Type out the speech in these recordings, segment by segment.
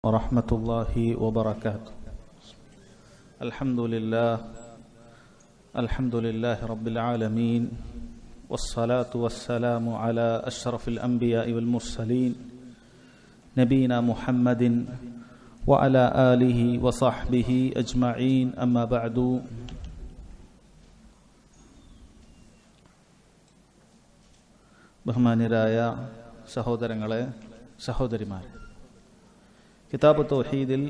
ورحمة الله وبركاته. الحمد لله رب العالمين، والصلاة والسلام على أشرف الأنبياء والمرسلين نبينا محمد وعلى آله وصحبه أجمعين. أما بعد. ബഹുമാന്യരായ സഹോദരങ്ങളെ, സഹോദരിമാരെ, കിതാബ് തൗഹീദിൽ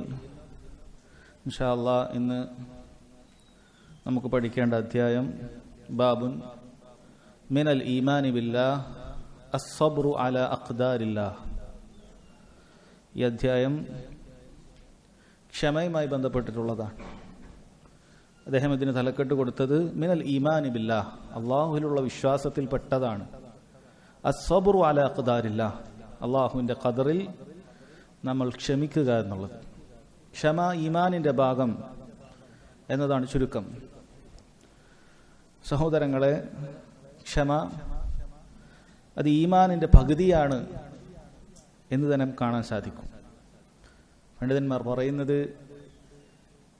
ഇൻഷാ അല്ലാഹ് ഇന്ന് നമുക്ക് പഠിക്കേണ്ട അധ്യായം ബാബുൻ മിനൽ ഈമാനി ബില്ലാഹ് അസ്സബ്റു അലാ അഖ്ദാരില്ലാഹ്. ഈ അധ്യായം ക്ഷമയുമായി ബന്ധപ്പെട്ടിട്ടുള്ളതാണ്. അദ്ദേഹം ഇതിന് തലക്കെട്ട് കൊടുത്തത് മിനൽ ഈമാനി ബില്ലാഹ്, അള്ളാഹുവിലുള്ള വിശ്വാസത്തിൽപ്പെട്ടതാണ്. അസ്സബ്റു അലാ അഖ്ദാരില്ലാഹ്, അള്ളാഹുവിൻ്റെ ഖദറിൽ നമ്മൾ ക്ഷമിക്കുക എന്നുള്ളത്. ക്ഷമ ഈമാനിൻ്റെ ഭാഗം എന്നതാണ് ചുരുക്കം. സഹോദരങ്ങളെ, ക്ഷമ അത് ഈമാനിൻ്റെ പകുതിയാണ് എന്ന് തന്നെ കാണാൻ സാധിക്കും. പണ്ഡിതന്മാർ പറയുന്നത്,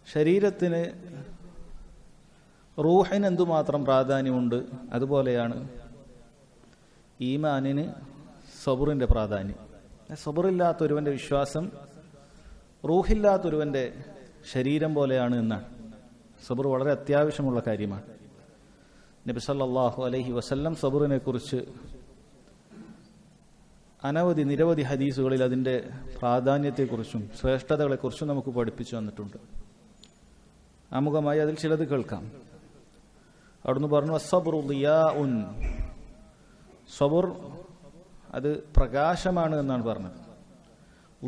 ശരീരത്തിന് റൂഹിന് എന്തുമാത്രം പ്രാധാന്യമുണ്ട്, അതുപോലെയാണ് ഈമാനിന് സബറിൻ്റെ പ്രാധാന്യം. സബറില്ലാത്തൊരുവൻ്റെ വിശ്വാസം റൂഹില്ലാത്തൊരുവൻ്റെ ശരീരം പോലെയാണ് എന്നാണ്. സബർ വളരെ അത്യാവശ്യമുള്ള കാര്യമാണ്. നബി സല്ലല്ലാഹു അലൈഹി വസല്ലം സബറിനെ കുറിച്ച് നിരവധി ഹദീസുകളിൽ അതിൻ്റെ പ്രാധാന്യത്തെക്കുറിച്ചും ശ്രേഷ്ഠതകളെക്കുറിച്ചും നമുക്ക് പഠിപ്പിച്ചു വന്നിട്ടുണ്ട്. ആമുഖമായി അതിൽ ചിലത് കേൾക്കാം. അവിടുന്ന് പറഞ്ഞു, അസ്സബ്റു ദിയാഉൻ, സബർ അത് പ്രകാശമാണ് എന്നാണ് പറഞ്ഞത്.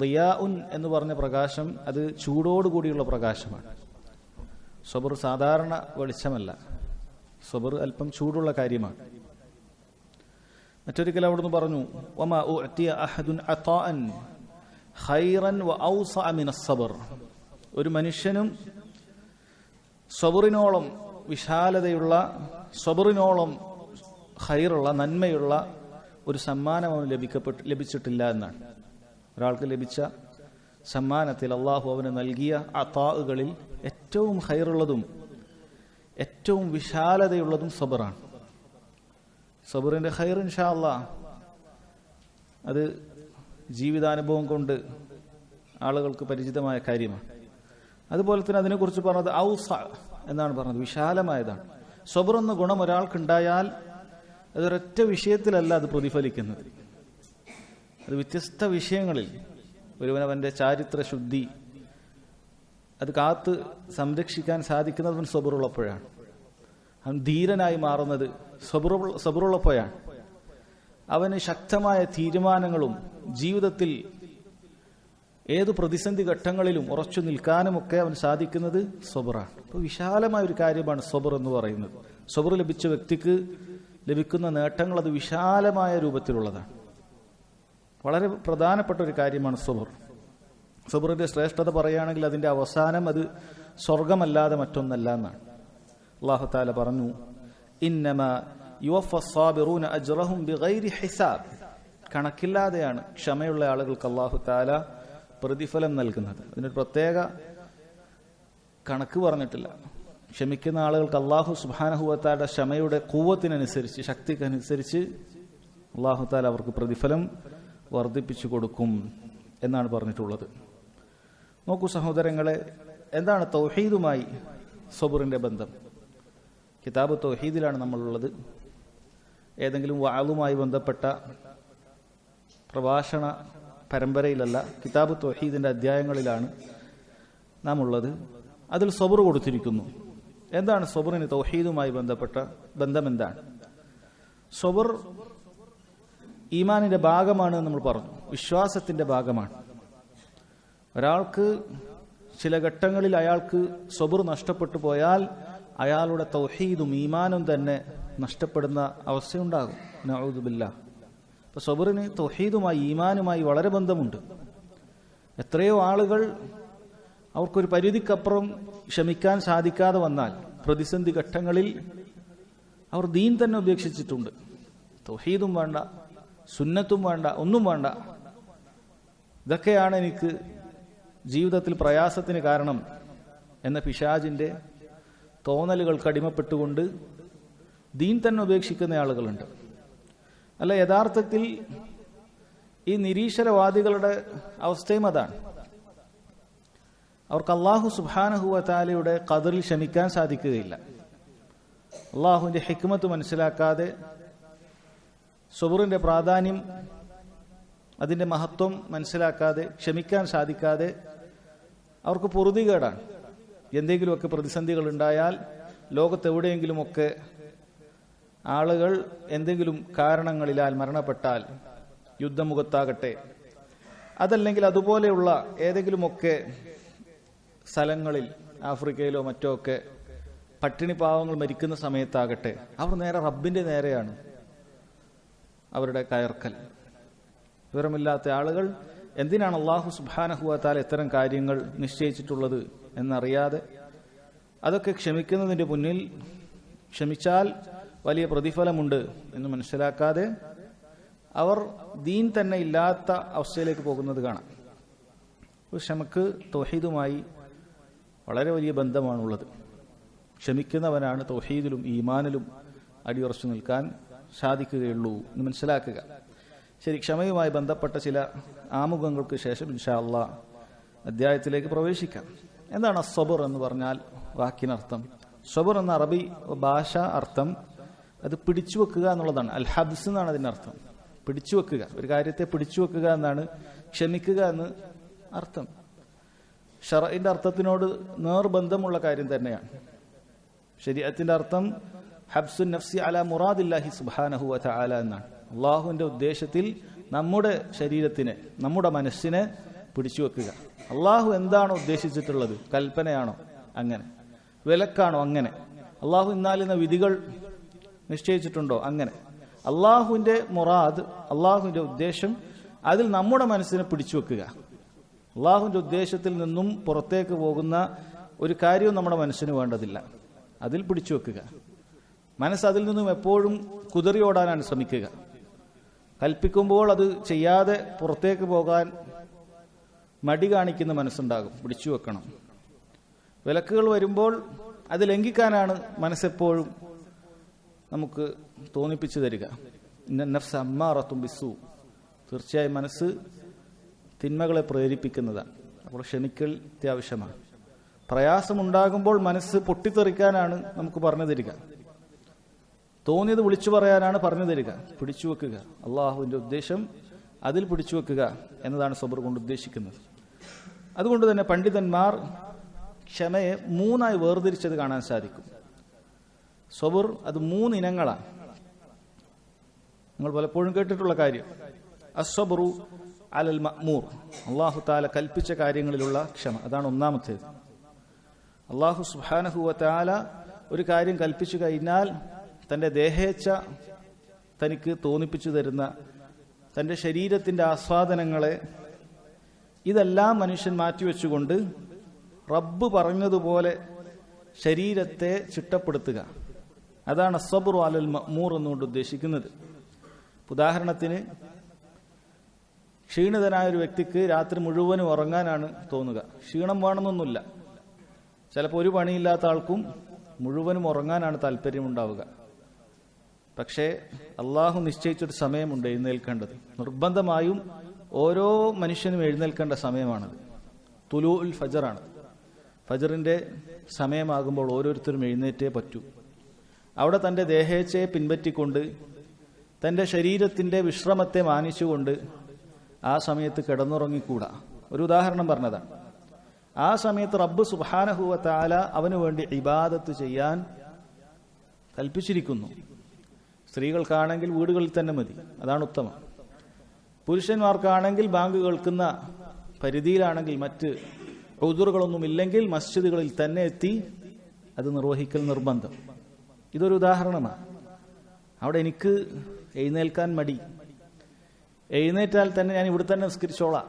ളിയാഉൻ എന്ന് പറഞ്ഞ പ്രകാശം അത് ചൂടോടുകൂടിയുള്ള പ്രകാശമാണ്. സബർ സാധാരണ വെളിച്ചമല്ല, സബർ അല്പം ചൂടുള്ള കാര്യമാണ്. മറ്റൊരിക്കൽ അവിടുന്ന് പറഞ്ഞു, വമാ ഉഅ്തിയ അഹദുൻ അതാഅൻ ഖൈറൻ വഔസഅ മിനസ് സബർ, ഒരു മനുഷ്യനും സബറിനോളം വിശാലതയുള്ള, സബറിനോളം ഖൈറുള്ള, നന്മയുള്ള ഒരു സമ്മാനം അവന് ലഭിച്ചിട്ടില്ല എന്നാണ്. ഒരാൾക്ക് ലഭിച്ച സമ്മാനത്തിൽ അള്ളാഹു അവന് നൽകിയ അതാഉകളിൽ ഏറ്റവും ഖൈറുള്ളതും ഏറ്റവും വിശാലതയുള്ളതും സബറാണ്. സബറിന്റെ ഖൈർ ഇൻഷാ അല്ലാഹ് അത് ജീവിതാനുഭവം കൊണ്ട് ആളുകൾക്ക് പരിചിതമായ കാര്യമാണ്. അതുപോലെ തന്നെ അതിനെക്കുറിച്ച് പറഞ്ഞത് ഔസ എന്നാണ് പറഞ്ഞത്, വിശാലമായതാണ്. സബർ എന്ന ഗുണം ഒരാൾക്കുണ്ടായാൽ അതൊരൊറ്റ വിഷയത്തിലല്ല അത് പ്രതിഫലിക്കുന്നത്. അത് വ്യത്യസ്ത വിഷയങ്ങളിൽ ഒരുവനവൻ്റെ ചാരിത്ര ശുദ്ധി അത് കാത്ത് സംരക്ഷിക്കാൻ സാധിക്കുന്നവൻ സബറുള്ളപ്പോഴാണ്. അവൻ ധീരനായി മാറുന്നത് സബറുള്ളപ്പോഴാണ്. അവന് ശക്തമായ തീരുമാനങ്ങളും ജീവിതത്തിൽ ഏതു പ്രതിസന്ധി ഘട്ടങ്ങളിലും ഉറച്ചു നിൽക്കാനുമൊക്കെ അവൻ സാധിക്കുന്നത് സബറാണ്. അപ്പോൾ വിശാലമായ ഒരു കാര്യമാണ് സബർ എന്ന് പറയുന്നത്. സബർ ലഭിച്ച വ്യക്തിക്ക് ലഭിക്കുന്ന നേട്ടങ്ങൾ അത് വിശാലമായ രൂപത്തിലുള്ളതാണ്. വളരെ പ്രധാനപ്പെട്ട ഒരു കാര്യമാണ് സബർ. സബറിന്റെ ശ്രേഷ്ഠത പറയുകയാണെങ്കിൽ അതിന്റെ അവസാനം അത് സ്വർഗമല്ലാതെ മറ്റൊന്നല്ല എന്നാണ്. അല്ലാഹു തആല പറഞ്ഞു, ഇന്നമാ യുവഫസ്സാബിറൂന അജ്റഹും ബിഗൈരി ഹിസാബ്, കണക്കില്ലാതെയാണ് ക്ഷമയുള്ള ആളുകൾക്ക് അല്ലാഹു തആല പ്രതിഫലം നൽകുന്നത്. അതിനൊരു പ്രത്യേക കണക്ക് പറഞ്ഞിട്ടില്ല. ക്ഷമിക്കുന്ന ആളുകൾക്ക് അല്ലാഹു സുബ്ഹാനഹു വ തആല ക്ഷമയുടെ ഖുവ്വത്തിനനുസരിച്ച്, ശക്തിക്കനുസരിച്ച് അല്ലാഹു തആല അവർക്ക് പ്രതിഫലം വർദ്ധിപ്പിച്ചു കൊടുക്കും എന്നാണ് പറഞ്ഞിട്ടുള്ളത്. നോക്കൂ സഹോദരങ്ങളെ, എന്താണ് തൗഹീദുമായി സബറിന്റെ ബന്ധം? കിതാബ് തൗഹീദിലാണ് നമ്മളുള്ളത്. ഏതെങ്കിലും വഅളുമായി ബന്ധപ്പെട്ട പ്രഭാഷണ പരമ്പരയിലല്ല, കിതാബ് തൗഹീദിന്റെ അധ്യായങ്ങളിലാണ് നാം ഉള്ളത്. അതിൽ സബർ കൊടുത്തിരിക്കുന്നു. എന്താണ് സബറിന് തൗഹീദുമായി ബന്ധപ്പെട്ട ബന്ധം? എന്താണ് സബർ? ഈമാനിന്റെ ഭാഗമാണ് നമ്മൾ പറഞ്ഞു, വിശ്വാസത്തിന്റെ ഭാഗമാണ്. ഒരാൾക്ക് ചില ഘട്ടങ്ങളിൽ അയാൾക്ക് സബർ നഷ്ടപ്പെട്ടു പോയാൽ അയാളുടെ തൗഹീദും ഈമാനും തന്നെ നഷ്ടപ്പെടുന്ന അവസ്ഥയുണ്ടാകും. നഊദു ബില്ലാഹ്. അപ്പൊ സബറിന് തൗഹീദുമായി ഈമാനുമായി വളരെ ബന്ധമുണ്ട്. എത്രയോ ആളുകൾ അവർക്കൊരു പരിധിക്കപ്പുറം ക്ഷമിക്കാൻ സാധിക്കാതെ വന്നാൽ പ്രതിസന്ധി ഘട്ടങ്ങളിൽ അവർ ദീൻ തന്നെ ഉപേക്ഷിച്ചിട്ടുണ്ട്. തൗഹീദും വേണ്ട, സുന്നത്തും വേണ്ട, ഒന്നും വേണ്ട, ഇതൊക്കെയാണ് എനിക്ക് ജീവിതത്തിൽ പ്രയാസത്തിന് കാരണം എന്ന പിശാചിന്റെ തോന്നലുകൾക്ക് അടിമപ്പെട്ടുകൊണ്ട് ദീൻ തന്നെ ഉപേക്ഷിക്കുന്ന ആളുകളുണ്ട്. അല്ല, യഥാർത്ഥത്തിൽ ഈ നിരീശ്വരവാദികളുടെ അവസ്ഥയും അതാണ്. അവർക്ക് അല്ലാഹു സുബ്ഹാനഹു വ തആലയുടെ ഖദറിൽ ക്ഷമിക്കാൻ സാധിക്കുകയില്ല. അല്ലാഹുവിന്റെ ഹിക്മത്ത് മനസ്സിലാക്കാതെ, സബറിന്റെ പ്രാധാന്യം, അതിന്റെ മഹത്വം മനസ്സിലാക്കാതെ, ക്ഷമിക്കാൻ സാധിക്കാതെ അവർക്ക് പൊറുതികേടാണ്. എന്തെങ്കിലുമൊക്കെ പ്രതിസന്ധികൾ ഉണ്ടായാൽ, ലോകത്തെവിടെയെങ്കിലുമൊക്കെ ആളുകൾ എന്തെങ്കിലും കാരണങ്ങളിലാൽ മരണപ്പെട്ടാൽ, യുദ്ധമുഖത്താകട്ടെ, അതല്ലെങ്കിൽ അതുപോലെയുള്ള ഏതെങ്കിലുമൊക്കെ സ്ഥലങ്ങളിൽ, ആഫ്രിക്കയിലോ മറ്റോ ഒക്കെ പട്ടിണി പാവങ്ങൾ മരിക്കുന്ന സമയത്താകട്ടെ, അവർ നേരെ റബ്ബിന്റെ നേരെയാണ് അവരുടെ കയർക്കൽ. വിവരമില്ലാത്ത ആളുകൾ എന്തിനാണ് അല്ലാഹു സുബ്ഹാനഹു വ തആല ഇത്തരം കാര്യങ്ങൾ നിശ്ചയിച്ചിട്ടുള്ളത് എന്നറിയാതെ, അതൊക്കെ ക്ഷമിക്കുന്നതിന്റെ മുന്നിൽ ക്ഷമിച്ചാൽ വലിയ പ്രതിഫലമുണ്ട് എന്ന് മനസ്സിലാക്കാതെ അവർ ദീൻ തന്നെ ഇല്ലാത്ത അവസ്ഥയിലേക്ക് പോകുന്നത് കാണാം. ക്ഷമക്ക് തൗഹീദുമായി വളരെ വലിയ ബന്ധമാണുള്ളത്. ക്ഷമിക്കുന്നവനാണ് തൗഹീദിലും ഈമാനിലും അടിയുറച്ചു നിൽക്കാൻ സാധിക്കുകയുള്ളൂ എന്ന് മനസ്സിലാക്കുക. ശരി, ക്ഷമയുമായി ബന്ധപ്പെട്ട ചില ആമുഖങ്ങൾക്ക് ശേഷം ഇൻഷാ അല്ലാഹ് അധ്യായത്തിലേക്ക് പ്രവേശിക്കാം. എന്താണ് അസ്സബർ എന്ന് പറഞ്ഞാൽ വാക്കിനർത്ഥം? സബർ എന്ന അറബി ഭാഷ അർത്ഥം അത് പിടിച്ചു വെക്കുക എന്നുള്ളതാണ്. അൽ ഹബ്സ് എന്നാണ് അതിന്റെ അർത്ഥം. പിടിച്ചു വെക്കുക, ഒരു കാര്യത്തെ പിടിച്ചു വെക്കുക എന്നാണ് ക്ഷമിക്കുക എന്ന് അർത്ഥം. ശറഇന്റെ അർത്ഥത്തിനോട് നേർബന്ധമുള്ള കാര്യം തന്നെയാണ്. ശരീഅത്തിന്റെ അർത്ഥം ഹബ്സുൻ നഫ്സി അലാ മുറാദില്ലാഹി സുബ്ഹാനഹു വ തആല എന്നാണ്. അള്ളാഹുവിന്റെ ഉദ്ദേശത്തിൽ നമ്മുടെ ശരീരത്തിനെ, നമ്മുടെ മനസ്സിനെ പിടിച്ചു വെക്കുക. അള്ളാഹു എന്താണോ ഉദ്ദേശിച്ചിട്ടുള്ളത്, കൽപ്പനയാണോ അങ്ങനെ, വിലക്കാണോ അങ്ങനെ, അള്ളാഹു ഇന്നാലിന്ന വിധികൾ നിശ്ചയിച്ചിട്ടുണ്ടോ അങ്ങനെ, അള്ളാഹുവിന്റെ മുറാദ്, അള്ളാഹുവിന്റെ ഉദ്ദേശം, അതിൽ നമ്മുടെ മനസ്സിനെ പിടിച്ചു വെക്കുക. അള്ളാഹുവിന്റെ ഉദ്ദേശത്തിൽ നിന്നും പുറത്തേക്ക് പോകുന്ന ഒരു കാര്യവും നമ്മുടെ മനസ്സിന് വേണ്ടതില്ല. അതിൽ പിടിച്ചു വെക്കുക. മനസ്സ് അതിൽ നിന്നും എപ്പോഴും കുതറിയോടാനാണ് ശ്രമിക്കുക. കൽപ്പിക്കുമ്പോൾ അത് ചെയ്യാതെ പുറത്തേക്ക് പോകാൻ മടി കാണിക്കുന്ന മനസ്സുണ്ടാകും. പിടിച്ചു വെക്കണം. വിലക്കുകൾ വരുമ്പോൾ അത് ലംഘിക്കാനാണ് മനസ്സെപ്പോഴും നമുക്ക് തോന്നിപ്പിച്ചു തരിക. ഇന്ന നഫ്സ അമ്മാറത്തും ബിസ്സൂ, തീർച്ചയായും മനസ്സ് തിന്മകളെ പ്രേരിപ്പിക്കുന്നതാണ്. അപ്പോൾ ക്ഷമിക്കൽ അത്യാവശ്യമാണ്. പ്രയാസമുണ്ടാകുമ്പോൾ മനസ്സ് പൊട്ടിത്തെറിക്കാനാണ് നമുക്ക് പറഞ്ഞു തരിക. തോന്നിയത് വിളിച്ചു പറയാനാണ് പറഞ്ഞു തരിക. പിടിച്ചു വെക്കുക, അള്ളാഹുവിന്റെ ഉദ്ദേശം അതിൽ പിടിച്ചു വെക്കുക എന്നതാണ് സബർ കൊണ്ട് ഉദ്ദേശിക്കുന്നത്. അതുകൊണ്ട് തന്നെ പണ്ഡിതന്മാർ ക്ഷമയെ മൂന്നായി വേർതിരിച്ചത് കാണാൻ സാധിക്കും. സബർ അത് 3 ഇനങ്ങളാണ്. നിങ്ങൾ പലപ്പോഴും കേട്ടിട്ടുള്ള കാര്യം, അസ്സബ്റു അലൽ മഅ്മൂർ, അല്ലാഹു തആല കൽപ്പിച്ച കാര്യങ്ങളിലുള്ള ക്ഷമ, അതാണ് ഒന്നാമത്തേത്. അല്ലാഹു സുബ്ഹാനഹു വ തആല ഒരു കാര്യം കൽപ്പിച്ചു കഴിഞ്ഞാൽ തന്റെ ദേഹേച്ഛ തനിക്ക് തോന്നിപ്പിച്ചു തരുന്ന തന്റെ ശരീരത്തിന്റെ ആസ്വാദനങ്ങളെ ഇതെല്ലാം മനുഷ്യൻ മാറ്റിവെച്ചുകൊണ്ട് റബ്ബ് പറഞ്ഞതുപോലെ ശരീരത്തെ ചിട്ടപ്പെടുത്തുക, അതാണ് അസ്സബ്റു അലൽ മഅ്മൂർ എന്നുകൊണ്ട് ഉദ്ദേശിക്കുന്നത്. ഉദാഹരണത്തിന്, ക്ഷീണിതനായ ഒരു വ്യക്തിക്ക് രാത്രി മുഴുവനും ഉറങ്ങാനാണ് തോന്നുക. ക്ഷീണം വേണമെന്നൊന്നുമില്ല. ചിലപ്പോൾ ഒരു പണിയില്ലാത്ത ആൾക്കും മുഴുവനും ഉറങ്ങാനാണ് താല്പര്യമുണ്ടാവുക. പക്ഷേ അള്ളാഹു നിശ്ചയിച്ചൊരു സമയമുണ്ട് എഴുന്നേൽക്കേണ്ടത്. നിർബന്ധമായും ഓരോ മനുഷ്യനും എഴുന്നേൽക്കേണ്ട സമയമാണത്. തുലൂഉൽ ഫജറാണ്. ഫജറിന്റെ സമയമാകുമ്പോൾ ഓരോരുത്തരും എഴുന്നേറ്റേ പറ്റൂ. അവിടെ തന്റെ ദേഹേച്ഛയെ പിൻപറ്റിക്കൊണ്ട് തന്റെ ശരീരത്തിന്റെ വിശ്രമത്തെ മാനിച്ചുകൊണ്ട് ആ സമയത്ത് കിടന്നുറങ്ങിക്കൂടാ. ഒരു ഉദാഹരണം പറഞ്ഞതാണ്. ആ സമയത്ത് റബ്ബ് സുബ്ഹാനഹു വ തആല അവന് വേണ്ടി ഇബാദത്ത് ചെയ്യാൻ കൽപ്പിച്ചിരിക്കുന്നു. സ്ത്രീകൾക്കാണെങ്കിൽ വീടുകളിൽ തന്നെ മതി, അതാണ് ഉത്തമം. പുരുഷന്മാർക്കാണെങ്കിൽ ബാങ്ക് കേൾക്കുന്ന പരിധിയിലാണെങ്കിൽ, മറ്റ് ഉദുറുകളൊന്നും ഇല്ലെങ്കിൽ മസ്ജിദുകളിൽ തന്നെ എത്തി അത് നിർവഹിക്കൽ നിർബന്ധം. ഇതൊരു ഉദാഹരണമാണ്. അവിടെ എനിക്ക് എഴുന്നേൽക്കാൻ മടി, എഴുന്നേറ്റാൽ തന്നെ ഞാൻ ഇവിടെ തന്നെ നിസ്കരിച്ചോളാം,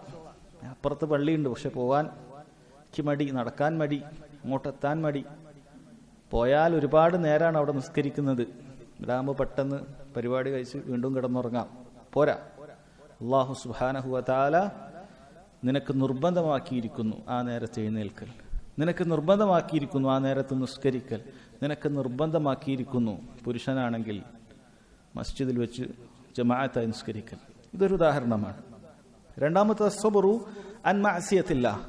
അപ്പുറത്ത് പള്ളിയുണ്ട് പക്ഷെ പോകാൻ എനിക്ക് മടി, നടക്കാൻ മടി, അങ്ങോട്ടെത്താൻ മടി, പോയാൽ ഒരുപാട് നേരമാണ് അവിടെ നിസ്കരിക്കുന്നത്, ഇതാകുമ്പോൾ പെട്ടെന്ന് പരിപാടി കഴിച്ച് വീണ്ടും കിടന്നുറങ്ങാം, പോരാ. അല്ലാഹു സുബ്ഹാനഹു വ തആല നിനക്ക് നിർബന്ധമാക്കിയിരിക്കുന്നു ആ നേരത്തെ എഴുന്നേൽക്കൽ, നിനക്ക് നിർബന്ധമാക്കിയിരിക്കുന്നു ആ നേരത്ത് നിസ്കരിക്കൽ, നിനക്ക് നിർബന്ധമാക്കിയിരിക്കുന്നു പുരുഷനാണെങ്കിൽ മസ്ജിദിൽ വെച്ച് ജമാഅത്തായി നിസ്കരിക്കൽ. ഇതൊരു ഉദാഹരണമാണ്. രണ്ടാമത്തെ അസ്സബ്റു അൻ മഅസിയത്തില്ലാഹ്,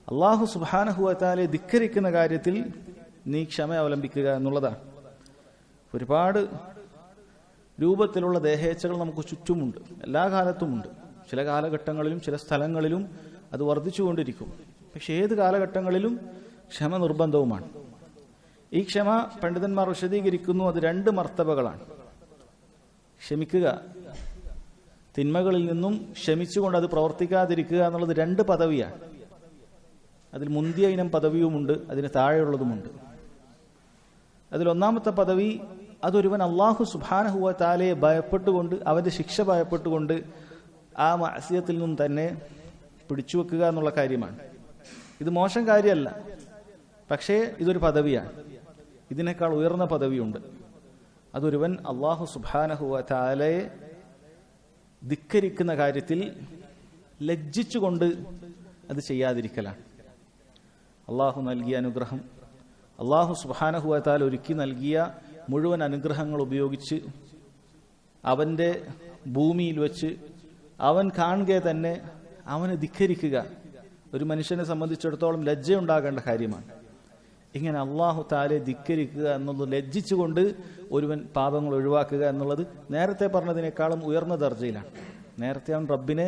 അല്ലാഹു സുബ്ഹാനഹു വ തആലയെ ധിക്കരിക്കുന്ന കാര്യത്തിൽ നീ ക്ഷമ അവലംബിക്കുക എന്നുള്ളതാണ്. ഒരുപാട് രൂപത്തിലുള്ള ദേഹേച്ഛകൾ നമുക്ക് ചുറ്റുമുണ്ട്, എല്ലാ കാലത്തുമുണ്ട്. ചില കാലഘട്ടങ്ങളിലും ചില സ്ഥലങ്ങളിലും അത് വർദ്ധിച്ചുകൊണ്ടിരിക്കും. പക്ഷെ ഏത് കാലഘട്ടങ്ങളിലും ക്ഷമ നിർബന്ധവുമാണ്. ഈ ക്ഷമ പണ്ഡിതന്മാർ വിശദീകരിക്കുന്നു, അത് 2 മർത്തബകളാണ്. ക്ഷമിക്കുക, തിന്മകളിൽ നിന്നും ക്ഷമിച്ചുകൊണ്ട് അത് പ്രവർത്തിക്കാതിരിക്കുക എന്നുള്ളത് 2 പദവിയാണ്. അതിൽ മുന്തിയ ഇനം പദവിയുമുണ്ട്, അതിന് താഴെയുള്ളതുമുണ്ട്. അതിൽ ഒന്നാമത്തെ പദവി അതൊരുവൻ അല്ലാഹു സുബ്ഹാനഹു വ തആലയെ ഭയപ്പെട്ടുകൊണ്ട്, അവന്റെ ശിക്ഷ ഭയപ്പെട്ടുകൊണ്ട് ആ മഅസിയത്തിൽ നിന്നും തന്നെ പിടിച്ചു വെക്കുക എന്നുള്ള കാര്യമാണ്. ഇത് മോശം കാര്യമല്ല, പക്ഷേ ഇതൊരു പദവിയാണ്. ഇതിനേക്കാൾ ഉയർന്ന പദവിയുണ്ട്. അതൊരുവൻ അല്ലാഹു സുബ്ഹാനഹു വ തആലയെ ധിക്കരിക്കുന്ന കാര്യത്തിൽ ലജ്ജിച്ചുകൊണ്ട് അത് ചെയ്യാതിരിക്കലാണ്. അല്ലാഹു നൽകിയ അനുഗ്രഹം, അല്ലാഹു സുബ്ഹാനഹു വ തആല ഒരുക്കി നൽകിയ മുഴുവൻ അനുഗ്രഹങ്ങൾ ഉപയോഗിച്ച് അവന്റെ ഭൂമിയിൽ വെച്ച് അവൻ കാണുക തന്നെ അവനെ ധിക്കരിക്കുക ഒരു മനുഷ്യനെ സംബന്ധിച്ചിടത്തോളം ലജ്ജയുണ്ടാകേണ്ട കാര്യമാണ്. ഇങ്ങനെ അല്ലാഹു തആലയെ ധിക്കരിക്കുക എന്നുള്ളത് ലജ്ജിച്ചുകൊണ്ട് ഒരുവൻ പാപങ്ങൾ ഒഴിവാക്കുക എന്നുള്ളത് നേരത്തെ പറഞ്ഞതിനേക്കാളും ഉയർന്ന ദർജയിലാണ്. നേരത്തെ അവൻ റബ്ബിനെ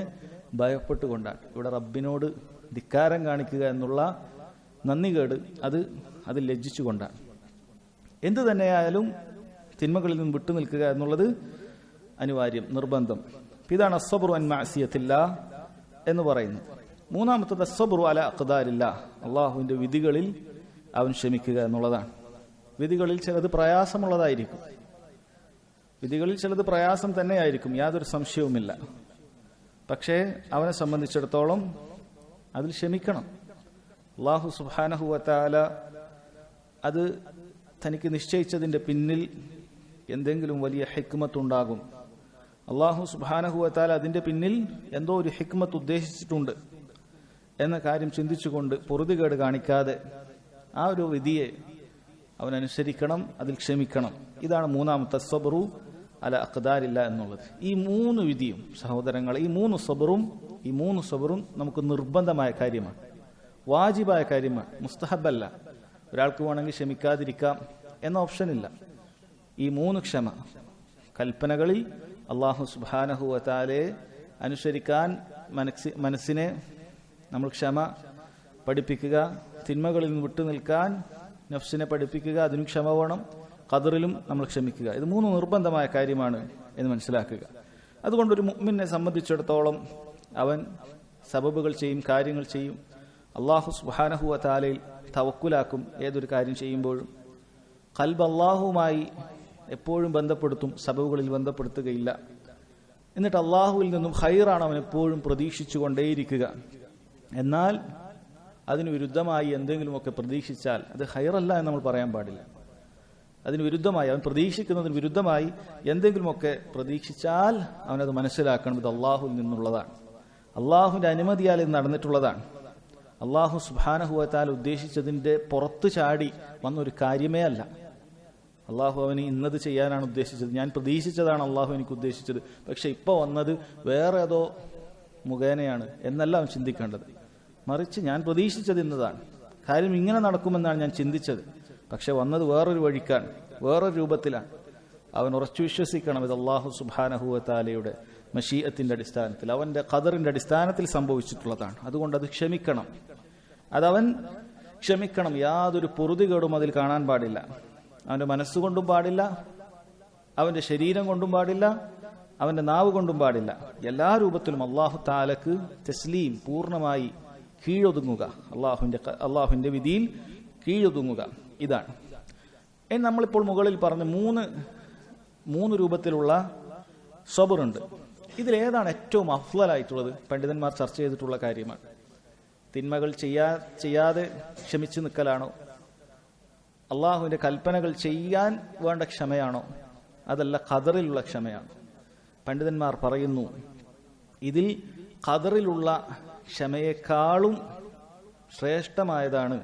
ഭയപ്പെട്ടുകൊണ്ടാണ്. ഇവിടെ റബ്ബിനോട് ധിക്കാരം കാണിക്കുക എന്നുള്ള നന്ദികേട് അത് ലജ്ജിച്ചുകൊണ്ടാണ്. എന്തു തന്നെയായാലും തിന്മകളിൽ നിന്ന് വിട്ടുനിൽക്കുക എന്നുള്ളത് അനിവാര്യം, നിർബന്ധം. ഇതാണ് അസ്സബ്റു അൻ മഅസിയത്തില്ലാഹ് എന്ന് പറയുന്നത്. മൂന്നാമത്തത് അസ്സബ്റു അലാ അഖ്ദാരില്ലാഹ്, അല്ലാഹുവിന്റെ വിധികളിൽ അവൻ ക്ഷമിക്കുക എന്നുള്ളതാണ്. വിധികളിൽ ചിലത് പ്രയാസമുള്ളതായിരിക്കും, വിധികളിൽ ചിലത് പ്രയാസം തന്നെയായിരിക്കും, യാതൊരു സംശയവുമില്ല. പക്ഷേ അവനെ സംബന്ധിച്ചിടത്തോളം അതിൽ ക്ഷമിക്കണം. അല്ലാഹു സുബ്ഹാനഹു വ തആല അത് തനിക്ക് നിശ്ചയിച്ചതിന്റെ പിന്നിൽ എന്തെങ്കിലും വലിയ ഹിക്മത്ത് ഉണ്ടാകും. അല്ലാഹു സുബ്ഹാനഹു വ തആല അതിന്റെ പിന്നിൽ എന്തോ ഒരു ഹിക്മത്ത് ഉദ്ദേശിച്ചിട്ടുണ്ട് എന്ന കാര്യം ചിന്തിച്ചുകൊണ്ട് പൊറുതികേട് കാണിക്കാതെ ആ ഒരു വിധിയെ അവൻ അനുസരിക്കണം, അതിൽ ക്ഷമിക്കണം. ഇതാണ് മൂന്നാമത്തെ സബ്റു അല അഖ്ദാരില്ല എന്നുള്ളത്. ഈ 3 വിധിയും സഹോദരങ്ങൾ, ഈ 3 സബ്റും നമുക്ക് നിർബന്ധമായ കാര്യമാണ്, വാജിബായ കാര്യമാണ്, മുസ്തഹബല്ല. ഒരാൾക്ക് വേണമെങ്കിൽ ക്ഷമിക്കാതിരിക്കാം എന്ന ഓപ്ഷനില്ല. ഈ 3 ക്ഷമ, കൽപ്പനകളിൽ അല്ലാഹു സുബ്ഹാനഹു വ തആലയെ അനുസരിക്കാൻ മനസ്സിനെ നമ്മൾ ക്ഷമ പഠിപ്പിക്കുക, തിന്മകളിൽ നിന്ന് വിട്ടുനിൽക്കാൻ നഫ്സിനെ പഠിപ്പിക്കുക, അതിനും ക്ഷമ വേണം. ഖദറിലും നമ്മൾ ക്ഷമിക്കുക. ഇത് 3 നിർബന്ധമായ കാര്യമാണ് എന്ന് മനസ്സിലാക്കുക. അതുകൊണ്ടൊരു മുഅ്മിനെ സംബന്ധിച്ചിടത്തോളം അവൻ സബബുകൾ ചെയ്യും, കാര്യങ്ങൾ ചെയ്യും. അല്ലാഹു സുബ്ഹാനഹു വ തആലയിൽ തവക്കുലാക്കും. ഏതൊരു കാര്യം ചെയ്യുമ്പോഴും ഖൽബ് അല്ലാഹുവുമായി എപ്പോഴും ബന്ധപ്പെടുത്തും, സബബുകളിൽ ബന്ധപ്പെടുത്തുകയില്ല. എന്നിട്ട് അല്ലാഹുവിൽ നിന്നും ഖൈറാണ് അവൻ എപ്പോഴും പ്രതീക്ഷിച്ചു കൊണ്ടേയിരിക്കുക. എന്നാൽ അതിന് വിരുദ്ധമായി എന്തെങ്കിലുമൊക്കെ പ്രതീക്ഷിച്ചാൽ അത് ഖൈറല്ല എന്ന് നമ്മൾ പറയാൻ പാടില്ല. അതിന് വിരുദ്ധമായി, അവൻ പ്രതീക്ഷിക്കുന്നതിന് വിരുദ്ധമായി എന്തെങ്കിലുമൊക്കെ പ്രതീക്ഷിച്ചാൽ അവനത് മനസ്സിലാക്കണം, ഇത് അല്ലാഹുവിൽ നിന്നുള്ളതാണ്, അല്ലാഹുവിന്റെ അനുമതിയാൽ ഇത് നടന്നിട്ടുള്ളതാണ്. അല്ലാഹു സുബ്ഹാനഹു വ തആല ഉദ്ദേശിച്ചതിന്റെ പുറത്തു ചാടി വന്നൊരു കാര്യമേ അല്ല. അല്ലാഹു അവന് ഇന്നത് ചെയ്യാനാണ് ഉദ്ദേശിച്ചത്, ഞാൻ പ്രതീക്ഷിച്ചതാണ് അല്ലാഹു എനിക്ക് ഉദ്ദേശിച്ചത്, പക്ഷെ ഇപ്പൊ വന്നത് വേറെ ഏതോ മുഖേനയാണ് എന്നല്ല അവൻ ചിന്തിക്കേണ്ടത്. മറിച്ച് ഞാൻ പ്രതീക്ഷിച്ചത് ഇന്നതാണ്, കാര്യം ഇങ്ങനെ നടക്കുമെന്നാണ് ഞാൻ ചിന്തിച്ചത്, പക്ഷെ വന്നത് വേറൊരു വഴിക്കാണ്, വേറൊരു രൂപത്തിലാണ്. അവൻ ഉറച്ചു വിശ്വസിക്കണം ഇത് അല്ലാഹു സുബ്ഹാനഹു വ തആലയുടെ മശീഅത്തിന്റെ അടിസ്ഥാനത്തിൽ, അവന്റെ ഖദറിന്റെ അടിസ്ഥാനത്തിൽ സംഭവിച്ചിട്ടുള്ളതാണ്. അതുകൊണ്ട് അത് ക്ഷമിക്കണം, അതവൻ ക്ഷമിക്കണം. യാതൊരു പൊറുതികേടും അതിൽ കാണാൻ പാടില്ല. അവന്റെ മനസ്സുകൊണ്ടും പാടില്ല, അവന്റെ ശരീരം കൊണ്ടും പാടില്ല, അവന്റെ നാവ് കൊണ്ടും പാടില്ല. എല്ലാ രൂപത്തിലും അല്ലാഹു തആലക്ക് തസ്ലീം, പൂർണ്ണമായി കീഴൊതുങ്ങുക, അല്ലാഹുവിന്റെ വിധിയിൽ കീഴൊതുങ്ങുക. ഇതാണ് നമ്മളിപ്പോൾ മുകളിൽ പറഞ്ഞ മൂന്ന് രൂപത്തിലുള്ള സബറുണ്ട്. ഇതിലേതാണ് ഏറ്റവും അഫ്ളലായിട്ടുള്ളത്? പണ്ഡിതന്മാർ ചർച്ച ചെയ്തിട്ടുള്ള കാര്യമാണ്. തിന്മകൾ ചെയ്യാതെ ക്ഷമിച്ചു നിൽക്കലാണോ, അള്ളാഹുവിന്റെ കൽപ്പനകൾ ചെയ്യാൻ വേണ്ട ക്ഷമയാണോ, അതല്ല ഖദറിലുള്ള ക്ഷമയാണോ? പണ്ഡിതന്മാർ പറയുന്നു ഇതിൽ ഖദറിലുള്ള ക്ഷമയെക്കാളും ശ്രേഷ്ഠമായതാണ്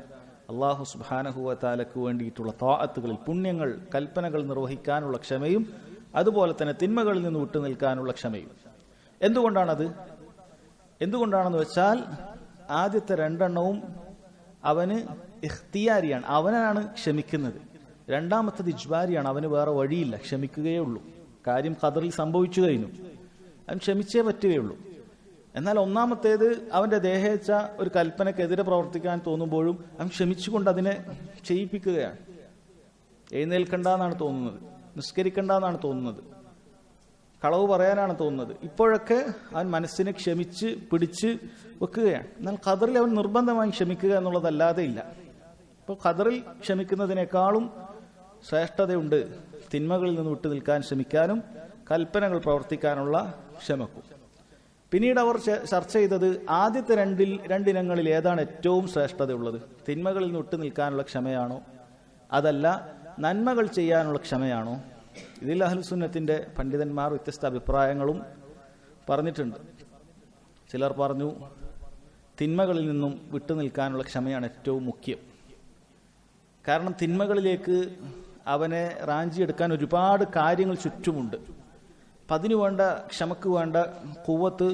അല്ലാഹു സുബ്ഹാനഹു വ തആലക്ക് വേണ്ടിയിട്ടുള്ള ത്വാഅത്തുകളിൽ, പുണ്യങ്ങൾ, കൽപ്പനകൾ നിർവഹിക്കാനുള്ള ക്ഷമയും അതുപോലെ തന്നെ തിന്മകളിൽ നിന്ന് വിട്ടുനിൽക്കാനുള്ള ക്ഷമയും. എന്തുകൊണ്ടാണെന്ന് വെച്ചാൽ ആദ്യത്തെ രണ്ടെണ്ണവും അവന് ഇഖ്തിയാരിയാണ്, അവനാണ് ക്ഷമിക്കുന്നത്. രണ്ടാമത്തത് ഇജ്ബാരിയാണ്, അവന് വേറെ വഴിയില്ല, ക്ഷമിക്കുകയേ ഉള്ളൂ. കാര്യം ഖദറിൽ സംഭവിച്ചു കഴിഞ്ഞു, അവൻ ക്ഷമിച്ചേ പറ്റുകയുള്ളൂ. എന്നാൽ ഒന്നാമത്തേത് അവന്റെ ദേഹേച്ഛ ഒരു കൽപ്പനക്കെതിരെ പ്രവർത്തിക്കാൻ തോന്നുമ്പോഴും അവൻ ക്ഷമിച്ചുകൊണ്ട് അതിനെ ചെയ്യിപ്പിക്കുകയാണ്. എഴുന്നേൽക്കണ്ടെന്നാണ് തോന്നുന്നത്, നിസ്കരിക്കണ്ടെന്നാണ് തോന്നുന്നത്, കളവ് പറയാനാണ് തോന്നുന്നത്. ഇപ്പോഴൊക്കെ അവൻ മനസ്സിനെ ക്ഷമിച്ച് പിടിച്ച് വെക്കുകയാണ്. എന്നാൽ ഖദറിൽ അവൻ നിർബന്ധമായി ക്ഷമിക്കുക എന്നുള്ളതല്ലാതെ ഇല്ല. ഇപ്പോൾ ഖദറിൽ ക്ഷമിക്കുന്നതിനേക്കാളും ശ്രേഷ്ഠതയുണ്ട് തിന്മകളിൽ നിന്ന് വിട്ടു നിൽക്കാൻ ശ്രമിക്കാനും കൽപ്പനകൾ പ്രവർത്തിക്കാനുള്ള ക്ഷമക്കും. പിന്നീട് അവർ ചർച്ച ചെയ്തത് ആദ്യത്തെ രണ്ടിനങ്ങളിൽ ഏതാണ് ഏറ്റവും ശ്രേഷ്ഠതയുള്ളത്? തിന്മകളിൽ നിന്ന് വിട്ടു നിൽക്കാനുള്ള ക്ഷമയാണോ, അതല്ല നന്മകൾ ചെയ്യാനുള്ള ക്ഷമയാണോ? ഇതിൽ അഹ്ലുസുന്നത്തിന്റെ പണ്ഡിതന്മാർ വ്യത്യസ്ത അഭിപ്രായങ്ങളും പറഞ്ഞിട്ടുണ്ട്. ചിലർ പറഞ്ഞു തിന്മകളിൽ നിന്നും വിട്ടുനിൽക്കാനുള്ള ക്ഷമയാണ് ഏറ്റവും മുഖ്യം. കാരണം തിന്മകളിലേക്ക് അവനെ റാഞ്ചിയെടുക്കാൻ ഒരുപാട് കാര്യങ്ങൾ ചുറ്റുമുണ്ട്. അപ്പം അതിനു വേണ്ട ക്ഷമക്ക് വേണ്ട ഖുവ്വത്ത്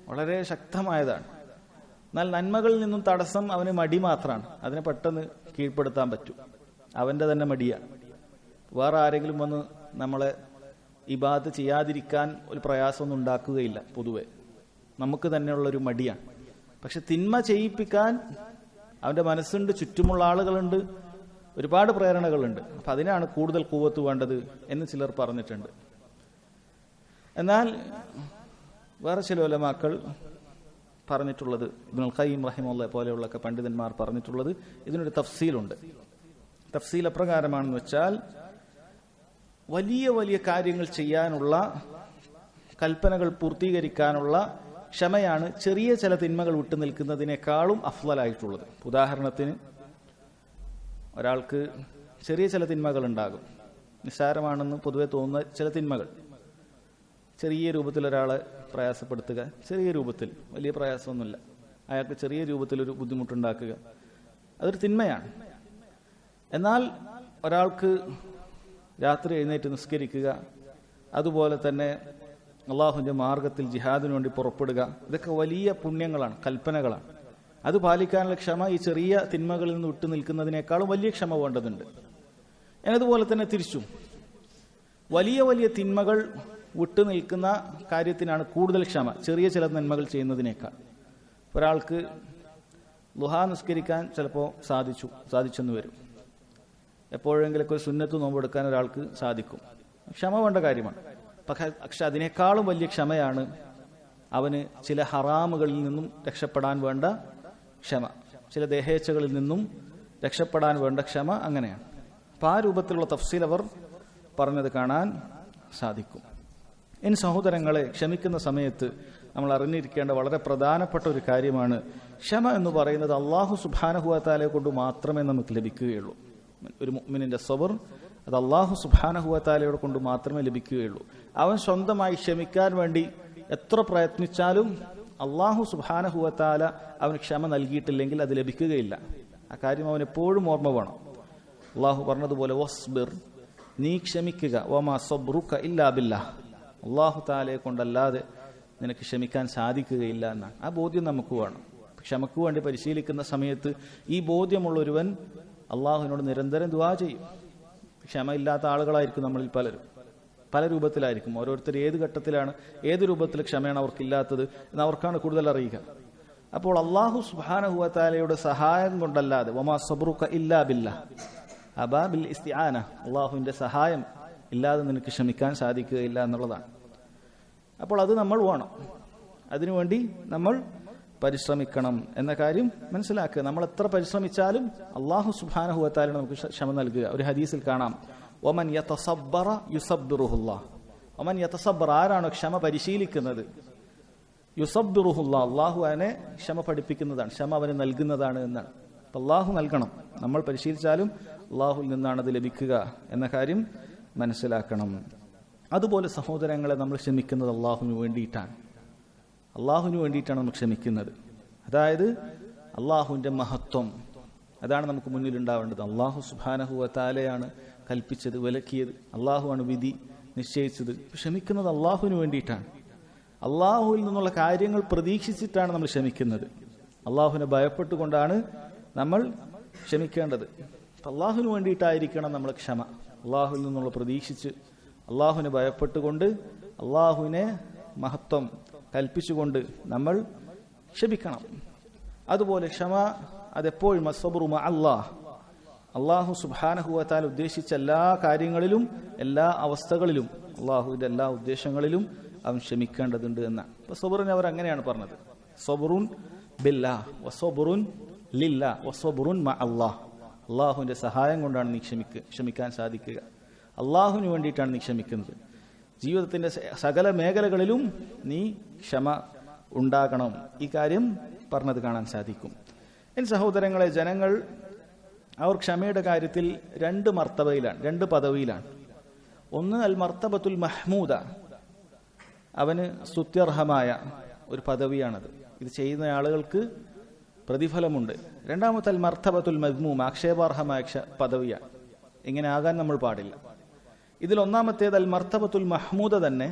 വളരെ ശക്തമായതാണ്. എന്നാൽ നന്മകളിൽ നിന്നും തടസ്സം അവന് മടി മാത്രമാണ്. അതിനെ പെട്ടെന്ന് കീഴ്പ്പെടുത്താൻ പറ്റും, അവന്റെ തന്നെ മടിയാണ്. വേറെ ആരെങ്കിലും വന്ന് നമ്മളെ ഇബാദത്ത് ചെയ്യാതിരിക്കാൻ ഒരു പ്രയാസമൊന്നും ഉണ്ടാക്കുകയില്ല. പൊതുവെ നമുക്ക് തന്നെയുള്ളൊരു മടിയാണ്. പക്ഷെ തിന്മ ചെയ്യിപ്പിക്കാൻ അവന്റെ മനസ്സുണ്ട്, ചുറ്റുമുള്ള ആളുകളുണ്ട്, ഒരുപാട് പ്രേരണകളുണ്ട്. അപ്പം അതിനാണ് കൂടുതൽ ഖുവ്വത്ത് വേണ്ടത് എന്ന് ചിലർ പറഞ്ഞിട്ടുണ്ട്. എന്നാൽ വേറെ ചില ഉലമാക്കൾ പറഞ്ഞിട്ടുള്ളത്, ഇബ്നുൽ ഖയ്യിം റഹിമഹുല്ലാഹ് പോലെയുള്ള പണ്ഡിതന്മാർ പറഞ്ഞിട്ടുള്ളത്, ഇതിനൊരു തഫ്സീലുണ്ട്. തഫ്സീൽ എപ്രകാരമാണെന്ന് വെച്ചാൽ വലിയ വലിയ കാര്യങ്ങൾ ചെയ്യാനുള്ള, കൽപ്പനകൾ പൂർത്തീകരിക്കാനുള്ള ക്ഷമയാണ് ചെറിയ ചില തിന്മകൾ വിട്ടു നിൽക്കുന്നതിനേക്കാളും അഫ്ളലായിട്ടുള്ളത്. ഉദാഹരണത്തിന് ഒരാൾക്ക് ചെറിയ ചില തിന്മകൾ ഉണ്ടാകും, നിസ്സാരമാണെന്ന് പൊതുവെ തോന്നുന്ന ചില തിന്മകൾ. ചെറിയ രൂപത്തിൽ ഒരാളെ പ്രയാസപ്പെടുത്തുക, ചെറിയ രൂപത്തിൽ, വലിയ പ്രയാസമൊന്നുമില്ല, അയാൾക്ക് ചെറിയ രൂപത്തിലൊരു ബുദ്ധിമുട്ടുണ്ടാക്കുക, അതൊരു തിന്മയാണ്. എന്നാൽ ഒരാൾക്ക് രാത്രി എഴുന്നേറ്റ് നിസ്കരിക്കുക, അതുപോലെ തന്നെ അള്ളാഹുവിന്റെ മാർഗത്തിൽ ജിഹാദിന് വേണ്ടി പുറപ്പെടുക, ഇതൊക്കെ വലിയ പുണ്യങ്ങളാണ്, കൽപ്പനകളാണ്. അത് പാലിക്കാനുള്ള ക്ഷമ ഈ ചെറിയ തിന്മകളിൽ നിന്ന് വിട്ടു നിൽക്കുന്നതിനേക്കാളും വലിയ ക്ഷമ വേണ്ടതുണ്ട്. എന്നതുപോലെ തന്നെ തിരിച്ചും വലിയ വലിയ തിന്മകൾ വിട്ടു നിൽക്കുന്ന കാര്യത്തിനാണ് കൂടുതൽ ക്ഷമ ചെറിയ ചില നന്മകൾ ചെയ്യുന്നതിനേക്കാൾ. ഒരാൾക്ക് ളുഹാ നിസ്കരിക്കാൻ ചിലപ്പോൾ സാധിച്ചെന്ന് വരും, എപ്പോഴെങ്കിലൊക്കെ ഒരു സുന്നത്ത് നോമ്പെടുക്കാൻ ഒരാൾക്ക് സാധിക്കും, ക്ഷമ വേണ്ട കാര്യമാണ്. പക്ഷെ അതിനേക്കാളും വലിയ ക്ഷമയാണ് അവന് ചില ഹറാമുകളിൽ നിന്നും രക്ഷപ്പെടാൻ വേണ്ട ക്ഷമ, ചില ദേഹേച്ഛകളിൽ നിന്നും രക്ഷപ്പെടാൻ വേണ്ട ക്ഷമ. അങ്ങനെയാണ്. അപ്പം ആ രൂപത്തിലുള്ള തഫ്സീൽ അവർ പറഞ്ഞത് കാണാൻ സാധിക്കും. ഇനി സഹോദരങ്ങളെ, ക്ഷമിക്കുന്ന സമയത്ത് നമ്മൾ അറിഞ്ഞിരിക്കേണ്ട വളരെ പ്രധാനപ്പെട്ട ഒരു കാര്യമാണ്, ക്ഷമ എന്ന് പറയുന്നത് അള്ളാഹു സുബ്ഹാനഹു വ തആലയെ കൊണ്ട് മാത്രമേ നമുക്ക് ലഭിക്കുകയുള്ളൂ. ഒരു മുഅ്മിനിന്റെ സബർ അത് അള്ളാഹു സുബ്ഹാനഹു വ തആലയോട് കൊണ്ട് മാത്രമേ ലഭിക്കുകയുള്ളൂ. അവൻ സ്വന്തമായി ക്ഷമിക്കാൻ വേണ്ടി എത്ര പ്രയത്നിച്ചാലും അള്ളാഹു സുബ്ഹാനഹു വ തആല അവന് ക്ഷമ നൽകിയിട്ടില്ലെങ്കിൽ അത് ലഭിക്കുകയില്ല. ആ കാര്യം അവൻ എപ്പോഴും ഓർമ്മ വേണം. അള്ളാഹു പറഞ്ഞതുപോലെ വസ്ബിർ, നീ ക്ഷമിക്കുക, വമാ സബ്റുക ഇല്ലാ ബില്ലാഹ്, അള്ളാഹു തആലയെ കൊണ്ടല്ലാതെ നിനക്ക് ക്ഷമിക്കാൻ സാധിക്കുകയില്ല എന്നാണ്. ആ ബോധ്യം നമുക്ക് വേണം. ക്ഷമക്ക് വേണ്ടി പരിശീലിക്കുന്ന സമയത്ത് ഈ ബോധ്യമുള്ള ഒരുവൻ അള്ളാഹുവിനോട് നിരന്തരം ദുആ ചെയ്യും. ക്ഷമയില്ലാത്ത ആളുകളായിരിക്കും നമ്മളിൽ പലരും, പല രൂപത്തിലായിരിക്കും. ഓരോരുത്തർ ഏത് ഘട്ടത്തിലാണ്, ഏത് രൂപത്തിൽ ക്ഷമയാണ് അവർക്കില്ലാത്തത് എന്ന് അവർക്കാണ് കൂടുതൽ അറിയുക. അപ്പോൾ അള്ളാഹു സുബ്ഹാനഹു വ തആലയുടെ സഹായം കൊണ്ടല്ലാതെ വമാ സബ്റുക ഇല്ലാ ബില്ലാഹ്, അബാ ബിൽ ഇസ്തിആന, അള്ളാഹുവിന്റെ സഹായം ഇല്ലാതെ നിനക്ക് ക്ഷമിക്കാൻ സാധിക്കുകയില്ല എന്നുള്ളതാണ്. അപ്പോൾ അത് നമ്മൾ വേണം, അതിനുവേണ്ടി നമ്മൾ പരിശ്രമിക്കണം എന്ന കാര്യം മനസ്സിലാക്കുക. നമ്മൾ എത്ര പരിശ്രമിച്ചാലും അള്ളാഹു സുബ്ഹാനഹു വ തആല നമുക്ക് ക്ഷമ നൽകുക. ഒരു ഹദീസിൽ കാണാം, വമൻ യതസബ്ബറ യുസബ്ബിറുഹുല്ലാഹ്, വമൻ യതസബ്ബറ, ആരാണോ ക്ഷമ പരിശീലിക്കുന്നത്, യുസബ്ബിറുഹുല്ലാഹ്, അള്ളാഹു അവനെ ക്ഷമ പഠിപ്പിക്കുന്നതാണ്, ക്ഷമ അവന് നൽകുന്നതാണ് എന്നാണ്. അപ്പം അള്ളാഹു നൽകണം, നമ്മൾ പരിശീലിച്ചാലും അള്ളാഹുവിൽ നിന്നാണ് അത് ലഭിക്കുക എന്ന കാര്യം മനസ്സിലാക്കണം. അതുപോലെ സഹോദരങ്ങളെ, നമ്മൾ ക്ഷമിക്കുന്നത് അള്ളാഹുവിന് വേണ്ടിയിട്ടാണ്. അള്ളാഹുവിന് വേണ്ടിയിട്ടാണ് നമ്മൾ ക്ഷമിക്കുന്നത്. അതായത് അള്ളാഹുവിൻ്റെ മഹത്വം അതാണ് നമുക്ക് മുന്നിൽ ഉണ്ടാവേണ്ടത്. അള്ളാഹു സുബ്ഹാനഹു വ തആലയാണ് കൽപ്പിച്ചത്, വിലക്കിയത്, അള്ളാഹുവാണ് വിധി നിശ്ചയിച്ചത്. ക്ഷമിക്കുന്നത് അള്ളാഹുവിന് വേണ്ടിയിട്ടാണ്. അള്ളാഹുവിൽ നിന്നുള്ള കാര്യങ്ങൾ പ്രതീക്ഷിച്ചിട്ടാണ് നമ്മൾ ക്ഷമിക്കുന്നത്. അള്ളാഹുവിനെ ഭയപ്പെട്ടുകൊണ്ടാണ് നമ്മൾ ക്ഷമിക്കേണ്ടത്. അള്ളാഹുവിന് വേണ്ടിയിട്ടായിരിക്കണം നമ്മൾ ക്ഷമ. അള്ളാഹുവിൽ നിന്നുള്ള പ്രതീക്ഷിച്ച് അള്ളാഹുവിനെ ഭയപ്പെട്ടുകൊണ്ട് അള്ളാഹുവിനെ മഹത്വം കൽപ്പിച്ചുകൊണ്ട് നമ്മൾ ക്ഷമിക്കണം. അതുപോലെ ക്ഷമ അതെപ്പോഴും അസ്സബ്റു മഅല്ലാഹ്, അള്ളാഹു സുബ്ഹാനഹു വ തആല ഉദ്ദേശിച്ച എല്ലാ കാര്യങ്ങളിലും എല്ലാ അവസ്ഥകളിലും അള്ളാഹുവിന്റെ എല്ലാ ഉദ്ദേശങ്ങളിലും അവൻ ക്ഷമിക്കേണ്ടതുണ്ട് എന്നാണ്. അപ്പൊ സബറിനെ അവർ അങ്ങനെയാണ് പറഞ്ഞത്, സബറുൻ ബില്ലാഹ് വസബറുൻ ലില്ലാഹ് വസബറുൻ മഅല്ലാഹ്. അള്ളാഹുവിന്റെ സഹായം കൊണ്ടാണ് നീ ക്ഷമിക്കാൻ സാധിക്കുക. അള്ളാഹുവിന് വേണ്ടിയിട്ടാണ് നീ ക്ഷമിക്കുന്നത്. ജീവിതത്തിന്റെ സകല മേഖലകളിലും നീ ക്ഷമ ഉണ്ടാകണം. ഈ കാര്യം പറഞ്ഞത് കാണാൻ സാധിക്കും. എൻ സഹോദരങ്ങളെ, ജനങ്ങൾ അവർ ക്ഷമയുടെ കാര്യത്തിൽ രണ്ട് മർത്തബയിലാണ്, രണ്ട് പദവിയിലാണ്. ഒന്ന് അൽ മർത്തബത്തുൽ മഹ്മൂദ, അവന് സ്തുത്യർഹമായ ഒരു പദവിയാണത്. ഇത് ചെയ്യുന്ന ആളുകൾക്ക് പ്രതിഫലമുണ്ട്. രണ്ടാമത്തെ അൽ മർത്തബത്തുൽ മദ്മൂം, ആക്ഷേപാർഹമായ പദവിയാണ്. ഇങ്ങനെ ആകാൻ നമ്മൾ പാടില്ല. ഇതിൽ ഒന്നാമത്തേത് അൽ മർത്തബത്തുൽ മഹ്മൂദ തന്നെ,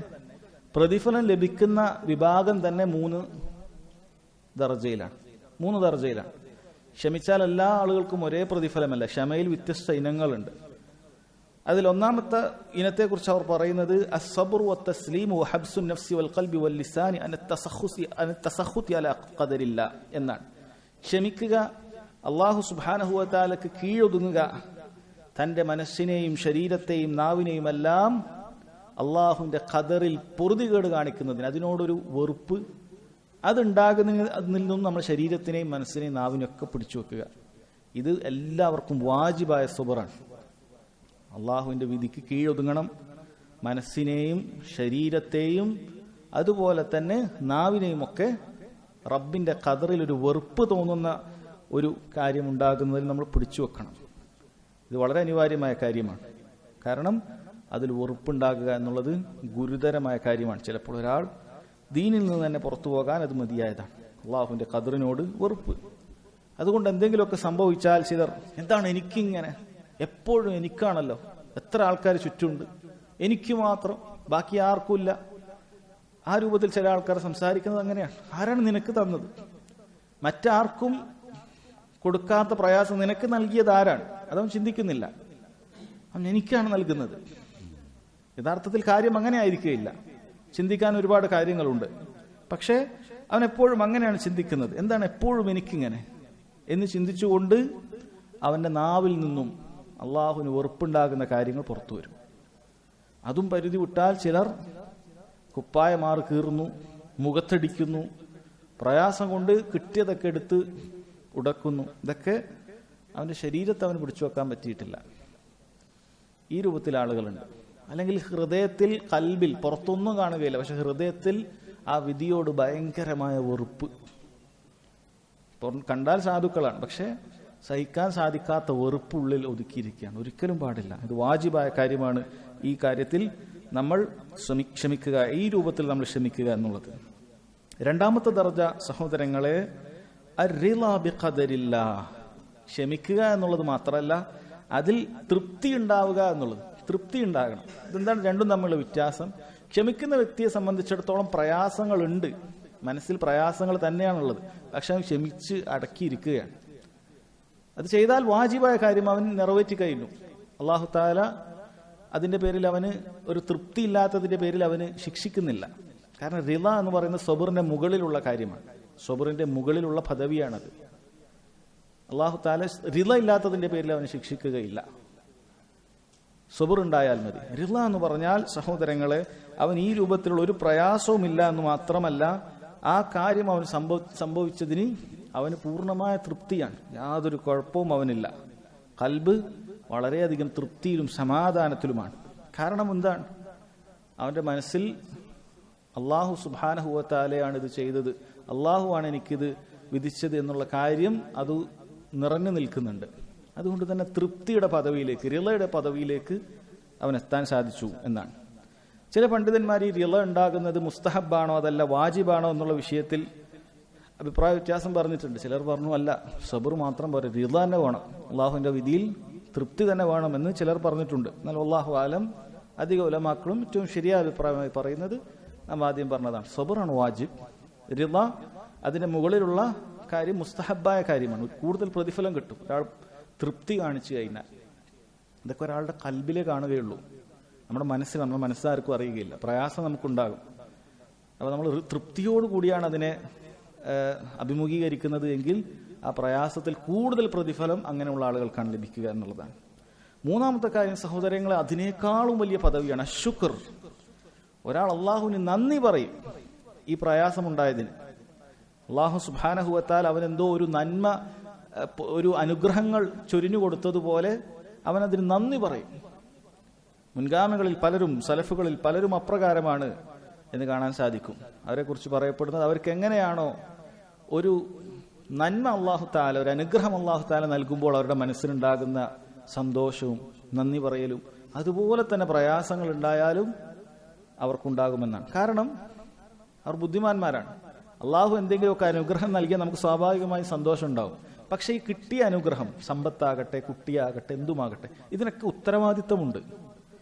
പ്രതിഫലം ലഭിക്കുന്ന വിഭാഗം തന്നെ മൂന്ന് ദർജയിലാണ്. ക്ഷമിച്ചാൽ എല്ലാ ആളുകൾക്കും ഒരേ പ്രതിഫലമല്ല, ക്ഷമയിൽ വ്യത്യസ്ത ഇനങ്ങളുണ്ട്. അതിൽ ഒന്നാമത്തെ ഇനത്തെക്കുറിച്ച് അവർ പറയുന്നത് അസ്സബ്റു വത്തസ്ലീമു വഹബ്സുൻ നഫ്സി വൽ ഖൽബി വൽ ലിസാനി അൻ തസഖുതി അലാ ഖദരില്ലാ എന്നാണ്. ക്ഷമിക്കുക, അല്ലാഹു സുബ്ഹാനഹു വ തആലക്ക് കീഴൊതുങ്ങുക, തന്റെ മനസ്സിനെയും ശരീരത്തെയും നാവിനെയും എല്ലാം അള്ളാഹുവിന്റെ ഖദറിൽ പൊറുതികേട് കാണിക്കുന്നതിന്, അതിനോടൊരു വെറുപ്പ് അതുണ്ടാകുന്നതിൽ നിന്നും നമ്മൾ ശരീരത്തിനെയും മനസ്സിനെയും നാവിനെയും ഒക്കെ പിടിച്ചു വെക്കുക. ഇത് എല്ലാവർക്കും വാജിബായ സബറാണ്. അള്ളാഹുവിന്റെ വിധിക്ക് കീഴൊതുങ്ങണം, മനസ്സിനെയും ശരീരത്തെയും അതുപോലെ തന്നെ നാവിനെയും ഒക്കെ റബ്ബിന്റെ ഖദറിൽ ഒരു വെറുപ്പ് തോന്നുന്ന ഒരു കാര്യം ഉണ്ടാകുന്നതിൽ നമ്മൾ പിടിച്ചു വെക്കണം. ഇത് വളരെ അനിവാര്യമായ കാര്യമാണ്. കാരണം അതിൽ വെറുപ്പുണ്ടാകുക എന്നുള്ളത് ഗുരുതരമായ കാര്യമാണ്. ചിലപ്പോൾ ഒരാൾ ദീനിൽ നിന്ന് തന്നെ പുറത്തു പോകാൻ അത് മതിയായതാണ്. അള്ളാഹുവിന്റെ ഖദറിനോട് വെറുപ്പ്. അതുകൊണ്ട് എന്തെങ്കിലുമൊക്കെ സംഭവിച്ചാൽ ചിലർ, എന്താണ് എനിക്കിങ്ങനെ, എപ്പോഴും എനിക്കാണല്ലോ, എത്ര ആൾക്കാർ ചുറ്റുമുണ്ട്, എനിക്ക് മാത്രം, ബാക്കി ആർക്കുമില്ല. ആ രൂപത്തിൽ ചില ആൾക്കാർ സംസാരിക്കുന്നത് അങ്ങനെയാണ്. ആരാണ് നിനക്ക് തന്നത്? മറ്റാർക്കും കൊടുക്കാത്ത പ്രയാസം നിനക്ക് നൽകിയത് ആരാണ്? അതവൻ ചിന്തിക്കുന്നില്ല. അവൻ എനിക്കാണ് നൽകുന്നത്. യഥാർത്ഥത്തിൽ കാര്യം അങ്ങനെ ആയിരിക്കുകയില്ല. ചിന്തിക്കാൻ ഒരുപാട് കാര്യങ്ങളുണ്ട്. പക്ഷേ അവൻ എപ്പോഴും അങ്ങനെയാണ് ചിന്തിക്കുന്നത്. എന്താണ് എപ്പോഴും എനിക്കിങ്ങനെ എന്ന് ചിന്തിച്ചുകൊണ്ട് അവന്റെ നാവിൽ നിന്നും അള്ളാഹുവിന് വെറുപ്പുണ്ടാകുന്ന കാര്യങ്ങൾ പുറത്തു വരും. അതും പരിധി വിട്ടാൽ ചിലർ കുപ്പായമാറ് കീറുന്നു, മുഖത്തടിക്കുന്നു, പ്രയാസം കൊണ്ട് കിട്ടിയതൊക്കെ എടുത്ത് ഉടക്കുന്നു. ഇതൊക്കെ അവന്റെ ശരീരത്തെ അവന് പിടിച്ചു വെക്കാൻ പറ്റിയിട്ടില്ല. ഈ രൂപത്തിൽ ആളുകളുണ്ട്. അല്ലെങ്കിൽ ഹൃദയത്തിൽ, കൽബിൽ, പുറത്തൊന്നും കാണുകയില്ല, പക്ഷെ ഹൃദയത്തിൽ ആ വിധിയോട് ഭയങ്കരമായ വെറുപ്പ്. കണ്ടാൽ സാധുക്കളാണ്, പക്ഷെ സഹിക്കാൻ സാധിക്കാത്ത വെറുപ്പുള്ളിൽ ഒതുക്കിയിരിക്കുകയാണ്. ഒരിക്കലും പാടില്ല. ഇത് വാജിബായ കാര്യമാണ്. ഈ കാര്യത്തിൽ നമ്മൾ ക്ഷമിക്കുക, ഈ രൂപത്തിൽ നമ്മൾ ക്ഷമിക്കുക എന്നുള്ളത്. രണ്ടാമത്തെ ദർജ സഹോദരങ്ങളെ, അർറിളാ ബിഖദരില്ലാഹ്, ക്ഷമിക്കുക എന്നുള്ളത് മാത്രമല്ല, അതിൽ തൃപ്തി ഉണ്ടാവുക എന്നുള്ളത്. തൃപ്തി ഉണ്ടാകണം. ഇതെന്താണ് രണ്ടും തമ്മിലുള്ള വ്യത്യാസം? ക്ഷമിക്കുന്ന വ്യക്തിയെ സംബന്ധിച്ചിടത്തോളം പ്രയാസങ്ങളുണ്ട്, മനസ്സിൽ പ്രയാസങ്ങൾ തന്നെയാണുള്ളത്, പക്ഷെ അവൻ ക്ഷമിച്ച് അടക്കിയിരിക്കുകയാണ്. അത് ചെയ്താൽ വാജിബായ കാര്യം അവൻ നിറവേറ്റി കഴിഞ്ഞു. അല്ലാഹു തആല അതിന്റെ പേരിൽ അവന് ഒരു തൃപ്തി ഇല്ലാത്തതിന്റെ പേരിൽ അവന് ശിക്ഷിക്കുന്നില്ല. കാരണം റിള എന്ന് പറയുന്നത് സബറിന്റെ മുകളിലുള്ള കാര്യമാണ്, സബറിന്റെ മുകളിലുള്ള പദവിയാണത്. അല്ലാഹു തആല റിള ഇല്ലാത്തതിന്റെ പേരിൽ അവന് ശിക്ഷിക്കുകയില്ല. സബർ ഉണ്ടായാൽ മതി. റിള എന്ന് പറഞ്ഞാൽ സഹോദരങ്ങളെ, അവൻ ഈ രൂപത്തിലുള്ള ഒരു പ്രയാസവും ഇല്ല എന്ന് മാത്രമല്ല, ആ കാര്യം അവൻ സംഭവിച്ചതിന് അവന് പൂർണ്ണമായ തൃപ്തിയാണ്, യാതൊരു കുഴപ്പവും അവനില്ല. ഖൽബ് വളരെയധികം തൃപ്തിയിലും സമാധാനത്തിലുമാണ്. കാരണം എന്താണ്? അവന്റെ മനസ്സിൽ അല്ലാഹു സുബ്ഹാനഹു വ തആലയാണ് ഇത് ചെയ്തത്, അല്ലാഹുവാണ് എനിക്കിത് വിധിച്ചത് എന്നുള്ള കാര്യം അത് നിറഞ്ഞു നിൽക്കുന്നുണ്ട്. അതുകൊണ്ട് തന്നെ തൃപ്തിയുടെ പദവിയിലേക്ക്, റിളയുടെ പദവിയിലേക്ക് അവൻ എത്താൻ സാധിച്ചു എന്നാണ്. ചില പണ്ഡിതന്മാർ ഈ റിള ഉണ്ടാകുന്നത് മുസ്തഹബാണോ അതല്ല വാജിബാണോ എന്നുള്ള വിഷയത്തിൽ അഭിപ്രായ വ്യത്യാസം പറഞ്ഞിട്ടുണ്ട്. ചിലർ പറഞ്ഞു അല്ല, സബർ മാത്രം പോരെ, റിള തന്നെ വേണം, അള്ളാഹുവിന്റെ വിധിയിൽ തൃപ്തി തന്നെ വേണമെന്ന് ചിലർ പറഞ്ഞിട്ടുണ്ട്. എന്നാൽ അല്ലാഹു ആലം അധിക ഉലമാക്കളും ഏറ്റവും ശരിയായ അഭിപ്രായമായി പറയുന്നത് നാം ആദ്യം പറഞ്ഞതാണ്, സബറാണ് വാജിബ്. റിള അതിന്റെ മുകളിലുള്ള കാര്യം മുസ്തഹബായ കാര്യമാണ്, കൂടുതൽ പ്രതിഫലം കിട്ടും ഒരാൾ തൃപ്തി കാണിച്ചു കഴിഞ്ഞാൽ. ഇതൊക്കെ ഒരാളുടെ കൽബിലേ കാണുകയുള്ളൂ, നമ്മുടെ മനസ്സാർക്കും അറിയുകയില്ല, പ്രയാസം നമുക്കുണ്ടാകും. അപ്പോൾ നമ്മൾ തൃപ്തിയോട് കൂടിയാണ് അതിനെ അഭിമുഖീകരിക്കുന്നത് എങ്കിൽ ആ പ്രയാസത്തിൽ കൂടുതൽ പ്രതിഫലം അങ്ങനെയുള്ള ആളുകൾക്കാണ് ലഭിക്കുക എന്നുള്ളതാണ്. മൂന്നാമത്തെ കാര്യം സഹോദരങ്ങളെ, അതിനേക്കാളും വലിയ പദവിയാണ് ശുക്ർ. ഒരാൾ അള്ളാഹുവിന് നന്ദി പറയും ഈ പ്രയാസമുണ്ടായതിന്. അള്ളാഹു സുബ്ഹാനഹു വ തആല അവനെന്തോ ഒരു നന്മ, ഒരു അനുഗ്രഹങ്ങൾ ചൊരിഞ്ഞു കൊടുത്തതുപോലെ അവനതിന് നന്ദി പറയും. മുൻഗാമികളിൽ പലരും, സലഫുകളിൽ പലരും അപ്രകാരമാണ് എന്ന് കാണാൻ സാധിക്കും. അവരെക്കുറിച്ച് പറയപ്പെടുന്നത്, അവർക്ക് എങ്ങനെയാണോ ഒരു നന്മ അള്ളാഹു തആല, ഒരു അനുഗ്രഹം അള്ളാഹു തആല നൽകുമ്പോൾ അവരുടെ മനസ്സിനുണ്ടാകുന്ന സന്തോഷവും നന്ദി പറയലും, അതുപോലെ തന്നെ പ്രയാസങ്ങൾ ഉണ്ടായാലും അവർക്കുണ്ടാകുമെന്നാണ്. കാരണം അവർ ബുദ്ധിമാന്മാരാണ്. അള്ളാഹു എന്തെങ്കിലുമൊക്കെ അനുഗ്രഹം നൽകിയാൽ നമുക്ക് സ്വാഭാവികമായി സന്തോഷം ഉണ്ടാവും. പക്ഷെ ഈ കിട്ടിയ അനുഗ്രഹം, സമ്പത്താകട്ടെ കുട്ടിയാകട്ടെ എന്തുമാകട്ടെ, ഇതിനൊക്കെ ഉത്തരവാദിത്തമുണ്ട്.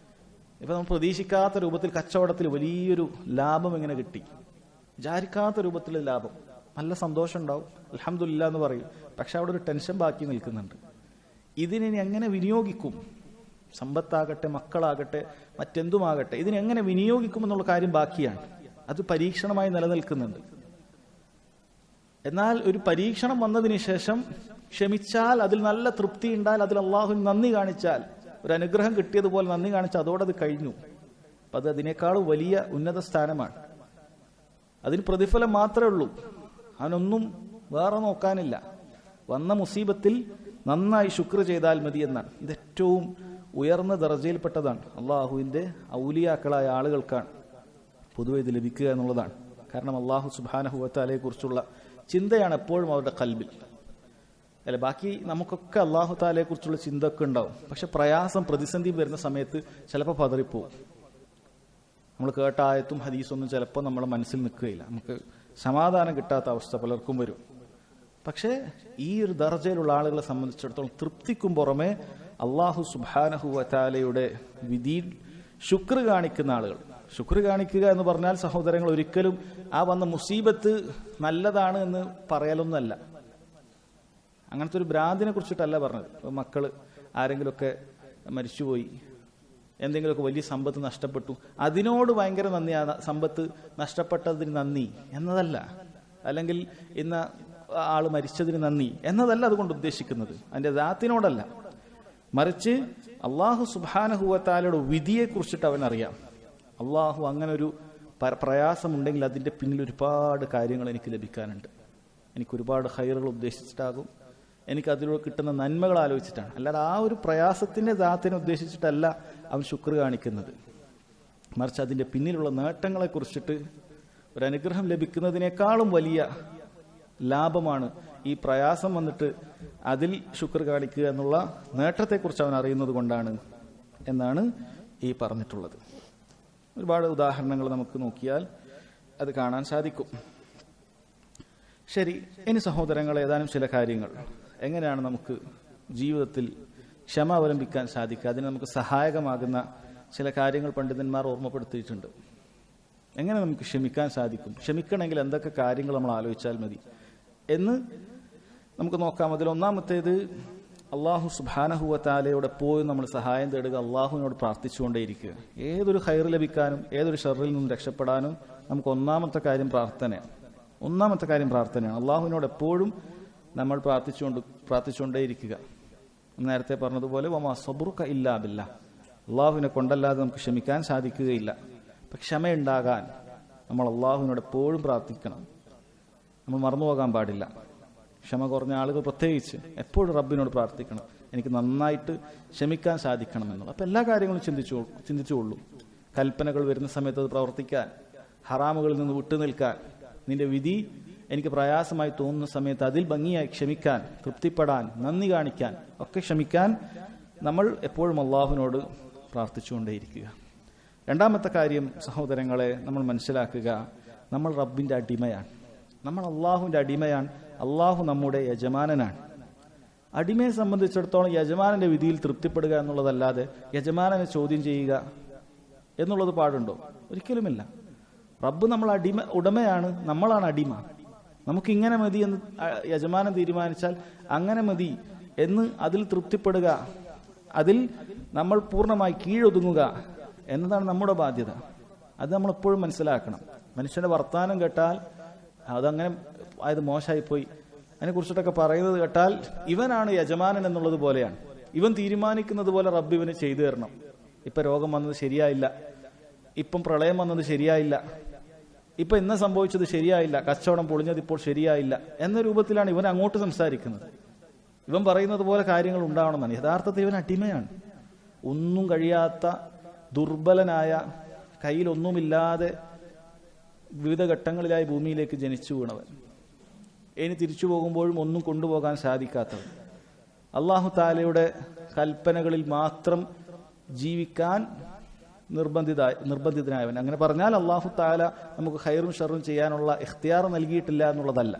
ഇപ്പൊ നമ്മൾ പ്രതീക്ഷിക്കാത്ത രൂപത്തിൽ കച്ചവടത്തിൽ വലിയൊരു ലാഭം ഇങ്ങനെ കിട്ടി, വിചാരിക്കാത്ത രൂപത്തിലുള്ള ലാഭം, നല്ല സന്തോഷം ഉണ്ടാവും, അൽഹംദുലില്ലാ എന്ന് പറയും. പക്ഷെ അവിടെ ഒരു ടെൻഷൻ ബാക്കി നിൽക്കുന്നുണ്ട്. ഇതിനെ എങ്ങനെ വിനിയോഗിക്കും, സമ്പത്താകട്ടെ മക്കളാകട്ടെ മറ്റെന്തുമാകട്ടെ, ഇതിനെങ്ങനെ വിനിയോഗിക്കും എന്നുള്ള കാര്യം ബാക്കിയാണ്. അത് പരീക്ഷണമായി നിലനിൽക്കുന്നുണ്ട്. എന്നാൽ ഒരു പരീക്ഷണം വന്നതിന് ശേഷം ക്ഷമിച്ചാൽ, അതിൽ നല്ല തൃപ്തി ഉണ്ടായാൽ, അതിൽ അള്ളാഹുവിന് നന്ദി കാണിച്ചാൽ, ഒരു അനുഗ്രഹം കിട്ടിയതുപോലെ നന്ദി കാണിച്ചാൽ അതോടത് കഴിഞ്ഞു. അപ്പൊ അത് അതിനേക്കാളും വലിയ ഉന്നത സ്ഥാനമാണ്. അതിന് പ്രതിഫലം മാത്രമേ ഉള്ളൂ, അവനൊന്നും വേറെ നോക്കാനില്ല. വന്ന മുസീബത്തിൽ നന്നായി ശുക്ർ ചെയ്താൽ മതി എന്നാണ്. ഇത് ഏറ്റവും ഉയർന്ന ദർജയിൽപ്പെട്ടതാണ്. അള്ളാഹുവിന്റെ ഔലിയാക്കളായ ആളുകൾക്കാണ് പൊതുവെ ഇത് ലഭിക്കുക എന്നുള്ളതാണ്. കാരണം അള്ളാഹു സുബ്ഹാനഹു വ തആലയെ കുറിച്ചുള്ള ചിന്തയാണ് എപ്പോഴും അവരുടെ കൽബിൽ. അല്ലെ, ബാക്കി നമുക്കൊക്കെ അള്ളാഹു തആലയെ കുറിച്ചുള്ള ചിന്ത ഒക്കെ ഉണ്ടാവും. പക്ഷെ പ്രയാസം, പ്രതിസന്ധി വരുന്ന സമയത്ത് ചിലപ്പോൾ പതറിപ്പോവും. നമ്മൾ കേട്ട ആയത്തും ഹദീസൊന്നും ചിലപ്പോൾ നമ്മുടെ മനസ്സിൽ നിൽക്കുകയില്ല. നമുക്ക് സമാധാനം കിട്ടാത്ത അവസ്ഥ പലർക്കും വരും. പക്ഷേ ഈ ഒരു ദർജയിലുള്ള ആളുകളെ സംബന്ധിച്ചിടത്തോളം തൃപ്തിക്കും പുറമെ അള്ളാഹു സുബ്ഹാനഹു വ തആലയുടെ വിധിയിൽ ശുക്ർ കാണിക്കുന്ന ആളുകൾ. ശുക്ർ കാണിക്കുക എന്ന് പറഞ്ഞാൽ സഹോദരങ്ങൾ, ഒരിക്കലും ആ വന്ന മുസീബത്ത് നല്ലതാണ് എന്ന് പറയലൊന്നല്ല. അങ്ങനത്തെ ഒരു ഭ്രാന്തിനെ കുറിച്ചിട്ടല്ല പറഞ്ഞത്. മക്കള് ആരെങ്കിലുമൊക്കെ മരിച്ചുപോയി, എന്തെങ്കിലുമൊക്കെ വലിയ സമ്പത്ത് നഷ്ടപ്പെട്ടു, അതിനോട് ഭയങ്കര നന്ദിയാണ്, സമ്പത്ത് നഷ്ടപ്പെട്ടതിന് നന്ദി എന്നതല്ല. അല്ലെങ്കിൽ ഇന്ന ആള് മരിച്ചതിന് നന്ദി എന്നതല്ല അതുകൊണ്ട് ഉദ്ദേശിക്കുന്നത്. അതിന്റെ ദാത്തിനോടല്ല, മറിച്ച് അള്ളാഹു സുബ്ഹാനഹു വ തആലയുടെ വിധിയെ കുറിച്ചിട്ട് അവനറിയാം. അള്ളാഹു അങ്ങനെ ഒരു പ്രയാസമുണ്ടെങ്കിൽ അതിന്റെ പിന്നിൽ ഒരുപാട് കാര്യങ്ങൾ എനിക്ക് ലഭിക്കാനുണ്ട്. എനിക്ക് ഒരുപാട് ഖൈറുകൾ ഉദ്ദേശിച്ചിട്ടാകും, എനിക്ക് അതിലൂടെ കിട്ടുന്ന നന്മകൾ ആലോചിച്ചിട്ടാണ്. അല്ലാതെ ആ ഒരു പ്രയാസത്തിന്റെ ദാത്തിനെ ഉദ്ദേശിച്ചിട്ടല്ല അവൻ ശുക്ർ കാണിക്കുന്നത്. മറിച്ച് അതിന്റെ പിന്നിലുള്ള നേട്ടങ്ങളെ കുറിച്ചിട്ട്, ഒരു അനുഗ്രഹം ലഭിക്കുന്നതിനേക്കാളും വലിയ ലാഭമാണ് ഈ പ്രയാസം വന്നിട്ട് അതിൽ ശുക്ർ കാണിക്കുക എന്നുള്ള നേട്ടത്തെക്കുറിച്ച് അവൻ അറിയുന്നത് കൊണ്ടാണ് എന്നാണ് ഈ പറഞ്ഞിട്ടുള്ളത്. ഒരുപാട് ഉദാഹരണങ്ങൾ നമുക്ക് നോക്കിയാൽ അത് കാണാൻ സാധിക്കും. ശരി, ഇനി സഹോദരങ്ങൾ, ഏതാനും ചില കാര്യങ്ങൾ എങ്ങനെയാണ് നമുക്ക് ജീവിതത്തിൽ ക്ഷമ അവലംബിക്കാൻ സാധിക്കുക, അതിന് നമുക്ക് സഹായകമാകുന്ന ചില കാര്യങ്ങൾ പണ്ഡിതന്മാർ ഓർമ്മപ്പെടുത്തിയിട്ടുണ്ട്. എങ്ങനെ നമുക്ക് ക്ഷമിക്കാൻ സാധിക്കും, ക്ഷമിക്കണമെങ്കിൽ എന്തൊക്കെ കാര്യങ്ങൾ നമ്മൾ ആലോചിച്ചാൽ മതി എന്ന് നമുക്ക് നോക്കാം. അതിൽ ഒന്നാമത്തേത്, അള്ളാഹു സുബ്ഹാനഹു വ തആലയോട് എപ്പോഴും നമ്മൾ സഹായം തേടുക, അള്ളാഹുവിനോട് പ്രാർത്ഥിച്ചുകൊണ്ടേയിരിക്കുക. ഏതൊരു ഖൈർ ലഭിക്കാനും ഏതൊരു ഷർറിൽ നിന്നും രക്ഷപ്പെടാനും നമുക്ക് ഒന്നാമത്തെ കാര്യം പ്രാർത്ഥനയാണ്. അള്ളാഹുവിനോട് എപ്പോഴും നമ്മൾ പ്രാർത്ഥിച്ചുകൊണ്ടേയിരിക്കുക. നേരത്തെ പറഞ്ഞതുപോലെ വമാ സബ്റുക ഇല്ലാ ബില്ലാഹ്, അള്ളാഹുവിനെ കൊണ്ടല്ലാതെ നമുക്ക് ക്ഷമിക്കാൻ സാധിക്കുകയില്ല. അപ്പം ക്ഷമയുണ്ടാകാൻ നമ്മൾ അള്ളാഹുവിനോട് എപ്പോഴും പ്രാർത്ഥിക്കണം, നമ്മൾ മറന്നുപോകാൻ പാടില്ല. ക്ഷമ കുറഞ്ഞ ആളുകൾ പ്രത്യേകിച്ച് എപ്പോഴും റബ്ബിനോട് പ്രാർത്ഥിക്കണം, എനിക്ക് നന്നായിട്ട് ക്ഷമിക്കാൻ സാധിക്കണം എന്നുള്ളത്. അപ്പം എല്ലാ കാര്യങ്ങളും ചിന്തിച്ചുകൊള്ളൂ. കൽപ്പനകൾ വരുന്ന സമയത്ത് അത് പ്രവർത്തിക്കാൻ, ഹറാമുകളിൽ നിന്ന് വിട്ടുനിൽക്കാൻ, നിന്റെ വിധി എനിക്ക് പ്രയാസമായി തോന്നുന്ന സമയത്ത് അതിൽ ഭംഗിയായി ക്ഷമിക്കാൻ, തൃപ്തിപ്പെടാൻ, നന്ദി കാണിക്കാൻ ഒക്കെ ക്ഷമിക്കാൻ നമ്മൾ എപ്പോഴും അള്ളാഹുവിനോട് പ്രാർത്ഥിച്ചുകൊണ്ടേയിരിക്കുക. രണ്ടാമത്തെ കാര്യം സഹോദരങ്ങളെ നമ്മൾ മനസ്സിലാക്കുക, നമ്മൾ റബ്ബിന്റെ അടിമയാണ്, നമ്മൾ അള്ളാഹുവിന്റെ അടിമയാണ്. അള്ളാഹു നമ്മുടെ യജമാനനാണ്. അടിമയെ സംബന്ധിച്ചിടത്തോളം യജമാനന്റെ വിധിയിൽ തൃപ്തിപ്പെടുക എന്നുള്ളതല്ലാതെ യജമാനനെ ചോദ്യം ചെയ്യുക എന്നുള്ളത് പാടുണ്ടോ? ഒരിക്കലുമില്ല. റബ്ബ് നമ്മൾ ഉടമയാണ്, നമ്മളാണ് അടിമ. നമുക്കിങ്ങനെ മതി എന്ന് യജമാനൻ തീരുമാനിച്ചാൽ അങ്ങനെ മതി എന്ന് അതിൽ തൃപ്തിപ്പെടുക, അതിൽ നമ്മൾ പൂർണ്ണമായി കീഴൊതുങ്ങുക എന്നതാണ് നമ്മുടെ ബാധ്യത. അത് നമ്മളെപ്പോഴും മനസ്സിലാക്കണം. മനുഷ്യന്റെ വർത്തമാനം കേട്ടാൽ അതങ്ങനെ അത് മോശമായിപ്പോയി, അതിനെക്കുറിച്ചിട്ടൊക്കെ പറയുന്നത് കേട്ടാൽ ഇവനാണ് യജമാനൻ എന്നുള്ളത് പോലെയാണ്. ഇവൻ തീരുമാനിക്കുന്നത് പോലെ റബ്ബ് ഇവന് ചെയ്തു തരണം. ഇപ്പം രോഗം വന്നത് ശരിയായില്ല, ഇപ്പം പ്രളയം വന്നത് ശരിയായില്ല, ഇപ്പം ഇന്ന് സംഭവിച്ചത് ശരിയായില്ല, കച്ചവടം പൊളിഞ്ഞത് ഇപ്പോൾ ശരിയായില്ല എന്ന രൂപത്തിലാണ് ഇവൻ അങ്ങോട്ട് സംസാരിക്കുന്നത്. ഇവൻ പറയുന്നത് പോലെ കാര്യങ്ങൾ ഉണ്ടാവണമെന്നാണ്. യഥാർത്ഥത്തിൽ ഇവൻ അടിമയാണ്. ഒന്നും കഴിയാത്ത ദുർബലനായ, കയ്യിലൊന്നുമില്ലാതെ വിവിധ ഘട്ടങ്ങളിലായി ഭൂമിയിലേക്ക് ജനിച്ചു വീണവൻ, ഇനി തിരിച്ചു പോകുമ്പോഴും ഒന്നും കൊണ്ടുപോകാൻ സാധിക്കാത്തവൻ, അള്ളാഹു താലയുടെ കൽപ്പനകളിൽ മാത്രം ജീവിക്കാൻ നിർബന്ധിതനായവൻ. അങ്ങനെ പറഞ്ഞാൽ അള്ളാഹു താല നമുക്ക് ഖൈറും ഷറും ചെയ്യാനുള്ള ഇഖ്തിയാർ നൽകിയിട്ടില്ല എന്നുള്ളതല്ല,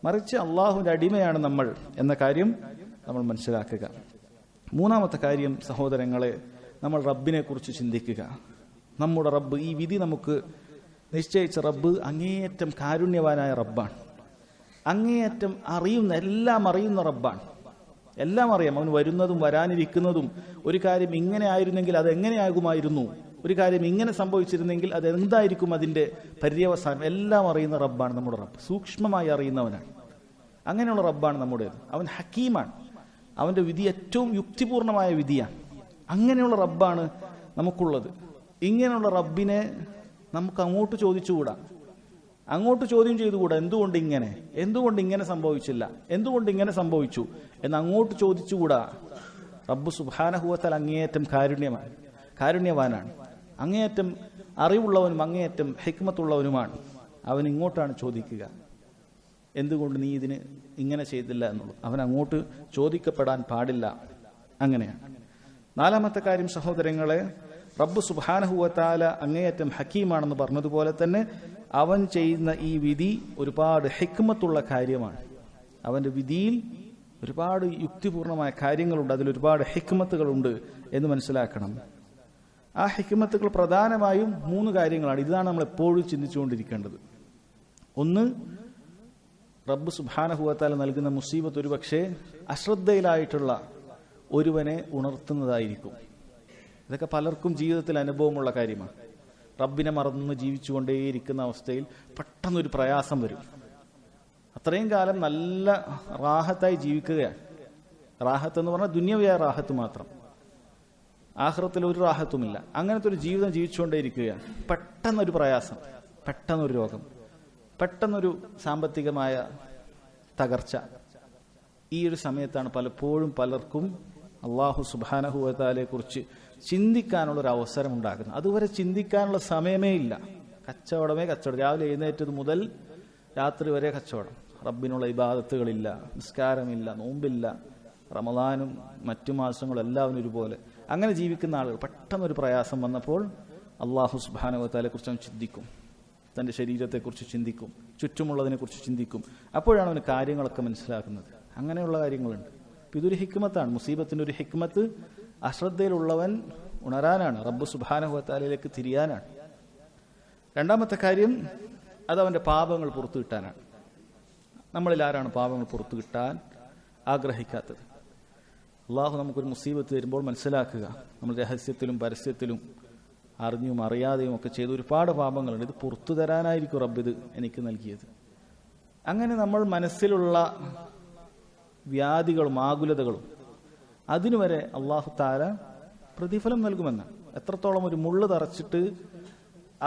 മറിച്ച് അള്ളാഹുവിന്റെ അടിമയാണ് നമ്മൾ എന്ന കാര്യം നമ്മൾ മനസ്സിലാക്കുക. മൂന്നാമത്തെ കാര്യം സഹോദരങ്ങളെ, നമ്മൾ റബ്ബിനെ കുറിച്ച് ചിന്തിക്കുക. നമ്മുടെ റബ്ബ്, ഈ വിധി നമുക്ക് നിശ്ചയിച്ച റബ്ബ് അങ്ങേയറ്റം കാരുണ്യവാനായ റബ്ബാണ്. അങ്ങേയറ്റം എല്ലാം അറിയുന്ന റബ്ബാണ്. എല്ലാം അറിയാം. അവന് വരുന്നതും വരാനിരിക്കുന്നതും, ഒരു കാര്യം ഇങ്ങനെ ആയിരുന്നെങ്കിൽ അത് എങ്ങനെയാകുമായിരുന്നു, ഒരു കാര്യം ഇങ്ങനെ സംഭവിച്ചിരുന്നെങ്കിൽ അത് എന്തായിരിക്കും അതിന്റെ പര്യവസാനം, എല്ലാം അറിയുന്ന റബ്ബാണ് നമ്മുടെ റബ്ബ്. സൂക്ഷ്മമായി അറിയുന്നവനാണ്. അങ്ങനെയുള്ള റബ്ബാണ് നമ്മുടേത്. അവൻ ഹക്കീമാണ്. അവന്റെ വിധി ഏറ്റവും യുക്തിപൂർണമായ വിധിയാണ്. അങ്ങനെയുള്ള റബ്ബാണ് നമുക്കുള്ളത്. ഇങ്ങനെയുള്ള റബ്ബിനെ നമുക്ക് അങ്ങോട്ട് ചോദിച്ചുകൂടാ, അങ്ങോട്ട് ചോദ്യം ചെയ്തുകൂടാ. എന്തുകൊണ്ട് ഇങ്ങനെ സംഭവിച്ചില്ല, എന്തുകൊണ്ട് ഇങ്ങനെ സംഭവിച്ചു എന്ന് അങ്ങോട്ട് ചോദിച്ചുകൂടാ. റബ്ബ് സുബ്ഹാനഹു വ തആല അങ്ങേയറ്റം കാരുണ്യവാനാണ്, അങ്ങേയറ്റം അറിവുള്ളവനും അങ്ങേയറ്റം ഹിക്മത്തുള്ളവനുമാണ്. അവൻ ഇങ്ങോട്ടാണ് ചോദിക്കുക, എന്തുകൊണ്ട് നീ ഇതിന് ഇങ്ങനെ ചെയ്തില്ല എന്നുള്ളത്. അവൻ അങ്ങോട്ട് ചോദിക്കപ്പെടാൻ പാടില്ല. അങ്ങനെയാണ്. നാലാമത്തെ കാര്യം സഹോദരങ്ങളെ, റബ്ബ് സുബ്ഹാനഹു വ തആല അങ്ങേയറ്റം ഹക്കീമാണെന്ന് പറഞ്ഞതുപോലെ തന്നെ അവൻ ചെയ്യുന്ന ഈ വിധി ഒരുപാട് ഹിക്മത്തുള്ള കാര്യമാണ്. അവന്റെ വിധിയിൽ ഒരുപാട് യുക്തിപൂർണമായ കാര്യങ്ങളുണ്ട്, അതിലൊരുപാട് ഹിക്മത്തുകളുണ്ട് എന്ന് മനസ്സിലാക്കണം. ആ ഹിക്മത്തുകൾ പ്രധാനമായും 3 കാര്യങ്ങളാണ്. ഇതാണ് നമ്മൾ എപ്പോഴും ചിന്തിച്ചുകൊണ്ടിരിക്കേണ്ടത്. ഒന്ന്, റബ്ബ് സുബ്ഹാനഹു വ തആല നൽകുന്ന മുസീബത്ത് ഒരുപക്ഷെ അശ്രദ്ധയിലായിട്ടുള്ള ഒരുവനെ ഉണർത്തുന്നതായിരിക്കും. ഇതൊക്കെ പലർക്കും ജീവിതത്തിൽ അനുഭവമുള്ള കാര്യമാണ്. റബ്ബിനെ മറന്ന് ജീവിച്ചുകൊണ്ടേയിരിക്കുന്ന അവസ്ഥയിൽ പെട്ടെന്നൊരു പ്രയാസം വരും. അത്രയും കാലം നല്ല റാഹത്തായി ജീവിക്കുകയാണ്. റാഹത്ത് എന്ന് പറഞ്ഞാൽ ദുന്യവിയായ റാഹത്ത് മാത്രം, ആഖിറത്തിൽ ഒരു റാഹത്തുമില്ല. അങ്ങനത്തെ ഒരു ജീവിതം ജീവിച്ചുകൊണ്ടേയിരിക്കുകയാണ്. പെട്ടെന്നൊരു പ്രയാസം, പെട്ടെന്നൊരു രോഗം, പെട്ടെന്നൊരു സാമ്പത്തികമായ തകർച്ച. ഈ ഒരു സമയത്താണ് പലപ്പോഴും പലർക്കും അള്ളാഹു സുബ്ഹാനഹു വ തആലയെ കുറിച്ച് ചിന്തിക്കാനുള്ളൊരു അവസരം ഉണ്ടാകുന്നത്. അതുവരെ ചിന്തിക്കാനുള്ള സമയമേ ഇല്ല. കച്ചവടം. രാവിലെ എഴുന്നേറ്റത് മുതൽ രാത്രി വരെ കച്ചവടം. റബ്ബിനുള്ള ഇബാദത്തുകളില്ല, നിസ്കാരമില്ല, നോമ്പില്ല, റമദാനും മറ്റു മാസങ്ങളും എല്ലാവരും ഒരുപോലെ അങ്ങനെ ജീവിക്കുന്ന ആളുകൾ. പെട്ടെന്നൊരു പ്രയാസം വന്നപ്പോൾ അള്ളാഹു സുബ്ഹാനഹു വ തആലയെ കുറിച്ച് അവൻ ചിന്തിക്കും, തൻ്റെ ശരീരത്തെക്കുറിച്ച് ചിന്തിക്കും, ചുറ്റുമുള്ളതിനെക്കുറിച്ച് ചിന്തിക്കും. അപ്പോഴാണ് അവന് കാര്യങ്ങളൊക്കെ മനസ്സിലാക്കുന്നത്. അങ്ങനെയുള്ള കാര്യങ്ങളുണ്ട്. ഇതൊരു ഹിക്മത്താണ്. മുസീബത്തിൻ്റെ ഒരു ഹിക്മത്ത് അശ്രദ്ധയിലുള്ളവൻ ഉണരാനാണ്, റബ്ബ് സുബ്ഹാനഹു വ തആലയിലേക്ക് തിരിയാനാണ്. രണ്ടാമത്തെ കാര്യം, അത് അവൻ്റെ പാപങ്ങൾ പുറത്തു കിട്ടാനാണ്. നമ്മളിൽ ആരാണ് പാപങ്ങൾ പുറത്തു കിട്ടാൻ ആഗ്രഹിക്കാത്തത്? അള്ളാഹു നമുക്കൊരു മുസീബത്ത് തരുമ്പോൾ മനസ്സിലാക്കുക, നമ്മൾ രഹസ്യത്തിലും പരസ്യത്തിലും അറിഞ്ഞും അറിയാതെയും ഒക്കെ ചെയ്ത ഒരുപാട് പാപങ്ങളുണ്ട്. ഇത് പുറത്തു തരാനായിരിക്കും റബ്ബ് ഇത് എനിക്ക് നൽകിയത്. അങ്ങനെ നമ്മൾ മനസ്സിലുള്ള വ്യാധികളും ആകുലതകളും അതിനുവരെ അള്ളാഹു തആല പ്രതിഫലം നൽകുമെന്നാണ്. എത്രത്തോളം ഒരു മുള്ള് തറച്ചിട്ട്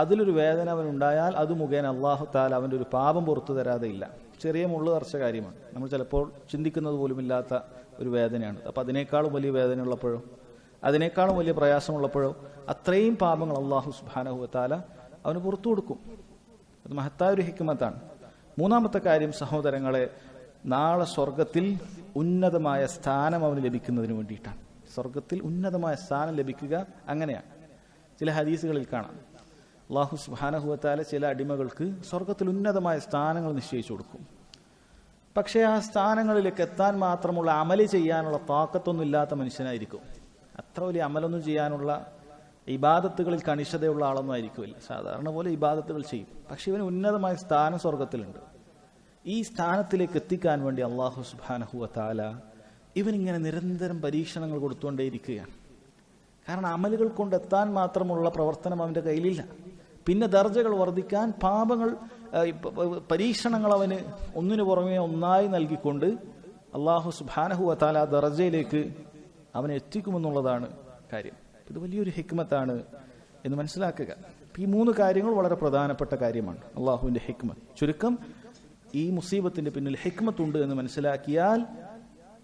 അതിലൊരു വേദന അവനുണ്ടായാൽ അത് മുഖേന അള്ളാഹു തആല അവൻ്റെ ഒരു പാപം പുറത്തു തരാതെ ഇല്ല. ചെറിയ മുള്ള് തറച്ച കാര്യമാണ്, നമ്മൾ ചിലപ്പോൾ ചിന്തിക്കുന്നത് പോലുമില്ലാത്ത ഒരു വേദനയാണ്. അപ്പം അതിനേക്കാളും വലിയ വേദനയുള്ളപ്പോഴോ, അതിനേക്കാളും വലിയ പ്രയാസമുള്ളപ്പോഴോ അത്രയും പാപങ്ങൾ അള്ളാഹു സുബ്ഹാനഹു വ തആല അവന് പുറത്തു കൊടുക്കും. അത് മഹത്തായ ഒരു ഹിക്മത്താണ്. മൂന്നാമത്തെ കാര്യം സഹോദരങ്ങളെ, നാളെ സ്വർഗത്തിൽ ഉന്നതമായ സ്ഥാനം അവന് ലഭിക്കുന്നതിന് വേണ്ടിയിട്ടാണ്. സ്വർഗത്തിൽ ഉന്നതമായ സ്ഥാനം ലഭിക്കുക അങ്ങനെയാണ്. ചില ഹദീസുകളിൽ കാണാം, അല്ലാഹു സുബ്ഹാനഹു വ തആല ചില അടിമകൾക്ക് സ്വർഗത്തിൽ ഉന്നതമായ സ്ഥാനങ്ങൾ നിശ്ചയിച്ചു കൊടുക്കും. പക്ഷേ ആ സ്ഥാനങ്ങളിലേക്ക് എത്താൻ മാത്രമുള്ള അമല് ചെയ്യാനുള്ള താക്കത്തൊന്നും ഇല്ലാത്ത മനുഷ്യനായിരിക്കും. അത്ര വലിയ അമലൊന്നും ചെയ്യാനുള്ള ഇബാദത്തുകളിൽ കണിശതയുള്ള ആളൊന്നും ആയിരിക്കുമില്ല. സാധാരണ പോലെ ഇബാദത്തുകൾ ചെയ്യും, പക്ഷെ ഇവന് ഉന്നതമായ സ്ഥാനം സ്വർഗത്തിലുണ്ട്. ഈ സ്ഥാനത്തിലേക്ക് എത്തിക്കാൻ വേണ്ടി അല്ലാഹു സുബ്ഹാനഹു വ തആല ഇവനിങ്ങനെ നിരന്തരം പരീക്ഷണങ്ങൾ കൊടുത്തുകൊണ്ടേയിരിക്കുകയാണ്. കാരണം അമലുകൾ കൊണ്ടെത്താൻ മാത്രമുള്ള പ്രവർത്തനം അവൻ്റെ കയ്യിലില്ല. പിന്നെ ദർജകൾ വർദ്ധിക്കാൻ പാപങ്ങൾ, പരീക്ഷണങ്ങൾ അവന് ഒന്നിനു പുറമെ ഒന്നായി നൽകിക്കൊണ്ട് അല്ലാഹു സുബ്ഹാനഹു വ തആല ആ ദർജയിലേക്ക് അവനെ എത്തിക്കുമെന്നുള്ളതാണ് കാര്യം. ഇത് വലിയൊരു ഹിക്മത്താണ് എന്ന് മനസ്സിലാക്കുക. ഈ 3 കാര്യങ്ങൾ വളരെ പ്രധാനപ്പെട്ട കാര്യമാണ്. അള്ളാഹുവിന്റെ ഹിക്മത്ത്, ചുരുക്കം ഈ മുസീബത്തിന്റെ പിന്നിൽ ഹിക്മത്തുണ്ട് എന്ന് മനസ്സിലാക്കിയാൽ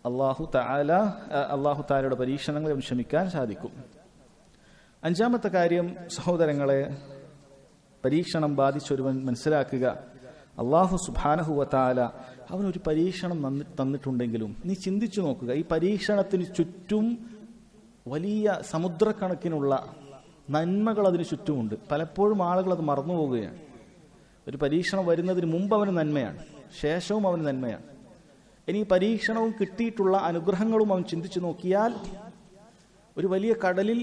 അല്ലാഹു തആലയുടെ പരീക്ഷണങ്ങളെ ക്ഷമിക്കാൻ സാധിക്കും. 5-ാമത്തെ കാര്യം, സഹോദരങ്ങളെ, പരീക്ഷണം ബാധിച്ചൊരുവൻ മനസ്സിലാക്കുക, അല്ലാഹു സുബ്ഹാനഹു വ തആല അവനൊരു പരീക്ഷണം തന്നിട്ടുണ്ടെങ്കിലും നീ ചിന്തിച്ചു നോക്കുക, ഈ പരീക്ഷണത്തിന് ചുറ്റും വലിയ സമുദ്രക്കണക്കിനുള്ള നന്മകൾ അതിന് ചുറ്റുമുണ്ട്. പലപ്പോഴും ആളുകൾ അത് മറന്നുപോവുകയാണ്. ഒരു പരീക്ഷണം വരുന്നതിന് മുമ്പ് അവന് നന്മയാണ്, ശേഷവും അവന് നന്മയാണ്. ഇനി പരീക്ഷണവും കിട്ടിയിട്ടുള്ള അനുഗ്രഹങ്ങളും അവൻ ചിന്തിച്ചു നോക്കിയാൽ ഒരു വലിയ കടലിൽ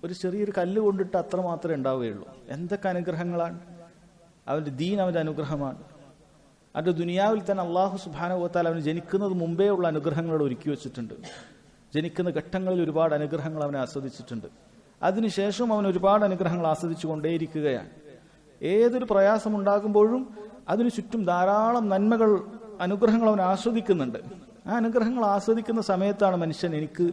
ഒരു ചെറിയൊരു കല്ല് കൊണ്ടിട്ട് അത്ര മാത്രമേ ഉണ്ടാവുകയുള്ളൂ. എന്തൊക്കെ അനുഗ്രഹങ്ങളാണ്! അവൻ്റെ ദീൻ അവൻ്റെ അനുഗ്രഹമാണ്. അവൻ്റെ ദുനിയാവിൽ തന്നെ അല്ലാഹു സുബ്ഹാനഹു വ തആല അവന് ജനിക്കുന്നത് മുമ്പേ ഉള്ള അനുഗ്രഹങ്ങൾ ഒരുക്കി വെച്ചിട്ടുണ്ട്. ജനിക്കുന്ന ഘട്ടങ്ങളിൽ ഒരുപാട് അനുഗ്രഹങ്ങൾ അവനെ ആസ്വദിച്ചിട്ടുണ്ട്. അതിനുശേഷം അവൻ ഒരുപാട് അനുഗ്രഹങ്ങൾ ആസ്വദിച്ചു കൊണ്ടേയിരിക്കുകയാണ്. ഏതൊരു പ്രയാസം ഉണ്ടാകുമ്പോഴും അതിനു ചുറ്റും ധാരാളം നന്മകൾ, അനുഗ്രഹങ്ങൾ അവൻ ആസ്വദിക്കുന്നുണ്ട്. ആ അനുഗ്രഹങ്ങൾ ആസ്വദിക്കുന്ന സമയത്താണ് മനുഷ്യൻ എനിക്ക്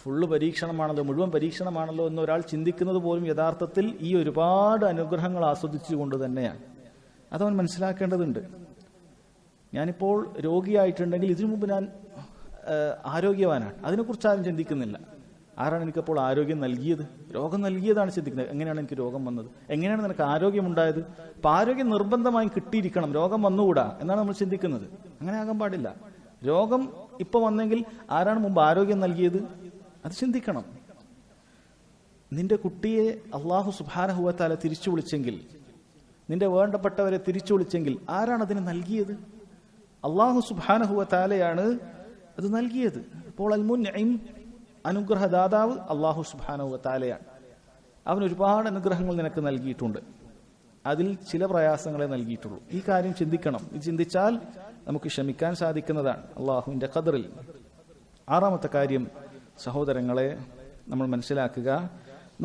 ഫുള്ള് പരീക്ഷണമാണല്ലോ, മുഴുവൻ പരീക്ഷണമാണല്ലോ എന്ന് ഒരാൾ ചിന്തിക്കുന്നത് പോലും യഥാർത്ഥത്തിൽ ഈ ഒരുപാട് അനുഗ്രഹങ്ങൾ ആസ്വദിച്ചുകൊണ്ട് തന്നെയാണ്. അതവൻ മനസ്സിലാക്കേണ്ടതുണ്ട്. ഞാനിപ്പോൾ രോഗിയായിട്ടുണ്ടെങ്കിൽ ഇതിനു മുമ്പ് ഞാൻ ആരോഗ്യവാനാണ്, അതിനെക്കുറിച്ച് ആരും ചിന്തിക്കുന്നില്ല. ആരാണ് എനിക്കപ്പോൾ ആരോഗ്യം നൽകിയത്? രോഗം നൽകിയതാണ് ചിന്തിക്കുന്നത്. എങ്ങനെയാണ് എനിക്ക് രോഗം വന്നത്? എങ്ങനെയാണ് നിനക്ക് ആരോഗ്യമുണ്ടായത്? അപ്പം ആരോഗ്യം നിർബന്ധമായും കിട്ടിയിരിക്കണം, രോഗം വന്നുകൂടാ എന്നാണ് നമ്മൾ ചിന്തിക്കുന്നത്. അങ്ങനെ ആകാൻ പാടില്ല. രോഗം ഇപ്പൊ വന്നെങ്കിൽ ആരാണ് മുമ്പ് ആരോഗ്യം നൽകിയത്? അത് ചിന്തിക്കണം. നിന്റെ കുട്ടിയെ അല്ലാഹു സുബ്ഹാനഹു വ തആല തിരിച്ചു വിളിച്ചെങ്കിൽ, നിന്റെ വേണ്ടപ്പെട്ടവരെ തിരിച്ചു വിളിച്ചെങ്കിൽ ആരാണ് അതിന് നൽകിയത്? അല്ലാഹു സുബ്ഹാനഹു വ തആലയാണ് അത് നൽകിയത്. അപ്പോൾ അൽ മുൻഇം, അനുഗ്രഹദാതാവ് അല്ലാഹു സുബ്ഹാനഹു വ തആലയാണ്. അവൻ ഒരുപാട് അനുഗ്രഹങ്ങൾ നിനക്ക് നൽകിയിട്ടുണ്ട്. അതിൽ ചില പ്രയാസങ്ങളെ നൽകിയിട്ടുള്ളൂ. ഈ കാര്യം ചിന്തിക്കണം. ഇത് ചിന്തിച്ചാൽ നമുക്ക് ക്ഷമിക്കാൻ സാധിക്കുന്നതാണ് അള്ളാഹുവിന്റെ ഖദറിൽ. 6-ാമത്തെ കാര്യം, സഹോദരങ്ങളെ, നമ്മൾ മനസ്സിലാക്കുക,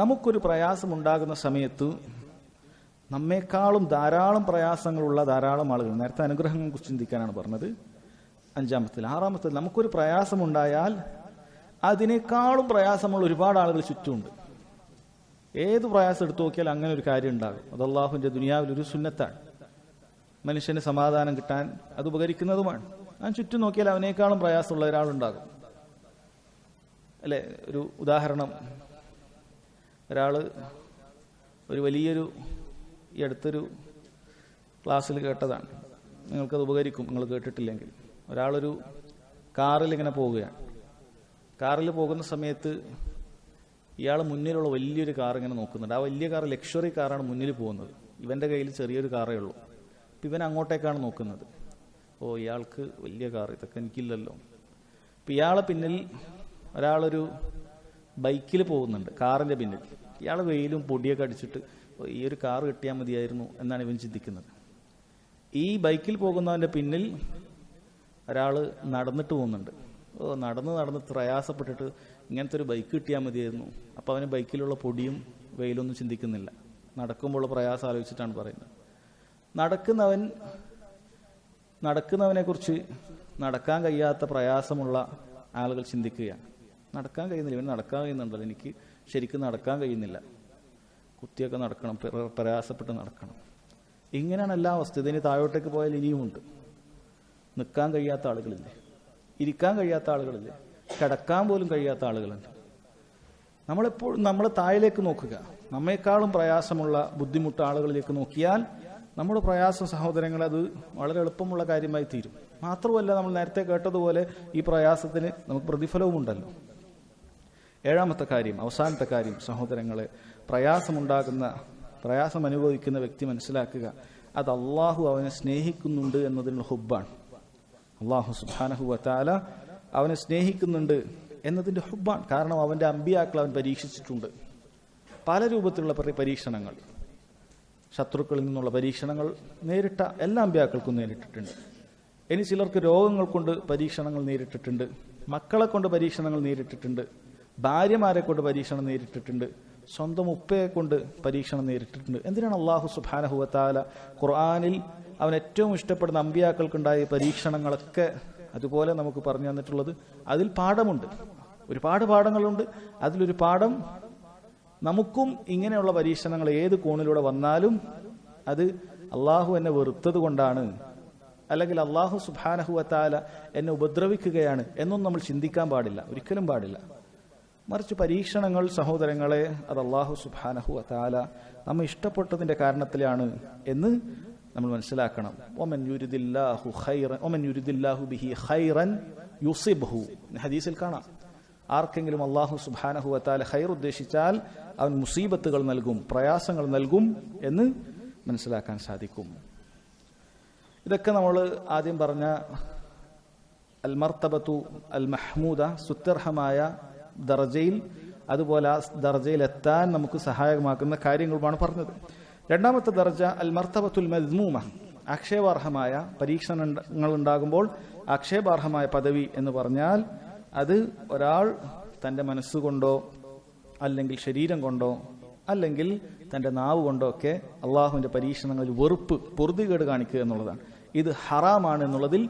നമുക്കൊരു പ്രയാസമുണ്ടാകുന്ന സമയത്ത് നമ്മെക്കാളും ധാരാളം പ്രയാസങ്ങളുള്ള ധാരാളം ആളുകൾ, നേരത്തെ അനുഗ്രഹങ്ങളെ കുറിച്ച് ചിന്തിക്കാനാണ് പറഞ്ഞത് 5-ാമത്തിൽ. 6-ാമത്തിൽ, നമുക്കൊരു പ്രയാസമുണ്ടായാൽ അതിനേക്കാളും പ്രയാസമുള്ള ഒരുപാട് ആളുകൾ ചുറ്റുമുണ്ട്. ഏത് പ്രയാസം എടുത്തു നോക്കിയാൽ അങ്ങനെ ഒരു കാര്യം ഉണ്ടാകും. അത് അള്ളാഹുവിന്റെ ദുനിയാവിൽ ഒരു സുന്നത്താണ്. മനുഷ്യന് സമാധാനം കിട്ടാൻ അത് ഉപകരിക്കുന്നതുമാണ്. ഞാൻ ചുറ്റും നോക്കിയാൽ അവനേക്കാളും പ്രയാസമുള്ള ഒരാളുണ്ടാകും, അല്ലെ? ഒരു ഉദാഹരണം, ഒരാള് ഒരു വലിയൊരു ഈ അടുത്തൊരു ക്ലാസ്സിൽ കേട്ടതാണ്, നിങ്ങൾക്കത് ഉപകരിക്കും നിങ്ങൾ കേട്ടിട്ടില്ലെങ്കിൽ. ഒരാളൊരു കാറിൽ ഇങ്ങനെ പോവുകയാണ്. കാറിൽ പോകുന്ന സമയത്ത് ഇയാൾ മുന്നിലുള്ള വലിയൊരു കാർ ഇങ്ങനെ നോക്കുന്നുണ്ട്. ആ വലിയ കാർ ലക്ഷറി കാറാണ് മുന്നിൽ പോകുന്നത്. ഇവന്റെ കയ്യിൽ ചെറിയൊരു കാറേ ഉള്ളൂ. അപ്പം ഇവൻ അങ്ങോട്ടേക്കാണ് നോക്കുന്നത്. ഓ, ഇയാൾക്ക് വലിയ കാർ, ഇതൊക്കെ എനിക്കില്ലല്ലോ. അപ്പം ഇയാളെ പിന്നിൽ ഒരാളൊരു ബൈക്കിൽ പോകുന്നുണ്ട്, കാറിന്റെ പിന്നിൽ. ഇയാൾ വെയിലും പൊടിയൊക്കെ അടിച്ചിട്ട് ഈ ഒരു കാർ കിട്ടിയാൽ മതിയായിരുന്നു എന്നാണ് ഇവൻ ചിന്തിക്കുന്നത്. ഈ ബൈക്കിൽ പോകുന്നവന്റെ പിന്നിൽ ഒരാൾ നടന്നിട്ട് പോകുന്നുണ്ട്. ഓ, നടന്ന് പ്രയാസപ്പെട്ടിട്ട് ഇങ്ങനത്തെ ഒരു ബൈക്ക് കിട്ടിയാൽ മതിയായിരുന്നു. അപ്പം അവന് ബൈക്കിലുള്ള പൊടിയും വെയിലൊന്നും ചിന്തിക്കുന്നില്ല. നടക്കുമ്പോഴുള്ള പ്രയാസം ആലോചിച്ചിട്ടാണ് പറയുന്നത്. നടക്കുന്നവനെ കുറിച്ച് നടക്കാൻ കഴിയാത്ത പ്രയാസമുള്ള ആളുകൾ ചിന്തിക്കുകയാണ്. നടക്കാൻ കഴിയുന്നില്ല, ഇവന് നടക്കാൻ കഴിയുന്നുണ്ടല്ലോ, എനിക്ക് ശരിക്കും നടക്കാൻ കഴിയുന്നില്ല, കുത്തിയൊക്കെ നടക്കണം, പ്രയാസപ്പെട്ട് നടക്കണം. ഇങ്ങനെയാണ് എല്ലാ അവസ്ഥ. ഇതിന് താഴോട്ടേക്ക് പോയാൽ ഇനിയുമുണ്ട്. നിൽക്കാൻ കഴിയാത്ത ആളുകളില്ലേ, ഇരിക്കാൻ കഴിയാത്ത ആളുകളില്ലേ, കിടക്കാൻ പോലും കഴിയാത്ത ആളുകളുണ്ട്. നമ്മളെപ്പോഴും നമ്മൾ താഴേക്ക് നോക്കുക. നമ്മെക്കാളും പ്രയാസമുള്ള ബുദ്ധിമുട്ട് ആളുകളിലേക്ക് നോക്കിയാൽ നമ്മുടെ പ്രയാസം, സഹോദരങ്ങൾ, അത് വളരെ എളുപ്പമുള്ള കാര്യമായി തീരും. മാത്രമല്ല, നമ്മൾ നേരത്തെ കേട്ടതുപോലെ ഈ പ്രയാസത്തിന് നമുക്ക് പ്രതിഫലവും ഉണ്ടല്ലോ. ഏഴാമത്തെ കാര്യം, അവസാനത്തെ കാര്യം സഹോദരങ്ങളെ, പ്രയാസം അനുഭവിക്കുന്ന വ്യക്തി മനസ്സിലാക്കുക, അത് അള്ളാഹു അവനെ സ്നേഹിക്കുന്നുണ്ട് എന്നതിനുള്ള ഹുബ്ബാണ്. അള്ളാഹു സുബ്ഹാനഹു വ തആല അവനെ സ്നേഹിക്കുന്നുണ്ട് എന്നതിൻ്റെ ഹുബ്ബാണ്. കാരണം അവൻ്റെ അമ്പിയാക്കൾ അവൻ പരീക്ഷിച്ചിട്ടുണ്ട്. പല രൂപത്തിലുള്ള പരീക്ഷണങ്ങൾ, ശത്രുക്കളിൽ നിന്നുള്ള പരീക്ഷണങ്ങൾ നേരിട്ട എല്ലാ അമ്പിയാക്കൾക്കും നേരിട്ടിട്ടുണ്ട്. ഇനി ചിലർക്ക് രോഗങ്ങൾ കൊണ്ട് പരീക്ഷണങ്ങൾ നേരിട്ടിട്ടുണ്ട്, മക്കളെ കൊണ്ട് പരീക്ഷണങ്ങൾ നേരിട്ടിട്ടുണ്ട്, ഭാര്യമാരെ കൊണ്ട് പരീക്ഷണം നേരിട്ടിട്ടുണ്ട്, സ്വന്തം ഉപ്പയെ കൊണ്ട് പരീക്ഷണം നേരിട്ടിട്ടുണ്ട്. എന്തിനാണ് അള്ളാഹു സുബ്ഹാനഹു വ തആല ഖുർആനിൽ അവൻ ഏറ്റവും ഇഷ്ടപ്പെടുന്ന അമ്പിയാക്കൾക്കുണ്ടായ പരീക്ഷണങ്ങളൊക്കെ അതുപോലെ നമുക്ക് പറഞ്ഞു തന്നിട്ടുള്ളത്? അതിൽ പാഠമുണ്ട്, ഒരുപാട് പാഠങ്ങളുണ്ട്. അതിലൊരു പാഠം, നമുക്കും ഇങ്ങനെയുള്ള പരീക്ഷണങ്ങൾ ഏത് കോണിലൂടെ വന്നാലും അത് അള്ളാഹു എന്നെ വെറുത്തത് കൊണ്ടാണ്, അല്ലെങ്കിൽ അള്ളാഹു സുബ്ഹാനഹു വ തആല എന്നെ ഉപദ്രവിക്കുകയാണ് എന്നൊന്നും നമ്മൾ ചിന്തിക്കാൻ പാടില്ല, ഒരിക്കലും പാടില്ല. മറിച്ച് പരീക്ഷണങ്ങൾ സഹോദരങ്ങളെ, അത് അള്ളാഹു സുബ്ഹാനഹു വ തആല നമ്മെ ഇഷ്ടപ്പെട്ടതിന്റെ കാരണത്തിലാണ് എന്ന് നമ്മൾ മനസ്സിലാക്കണം. വമൻ യുരിദില്ലാഹു ബിഹി ഖൈറൻ യുസിബ്ഹു, ഹദീസിൽ കാണാം, ആർക്കെങ്കിലും അള്ളാഹു സുബ്ഹാനഹു വ തആല ഖൈർ ഉദ്ദേശിച്ചാൽ അവൻ മുസീബത്തുകൾ നൽകും, പ്രയാസങ്ങൾ നൽകും എന്ന് മനസ്സിലാക്കാൻ സാധിക്കും. ഇതൊക്കെ നമ്മൾ ആദ്യം പറഞ്ഞ അൽ മർത്തബത്തു അൽ മഹ്മൂദ, സുത്യർഹമായ ദർജയിൽ, അതുപോലെ ആ ദർജയിൽ എത്താൻ നമുക്ക് സഹായകമാക്കുന്ന കാര്യങ്ങളുമാണ് പറഞ്ഞത്. രണ്ടാമത്തെ ദർജ അൽ മർത്തബത്തുൽ മദ്മൂമ, ആക്ഷേപാർഹമായ പരീക്ഷണങ്ങൾ ഉണ്ടാകുമ്പോൾ ആക്ഷേപാർഹമായ പദവി എന്ന് പറഞ്ഞാൽ അത് ഒരാൾ തൻ്റെ മനസ്സുകൊണ്ടോ അല്ലെങ്കിൽ ശരീരം കൊണ്ടോ അല്ലെങ്കിൽ തൻ്റെ നാവ് കൊണ്ടോ ഒക്കെ അള്ളാഹുവിൻ്റെ പരീക്ഷണങ്ങളിൽ വെറുപ്പ്, പൊറുതികേട് കാണിക്കുക എന്നുള്ളതാണ്. ഇത് ഹറാമാണ് എന്നുള്ളതിൽ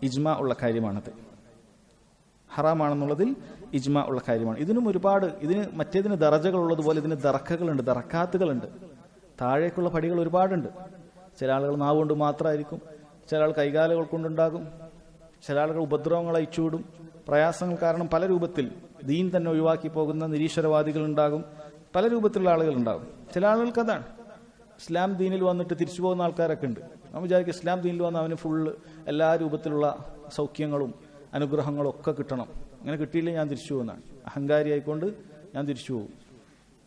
ഇജ്മാ ഉള്ള കാര്യമാണത്. ഹറാമാണെന്നുള്ളതിൽ ഇജ്മാ ഉള്ള കാര്യമാണ്. ഇതിനും ഒരുപാട്, മറ്റേതിന് ദറജകൾ ഉള്ളതുപോലെ ഇതിന് ദറക്കകളുണ്ട്, ദറക്കാത്തുകളുണ്ട്, താഴേക്കുള്ള പടികൾ ഒരുപാടുണ്ട്. ചില ആളുകൾ നാവ് കൊണ്ട് മാത്രമായിരിക്കും, ചില ആൾ കൈകാലുകൾ കൊണ്ടുണ്ടാകും, ചില ആളുകൾ ഉപദ്രവങ്ങൾ അയച്ചുവിടും, പ്രയാസങ്ങൾ കാരണം പല രൂപത്തിൽ ദീൻ തന്നെ ഒഴിവാക്കി പോകുന്ന നിരീശ്വരവാദികൾ ഉണ്ടാകും, പല രൂപത്തിലുള്ള ആളുകൾ ഉണ്ടാകും. ചില ആളുകൾക്ക് അതാണ്, ഇസ്ലാം ദീനിൽ വന്നിട്ട് തിരിച്ചു പോകുന്ന ആൾക്കാരൊക്കെ ഉണ്ട്. നമ്മൾ വിചാരിക്കും ഇസ്ലാം ദീനിൽ വന്ന് അവന് ഫുള്ള് എല്ലാ രൂപത്തിലുള്ള സൗഖ്യങ്ങളും അനുഗ്രഹങ്ങളും ഒക്കെ കിട്ടണം, അങ്ങനെ കിട്ടിയില്ലേ ഞാൻ തിരിച്ചു പോകുന്നതാണ്, അഹങ്കാരി ആയിക്കൊണ്ട് ഞാൻ തിരിച്ചു പോകും.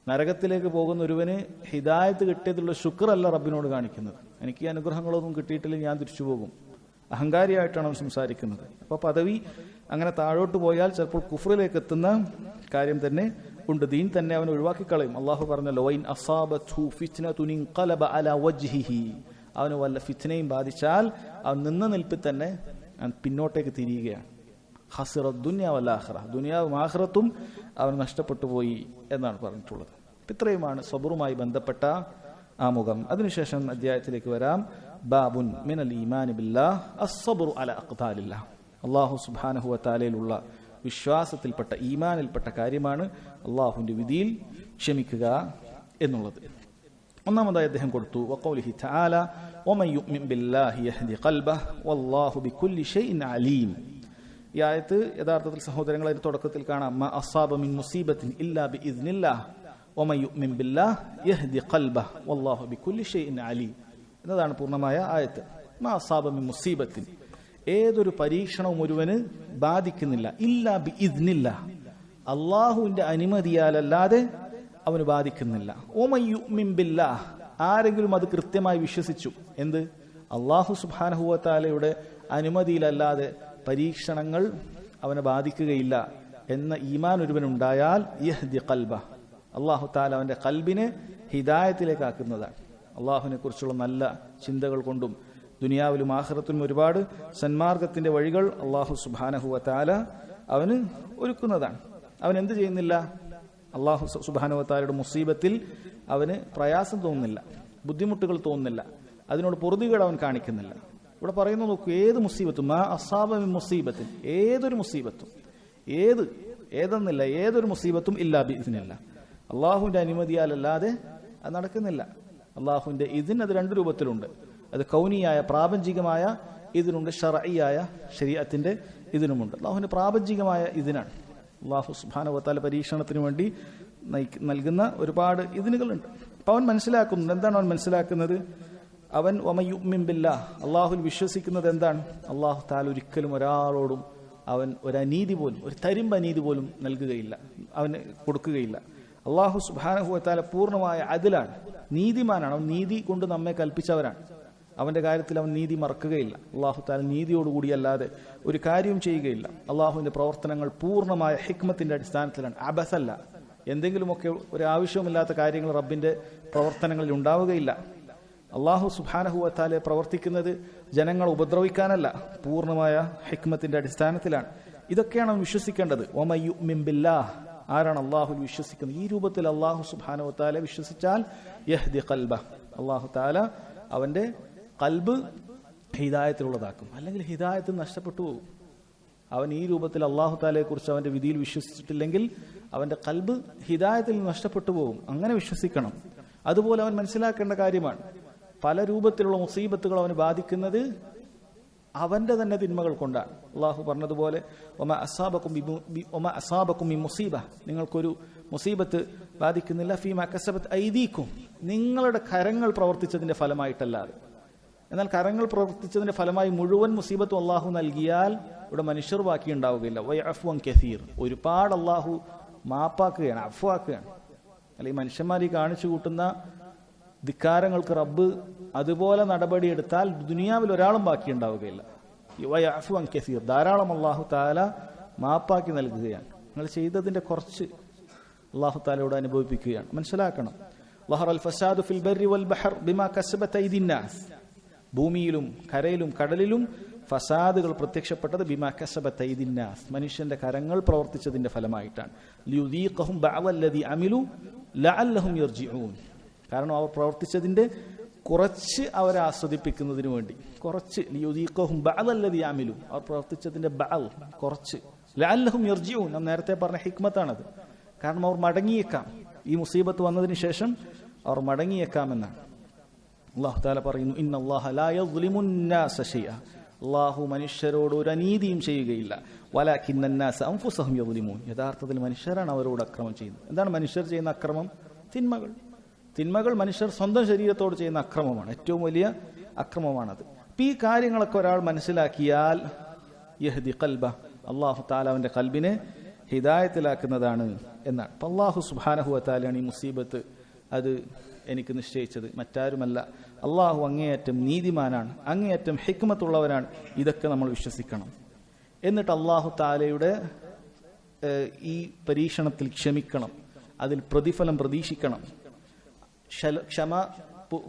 നരകത്തിലേക്ക് പോകുന്ന ഒരുവന് ഹിദായത്ത് കിട്ടിയതിലുള്ള ശുക്രല്ല റബ്ബിനോട് കാണിക്കുന്നത്, എനിക്ക് ഈ അനുഗ്രഹങ്ങളൊന്നും കിട്ടിയിട്ടില്ലെങ്കിൽ ഞാൻ തിരിച്ചു പോകും, അഹങ്കാരിയായിട്ടാണ് അവൻ സംസാരിക്കുന്നത്. അപ്പോൾ പദവി അങ്ങനെ താഴോട്ട് പോയാൽ ചിലപ്പോൾ കുഫ്റിലേക്ക് എത്തുന്ന കാര്യം തന്നെ ഉണ്ട്. ദീൻ തന്നെ അവൻ ഒഴിവാക്കിക്കളയും. അള്ളാഹു പറഞ്ഞല്ലോ, വൈൻ അസാബത്ഹു ഫിത്നതുൻ ഇൻഖലബ അലാ വജ്ഹിഹി, അവന് വല്ല ഫിത്നയും ബാധിച്ചാൽ അവൻ നിന്ന നിൽപ്പിൽ തന്നെ പിന്നോട്ടേക്ക് തിരിയുകയാണ്. ഖസിറ ദുനിയ വൽ ആഖിറ, ദുനിയാവും ആഖിറത്തും അവൻ നഷ്ടപ്പെട്ടു പോയി എന്നാണ് പറഞ്ഞിട്ടുള്ളത്. ഇത്രയുമാണ് സബറുമായി ബന്ധപ്പെട്ട ആമുഖം. അതിനുശേഷം അധ്യായത്തിലേക്ക് വരാം. ബാബുൻ മിനൽ ഈമാനി ബില്ലാഹ് അസ്സബ്റു അലാ അഖ്താലില്ലാഹ്, അല്ലാഹു സുബ്ഹാനഹു വ തആലയിലുള്ള വിശ്വാസത്തിൽപ്പെട്ട, ഈമാനിൽപ്പെട്ട കാര്യമാണ് അള്ളാഹുവിന്റെ വിധിയിൽ ക്ഷമിക്കുക എന്നുള്ളത്. ഒന്നാമതായി അദ്ദേഹം കൊടുത്തു വഖൗലിഹി തആല വമൻ യുഅ്മിൻ ബില്ലാഹി യഹ്ദി ഖൽബഹു വല്ലാഹു ബികുല്ലി ഷൈഇൻ അലീം. ഈ ആയത്ത് യഥാർത്ഥത്തിൽ സഹോദരങ്ങളെ തുടക്കത്തിൽ കാണാം, മാ അസാബ മിൻ മുസീബത്തിൻ ഇല്ലാ ബിഇദ്നില്ലാഹ് വമൻ യുഅ്മിൻ ബില്ലാഹി യഹ്ദി ഖൽബഹു വല്ലാഹു ബികുല്ലി ഷൈഇൻ അലീം എന്നതാണ് പൂർണ്ണമായ ആയത്ത്. മാ അസാബ മിൻ മുസീബത്തിൻ, ഏതൊരു പരീക്ഷണവും ഒരുവന് ബാധിക്കുന്നില്ല, ഇല്ലാ ബിഇദ്നില്ലാഹ്, അള്ളാഹുവിന്റെ അനുമതിയാലല്ലാതെ അവന് ബാധിക്കുന്നില്ല. വമൻ യുഅ്മിൻ ബില്ലാഹ്, ആരെങ്കിലും അത് കൃത്യമായി വിശ്വസിച്ചു, എന്ത്, അള്ളാഹു സുബ്ഹാനഹു വ തആലയുടെ അനുമതിയിലല്ലാതെ പരീക്ഷണങ്ങൾ അവനെ ബാധിക്കുകയില്ല എന്ന ഈമാൻ ഒരുവനുണ്ടായാൽ യഹ്ദി ഖൽബഹു, അള്ളാഹു തആല അവന്റെ ഖൽബിനെ ഹിദായത്തിലേക്ക് ആക്കുന്നതാണ്. അള്ളാഹുവിനെ കുറിച്ചുള്ള നല്ല ചിന്തകൾ കൊണ്ടും ദുനിയാവിലും ആഖിറത്തിലും ഒരുപാട് സന്മാർഗത്തിന്റെ വഴികൾ അള്ളാഹു സുബ്ഹാനഹു വ തആല അവന് ഒരുക്കുന്നതാണ്. അവൻ എന്ത് ചെയ്യുന്നില്ല, അള്ളാഹു സുബ്ഹാനഹു വ തആലയുടെ മുസീബത്തിൽ അവന് പ്രയാസം തോന്നുന്നില്ല, ബുദ്ധിമുട്ടുകൾ തോന്നുന്നില്ല, അതിനോട് പൊറുതികേട് അവൻ കാണിക്കുന്നില്ല. ഇവിടെ പറയുന്നു, നോക്കൂ, ഏത് മുസീബത്തും, മാ അസാബ മിൻ മുസീബത്തിൻ, ഏതൊരു മുസീബത്തും, ഏതെന്നില്ല, ഏതൊരു മുസീബത്തും ഇല്ലാ ബിഇദ്നില്ലാഹ്, അള്ളാഹുവിന്റെ അനുമതിയാലല്ലാതെ അത് നടക്കുന്നില്ല. അള്ളാഹുവിന്റെ ഇതിന് അത് രണ്ട് രൂപത്തിലുണ്ട്. അത് കൗനിയായ പ്രാപഞ്ചികമായ ഇതിനുണ്ട്, ശർഈയായ ശരീഅത്തിന്റെ ഇതിനുമുണ്ട്. അള്ളാഹുവിന്റെ പ്രാപഞ്ചികമായ ഇതിനാണ്. അള്ളാഹു സുബ്ഹാനഹു വ തആല പരീക്ഷണത്തിന് വേണ്ടി നൽകുന്ന ഒരുപാട് ഇതിനുകളുണ്ട്. അപ്പൊ അവൻ മനസ്സിലാക്കുന്നുണ്ട്. എന്താണ് അവൻ മനസ്സിലാക്കുന്നത്? അവൻ വമൻ യുഅ്മിൻ ബില്ലാഹ്, അള്ളാഹുൽ വിശ്വസിക്കുന്നത് എന്താണ്? അള്ളാഹു തആല ഒരിക്കലും ഒരാളോടും അവൻ ഒരു അനീതി പോലും, ഒരു തരിമ്പ് അനീതി പോലും നൽകുകയില്ല, അവന് കൊടുക്കുകയില്ല. അള്ളാഹു സുബ്ഹാനഹു വ തആല പൂർണ്ണമായ അദിലാണ്, നീതിമാനാണ്. അവൻ നീതി കൊണ്ട് നമ്മെ കൽപ്പിച്ചവരാണ്. അവന്റെ കാര്യത്തിൽ അവൻ നീതി മറക്കുകയില്ല. അള്ളാഹു തആല നീതിയോടുകൂടിയല്ലാതെ ഒരു കാര്യവും ചെയ്യുകയില്ല. അള്ളാഹുവിന്റെ പ്രവർത്തനങ്ങൾ പൂർണ്ണമായ ഹിക്മത്തിന്റെ അടിസ്ഥാനത്തിലാണ്, അബസല്ല. എന്തെങ്കിലുമൊക്കെ ഒരു ആവശ്യവുമില്ലാത്ത കാര്യങ്ങൾ റബ്ബിന്റെ പ്രവർത്തനങ്ങളിൽ ഉണ്ടാവുകയില്ല. അള്ളാഹു സുബ്ഹാനഹു വ തആല പ്രവർത്തിക്കുന്നത് ജനങ്ങളെ ഉപദ്രവിക്കാനല്ല, പൂർണ്ണമായ ഹിക്മത്തിന്റെ അടിസ്ഥാനത്തിലാണ്. ഇതൊക്കെയാണ് അവൻ വിശ്വസിക്കേണ്ടത്. വമൻ യുഅ്മിൻ ബില്ലാഹ്, ആരാണ് അള്ളാഹുൽ വിശ്വസിക്കുന്നത്, ഈ രൂപത്തിൽ അള്ളാഹു സുബ്ഹാനഹു വ തആല വിശ്വസിച്ചാൽ യഹ്ദി ഖൽബഹ്, അള്ളാഹു തആല അവന്റെ ഖൽബ് ഹിദായത്തിലുള്ളതാക്കും. അല്ലെങ്കിൽ ഹിദായത്ത് നഷ്ടപ്പെട്ടു പോകും. അവൻ ഈ രൂപത്തിൽ അള്ളാഹു തആലയെ കുറിച്ച് അവന്റെ വിധിയിൽ വിശ്വസിച്ചിട്ടില്ലെങ്കിൽ അവന്റെ ഖൽബ് ഹിദായത്തിൽ നഷ്ടപ്പെട്ടു പോകും. അങ്ങനെ വിശ്വസിക്കണം. അതുപോലെ അവൻ മനസ്സിലാക്കേണ്ട കാര്യമാണ്, പല രൂപത്തിലുള്ള മുസീബത്തുകൾ അവന് ബാധിക്കുന്നത് അവന്റെ തന്നെ തിന്മകൾ കൊണ്ടാണ്. അള്ളാഹു പറഞ്ഞതുപോലെ വമാ അസാബകും മിൻ മുസീബ, നിങ്ങൾക്കൊരു മുസീബത്ത് ബാധിക്കുന്നില്ല ഫീമാ കസബത് ഐദീകും, നിങ്ങളുടെ കരങ്ങൾ പ്രവർത്തിച്ചതിന്റെ ഫലമായിട്ടല്ലാതെ. എന്നാൽ കരങ്ങൾ പ്രവർത്തിച്ചതിന്റെ ഫലമായി മുഴുവൻ മുസീബത്തും അള്ളാഹു നൽകിയാൽ ഇവിടെ മനുഷ്യർ ബാക്കി ഉണ്ടാവുകയില്ല. വയഅഫ്വൻ കസീർ, ഒരുപാട് അള്ളാഹു മാപ്പാക്കുകയാണ്, അഫ്വാക്കുകയാണ്. അല്ലെങ്കിൽ മനുഷ്യന്മാർ ഈ കാണിച്ചു കൂട്ടുന്ന ധിക്കാരങ്ങൾക്ക് റബ്ബ് അതുപോലെ നടപടിയെടുത്താൽ ദുനിയാവിൽ ഒരാളും ബാക്കി ഉണ്ടാവുകയില്ല. വയഅഫ്വൻ കസീർ, ധാരാളം അള്ളാഹു തആല മാപ്പാക്കി നൽകുകയാണ്. നിങ്ങൾ ചെയ്തതിന്റെ കുറച്ച് അള്ളാഹു തആലയോട് അനുഭവിപ്പിക്കുകയാണ്. മനസ്സിലാക്കണം, ലഹറൽ ഫസാദു ഫിൽ ബർരി വൽ ബഹർ ബിമാ കസബത് ഐദിന്നാസ്, ഭൂമിയിലും കരയിലും കടലിലും ഫസാദുകൾ പ്രത്യക്ഷപ്പെട്ടത് ബിമാ കസബത് ഐദിന്നാസ്, മനുഷ്യന്റെ കരങ്ങൾ പ്രവർത്തിച്ചതിന്റെ ഫലമായിട്ടാണ്. ലിയുദീഖഹും ബഅദല്ലദീ അമിലു ലഅല്ലഹും യർജിഊൻ, കാരണം അവർ പ്രവർത്തിച്ചതിന്റെ കുറച്ച് അവരെ ആസ്വദിപ്പിക്കുന്നതിന് വേണ്ടി, കുറച്ച്. ലിയുദീഖഹും ബഅദല്ലദീ അമിലു, അവർ പ്രവർത്തിച്ചതിന്റെ ബഅദ് കുറച്ച്. ലഅല്ലഹും യർജിഊൻ, നാം നേരത്തെ പറഞ്ഞ ഹിക്മത്താണത്. കാരണം അവർ മടങ്ങിയേക്കാം, ഈ മുസീബത്ത് വന്നതിന് ശേഷം അവർ മടങ്ങിയേക്കാമെന്നാണ്. അല്ലാഹു തആല പറയുന്നു, ഇന്നല്ലാഹ ലാ യസ്ലിമുന്നാസ ശൈഅ, അല്ലാഹു മനുഷ്യരോട് ഒരു അനീതിയും ചെയ്യുകയില്ല. വലാകിന്നന്നാസ അൻഫുസഹും യസ്ലിമൂൻ, യഥാർത്ഥത്തിൽ മനുഷ്യരാണ് അവരോട് അക്രമം ചെയ്യുന്നത്. എന്താണ് മനുഷ്യർ ചെയ്യുന്ന അക്രമം? തിന്മകൾ മനുഷ്യർ സ്വന്തം ശരീരത്തോട് ചെയ്യുന്ന അക്രമമാണ്, ഏറ്റവും വലിയ അക്രമമാണത്. ഈ കാര്യങ്ങളൊക്കെ ഒരാൾ മനസ്സിലാക്കിയാൽ യഹ്ദി ഖൽബ, അല്ലാഹു തആല അവന്റെ ഖൽബിനെ ഹിദായത്തിലാക്കുന്നതാണ് എന്നാണ്. അപ്പം അല്ലാഹു സുബ്ഹാനഹു വ തആലയാണ് ഈ മുസീബത്ത് അത് എനിക്ക് നിശ്ചയിച്ചത്, മറ്റാരുമല്ല. അള്ളാഹു അങ്ങേയറ്റം നീതിമാനാണ്, അങ്ങേയറ്റം ഹിക്മത്തുള്ളവരാണ്. ഇതൊക്കെ നമ്മൾ വിശ്വസിക്കണം. എന്നിട്ട് അള്ളാഹു തആലയുടെ ഈ പരീക്ഷണത്തിൽ ക്ഷമിക്കണം, അതിൽ പ്രതിഫലം പ്രതീക്ഷിക്കണം. ക്ഷമ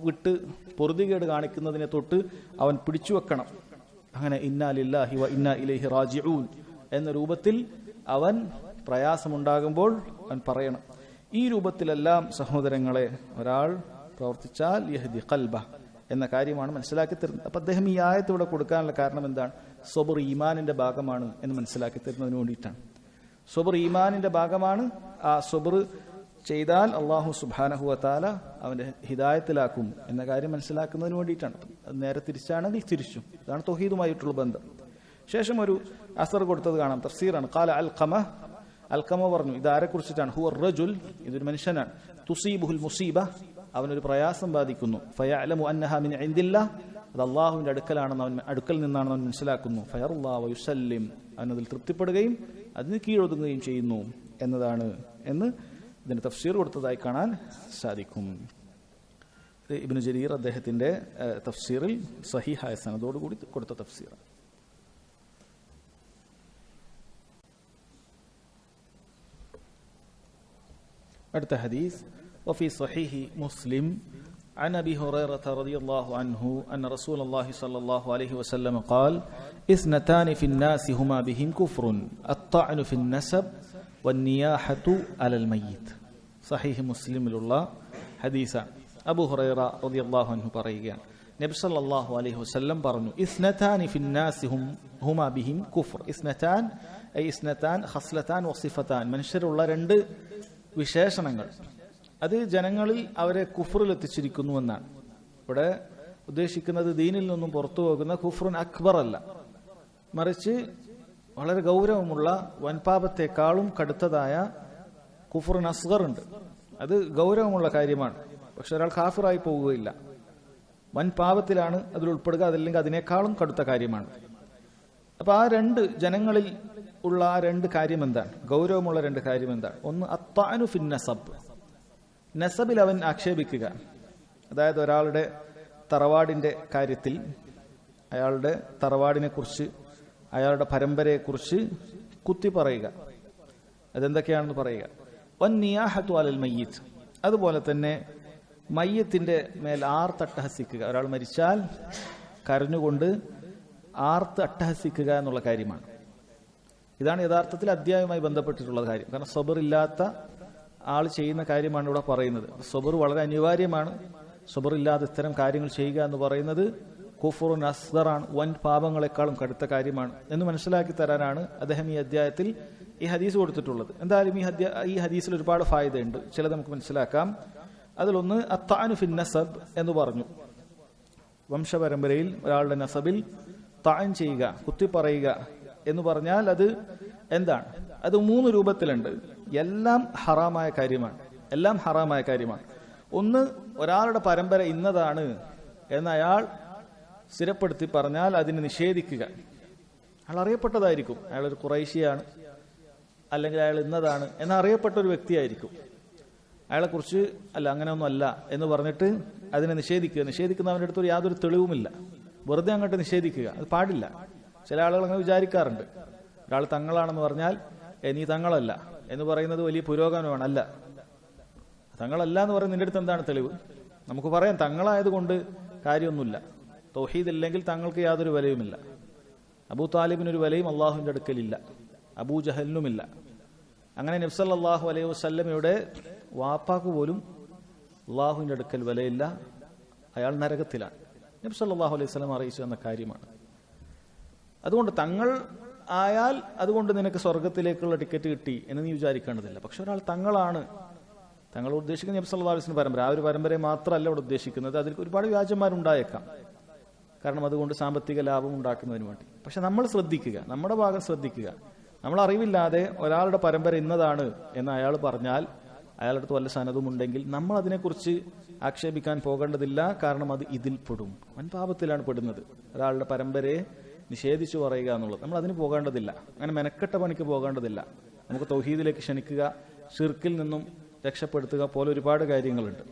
വിട്ട് പൊറുതികേട് കാണിക്കുന്നതിനെ തൊട്ട് അവൻ പിടിച്ചു വെക്കണം. അങ്ങനെ ഇന്നാ ലില്ലാഹി വ ഇന്നാ ഇലൈഹി റാജിഊൻ എന്ന രൂപത്തിൽ അവൻ പ്രയാസമുണ്ടാകുമ്പോൾ അവൻ പറയണം. ഈ രൂപത്തിലെല്ലാം സഹോദരങ്ങളെ ഒരാൾ പ്രവർത്തിച്ചാൽ യഹ്ദി ഖൽബ എന്ന കാര്യമാണ് മനസ്സിലാക്കി തരുന്നത്. അപ്പൊ അദ്ദേഹം ഈ ആയത്ത് ഇവിടെ കൊടുക്കാനുള്ള കാരണം എന്താണ്? സബർ ഈമാനിന്റെ ഭാഗമാണ് എന്ന് മനസ്സിലാക്കി തരുന്നതിന് വേണ്ടിയിട്ടാണ്. സബർ ഈമാനിന്റെ ഭാഗമാണ്. ആ സബർ ചെയ്താൽ അള്ളാഹു സുബ്ഹാനഹു വ തആല അവന്റെ ഹിദായത്തിലാക്കും എന്ന കാര്യം മനസ്സിലാക്കുന്നതിന് വേണ്ടിയിട്ടാണ്. അത് നേരെ തിരിച്ചാണെങ്കിൽ തിരിച്ചും. ഇതാണ് തൗഹീദുമായിട്ടുള്ള ബന്ധം. ശേഷം ഒരു അസർ കൊടുത്തത് കാണാം, തഫ്സീറാണ്. ഖാല അൽഖമ പറഞ്ഞു, ഇതാരെ കുറിച്ചിട്ടാണ്? ഹുവ റജുൽ, ഇതൊരു മനുഷ്യനാണ്. തുസീബുൽ മുസീബ, അവനൊരു പ്രയാസം ബാധിക്കുന്നു. ഫയഅലമു അന്നഹാ മിൻ ഇൻദില്ലാഹ്, അത് അള്ളാഹുവിന്റെ അടുക്കൽ നിന്നാണെന്ന് അവൻ മനസ്സിലാക്കുന്നു. ഫയറുല്ലാഹു വയുസല്ലിം, അവനതിൽ തൃപ്തിപ്പെടുകയും അതിന് കീഴൊതുങ്ങുകയും ചെയ്യുന്നു എന്നതാണ് എന്ന് ഇതിന് തഫ്സീർ കൊടുത്തതായി കാണാൻ സാധിക്കും. ഇബ്നു ജരീർ അദ്ദേഹത്തിന്റെ തഫ്സീറിൽ സഹീഹായ സനദോടുകൂടി കൊടുത്ത തഫ്സീർ. അടുത്ത ഹദീസ്, وفي صحيح مسلم عن أبي هريرة رضي الله عنه أن رسول الله صلى الله عليه وسلم قال اثنتان في الناس هما بهم كفر الطعن في النسب والنياحة على الميت. صحيح مسلم لله حديثا أبو هريرة رضي الله عنه പറയുകയാണ്, നബി സല്ലല്ലാഹു അലൈഹി വസല്ലം പറഞ്ഞു, ഇസ്നതാനി ഫിന്നാസി ഹുമാ ബിഹിം കുഫർ. ഇസ്നതാൻ ഐ ഇസ്നതാൻ ഖസ്ലതാൻ വസിഫതാൻ, മനുഷ്യരുള്ള രണ്ട് വിശേഷണങ്ങൾ, അത് ജനങ്ങളിൽ അവരെ കുഫറിൽ എത്തിച്ചിരിക്കുന്നു എന്നാണ്. ഇവിടെ ഉദ്ദേശിക്കുന്നത് ദീനിൽ നിന്നും പുറത്തു പോകുന്ന കുഫ്റുൻ അക്ബർ അല്ല, മറിച്ച് വളരെ ഗൗരവമുള്ള വൻപാപത്തെക്കാളും കടുത്തതായ കുഫ്റുൻ അസ്ഗർ ഉണ്ട്. അത് ഗൗരവമുള്ള കാര്യമാണ്, പക്ഷെ ഒരാൾ കാഫിറായി പോവുകയില്ല. വൻ പാപത്തിലാണ് അതിൽ ഉൾപ്പെടുക, അതല്ലെങ്കിൽ അതിനേക്കാളും കടുത്ത കാര്യമാണ്. അപ്പൊ ആ രണ്ട് ജനങ്ങളിൽ ഉള്ള ആ രണ്ട് കാര്യം എന്താണ്? ഗൗരവമുള്ള രണ്ട് കാര്യം എന്താണ്? ഒന്ന് അത്താനു ഫിൻ നസബ്, നസബിൽ അവൻ ആക്ഷേപിക്കുക. അതായത് ഒരാളുടെ തറവാടിന്റെ കാര്യത്തിൽ അയാളുടെ തറവാടിനെ കുറിച്ച്, അയാളുടെ പരമ്പരയെക്കുറിച്ച് കുത്തി പറയുക. അതെന്തൊക്കെയാണെന്ന് പറയുക. വൻ നിയാഹത്തു അലൽ മയ്യിത്ത്, അതുപോലെ തന്നെ മയ്യത്തിന്റെ മേൽ ആർത്ത് അട്ടഹസിക്കുക. ഒരാൾ മരിച്ചാൽ കരഞ്ഞുകൊണ്ട് ആർത്ത് അട്ടഹസിക്കുക എന്നുള്ള കാര്യമാണ്. ഇതാണ് യഥാർത്ഥത്തിൽ അധ്യായവുമായി ബന്ധപ്പെട്ടിട്ടുള്ള കാര്യം. കാരണം സബർ ഇല്ലാത്ത ആൾ ചെയ്യുന്ന കാര്യമാണ് ഇവിടെ പറയുന്നത്. സബർ വളരെ അനിവാര്യമാണ്. സബർ ഇല്ലാതെ ഇത്തരം കാര്യങ്ങൾ ചെയ്യുക എന്ന് പറയുന്നത് കുഫ്റുൻ അസ്ഗറാണ്, വൻ പാപങ്ങളെക്കാളും കടുത്ത കാര്യമാണ് എന്ന് മനസ്സിലാക്കി തരാനാണ് അദ്ദേഹം ഈ അധ്യായത്തിൽ ഈ ഹദീസ് കൊടുത്തിട്ടുള്ളത്. എന്തായാലും ഈ ഹദീസിൽ ഒരുപാട് ഫായിദയുണ്ട്. ചിലത് നമുക്ക് മനസ്സിലാക്കാം. അതിലൊന്ന് അത്താനു ഫിൻ നസബ് എന്ന് പറഞ്ഞു. വംശപരമ്പരയിൽ ഒരാളുടെ നസബിൽ താൻ ചെയ്യുക, കുത്തിപ്പറയുക എന്ന് പറഞ്ഞാൽ അത് എന്താണ്? അത് 3 രൂപത്തിലുണ്ട്. എല്ലാം ഹറാമായ കാര്യമാണ്. ഒന്ന്, ഒരാളുടെ പരമ്പര ഇന്നതാണ് എന്ന് അയാൾ സ്ഥിരപ്പെടുത്തി പറഞ്ഞാൽ അതിനെ നിഷേധിക്കുക. അയാൾ അറിയപ്പെട്ടതായിരിക്കും, അയാളൊരു ഖുറൈശിയാണ്, അല്ലെങ്കിൽ അയാൾ ഇന്നതാണ് എന്നറിയപ്പെട്ട ഒരു വ്യക്തിയായിരിക്കും. അയാളെക്കുറിച്ച് അല്ല, അങ്ങനെയൊന്നും അല്ല എന്ന് പറഞ്ഞിട്ട് അതിനെ നിഷേധിക്കുന്നവൻ്റെ അടുത്ത് യാതൊരു തെളിവുമില്ല. വെറുതെ അങ്ങോട്ട് നിഷേധിക്കുക, അത് പാടില്ല. ചില ആളുകൾ അങ്ങനെ വിചാരിക്കാറുണ്ട്. ഒരാൾ തങ്ങളാണെന്ന് പറഞ്ഞാൽ നീ തങ്ങളല്ല എന്ന് പറയുന്നത് വലിയ പുരോഗമനമാണ്. അല്ല, തങ്ങളല്ല എന്ന് പറയുന്നത് നിന്റെ അടുത്ത് എന്താണ് തെളിവ്? നമുക്ക് പറയാം തങ്ങളായതുകൊണ്ട് കാര്യമൊന്നുമില്ല. തൗഹീദ് ഇല്ലെങ്കിൽ തങ്ങൾക്ക് യാതൊരു വിലയുമില്ല. അബൂ താലിബിനൊരു വിലയും അള്ളാഹുവിന്റെ അടുക്കലില്ല, അബൂ ജഹലിനുമില്ല. അങ്ങനെ നബി സല്ലല്ലാഹു അലൈഹി വസല്ലമയുടെ വാപ്പാക്ക് പോലും അള്ളാഹുവിന്റെ അടുക്കൽ വിലയില്ല, അയാൾ നരകത്തിലാണ്. നബി സല്ലല്ലാഹു അലൈഹി വസല്ലം അറിയിച്ചു എന്ന കാര്യമാണ്. അതുകൊണ്ട് തങ്ങൾ ആയാൽ അതുകൊണ്ട് നിനക്ക് സ്വർഗത്തിലേക്കുള്ള ടിക്കറ്റ് കിട്ടി എന്ന് നീ വിചാരിക്കേണ്ടതില്ല. പക്ഷെ ഒരാൾ തങ്ങളാണ്, തങ്ങൾ ഉദ്ദേശിക്കുന്ന നബി സല്ലല്ലാഹു അലൈഹി വസല്ലം പരമ്പര, ആ ഒരു പരമ്പരയെ മാത്രമല്ല ഇവിടെ ഉദ്ദേശിക്കുന്നത്. അതിൽ ഒരുപാട് വ്യാജന്മാരുണ്ടായേക്കാം, കാരണം അതുകൊണ്ട് സാമ്പത്തിക ലാഭം ഉണ്ടാക്കുന്നതിന് വേണ്ടി. പക്ഷെ നമ്മൾ ശ്രദ്ധിക്കുക, നമ്മുടെ ഭാഗം ശ്രദ്ധിക്കുക. നമ്മൾ അറിവില്ലാതെ ഒരാളുടെ പരമ്പര ഇന്നതാണ് എന്ന് അയാൾ പറഞ്ഞാൽ, അയാളുടെ അടുത്ത് വല്ല സനതും ഉണ്ടെങ്കിൽ നമ്മൾ അതിനെക്കുറിച്ച് ആക്ഷേപിക്കാൻ പോകേണ്ടതില്ല. കാരണം അത് ഇതിൽ പെടും, വൻപാപത്തിലാണ് പെടുന്നത്. ഒരാളുടെ പരമ്പരയെ നിഷേധിച്ചു പറയുക എന്നുള്ളത് നമ്മൾ അതിന് പോകേണ്ടതില്ല. അങ്ങനെ മെനക്കെട്ട പണിക്ക് പോകേണ്ടതില്ല. നമുക്ക് തൗഹീദിലേക്ക് ക്ഷണിക്കുക, ഷിർക്കിൽ നിന്നും രക്ഷപ്പെടുത്തുക പോലെ ഒരുപാട് കാര്യങ്ങളുണ്ട്.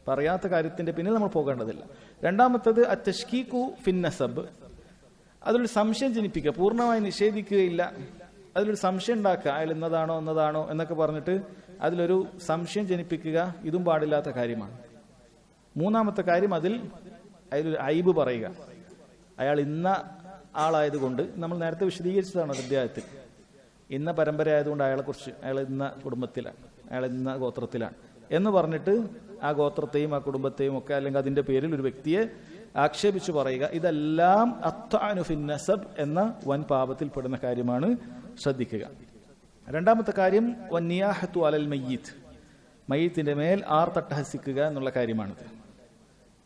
പറയാത്ത കാര്യത്തിന്റെ പിന്നിൽ നമ്മൾ പോകേണ്ടതില്ല. രണ്ടാമത്തത് അത്തഷ്കീഖു ഫിൻ നസബ്, അതിലൊരു സംശയം ജനിപ്പിക്കുക. പൂർണ്ണമായി നിഷേധിക്കുകയില്ല, അതിലൊരു സംശയം ഉണ്ടാക്കുക. അയാൾ ഇന്നതാണോ എന്നൊക്കെ പറഞ്ഞിട്ട് അതിലൊരു സംശയം ജനിപ്പിക്കുക. ഇതും പാടില്ലാത്ത കാര്യമാണ്. മൂന്നാമത്തെ കാര്യം, അതിലൊരു ഐബ് പറയുക. അയാൾ ഇന്ന ആളായതുകൊണ്ട്, നമ്മൾ നേരത്തെ വിശദീകരിച്ചതാണ് അധ്യായത്തിൽ, ഇന്ന പരമ്പര ആയതുകൊണ്ട് അയാളെക്കുറിച്ച്, അയാൾ ഇന്ന കുടുംബത്തിലാണ്, അയാൾ ഇന്ന ഗോത്രത്തിലാണ് എന്ന് പറഞ്ഞിട്ട് ആ ഗോത്രത്തെയും ആ കുടുംബത്തെയും ഒക്കെ, അല്ലെങ്കിൽ അതിന്റെ പേരിൽ ഒരു വ്യക്തിയെ ആക്ഷേപിച്ചു പറയുക. ഇതെല്ലാം അത്താനു ഫിൻ നസബ് എന്ന വൻ പാപത്തിൽ പെടുന്ന കാര്യമാണ്. ശ്രദ്ധിക്കുക. രണ്ടാമത്തെ കാര്യം വന്നിയാഹത്തു അലൽ മയ്യിത്ത്, മയ്യിത്തിന്റെ മേൽ ആർത്തട്ടഹസിക്കുക എന്നുള്ള കാര്യമാണിത്.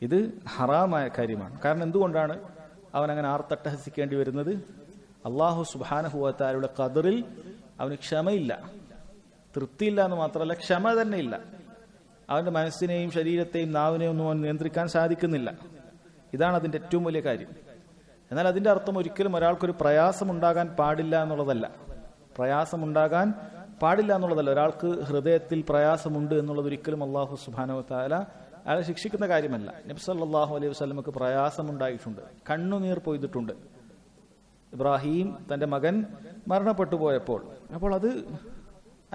ഇത് ഹറാമായ കാര്യമാണ്. കാരണം എന്തുകൊണ്ടാണ് അവൻ അങ്ങനെ ആർത്തട്ടഹസിക്കേണ്ടി വരുന്നത്? അല്ലാഹു സുബ്ഹാനഹു വ തആലയുടെ ഖദറിൽ അവന് ക്ഷമയില്ല, തൃപ്തിയില്ല എന്ന് മാത്രമല്ല, ക്ഷമ തന്നെ ഇല്ല. അവന്റെ മനസ്സിനെയും ശരീരത്തെയും നാവിനെയും ഒന്നും അവൻ നിയന്ത്രിക്കാൻ സാധിക്കുന്നില്ല. ഇതാണ് അതിന്റെ ഏറ്റവും വലിയ കാര്യം. എന്നാൽ അതിന്റെ അർത്ഥം ഒരിക്കലും ഒരാൾക്കൊരു പ്രയാസം ഉണ്ടാകാൻ പാടില്ല എന്നുള്ളതല്ല. ഒരാൾക്ക് ഹൃദയത്തിൽ പ്രയാസമുണ്ട് എന്നുള്ളത് ഒരിക്കലും അല്ലാഹു സുബ്ഹാനഹു വ തആല അയാളെ ശിക്ഷിക്കുന്ന കാര്യമല്ല. നബി സല്ലല്ലാഹു അലൈഹി വസല്ലമക്ക് പ്രയാസമുണ്ടായിട്ടുണ്ട്, കണ്ണുനീർ പൊയ്തിട്ടുണ്ട്. ഇബ്രാഹിം തന്റെ മകൻ മരണപ്പെട്ടു പോയപ്പോൾ, അപ്പോൾ അത്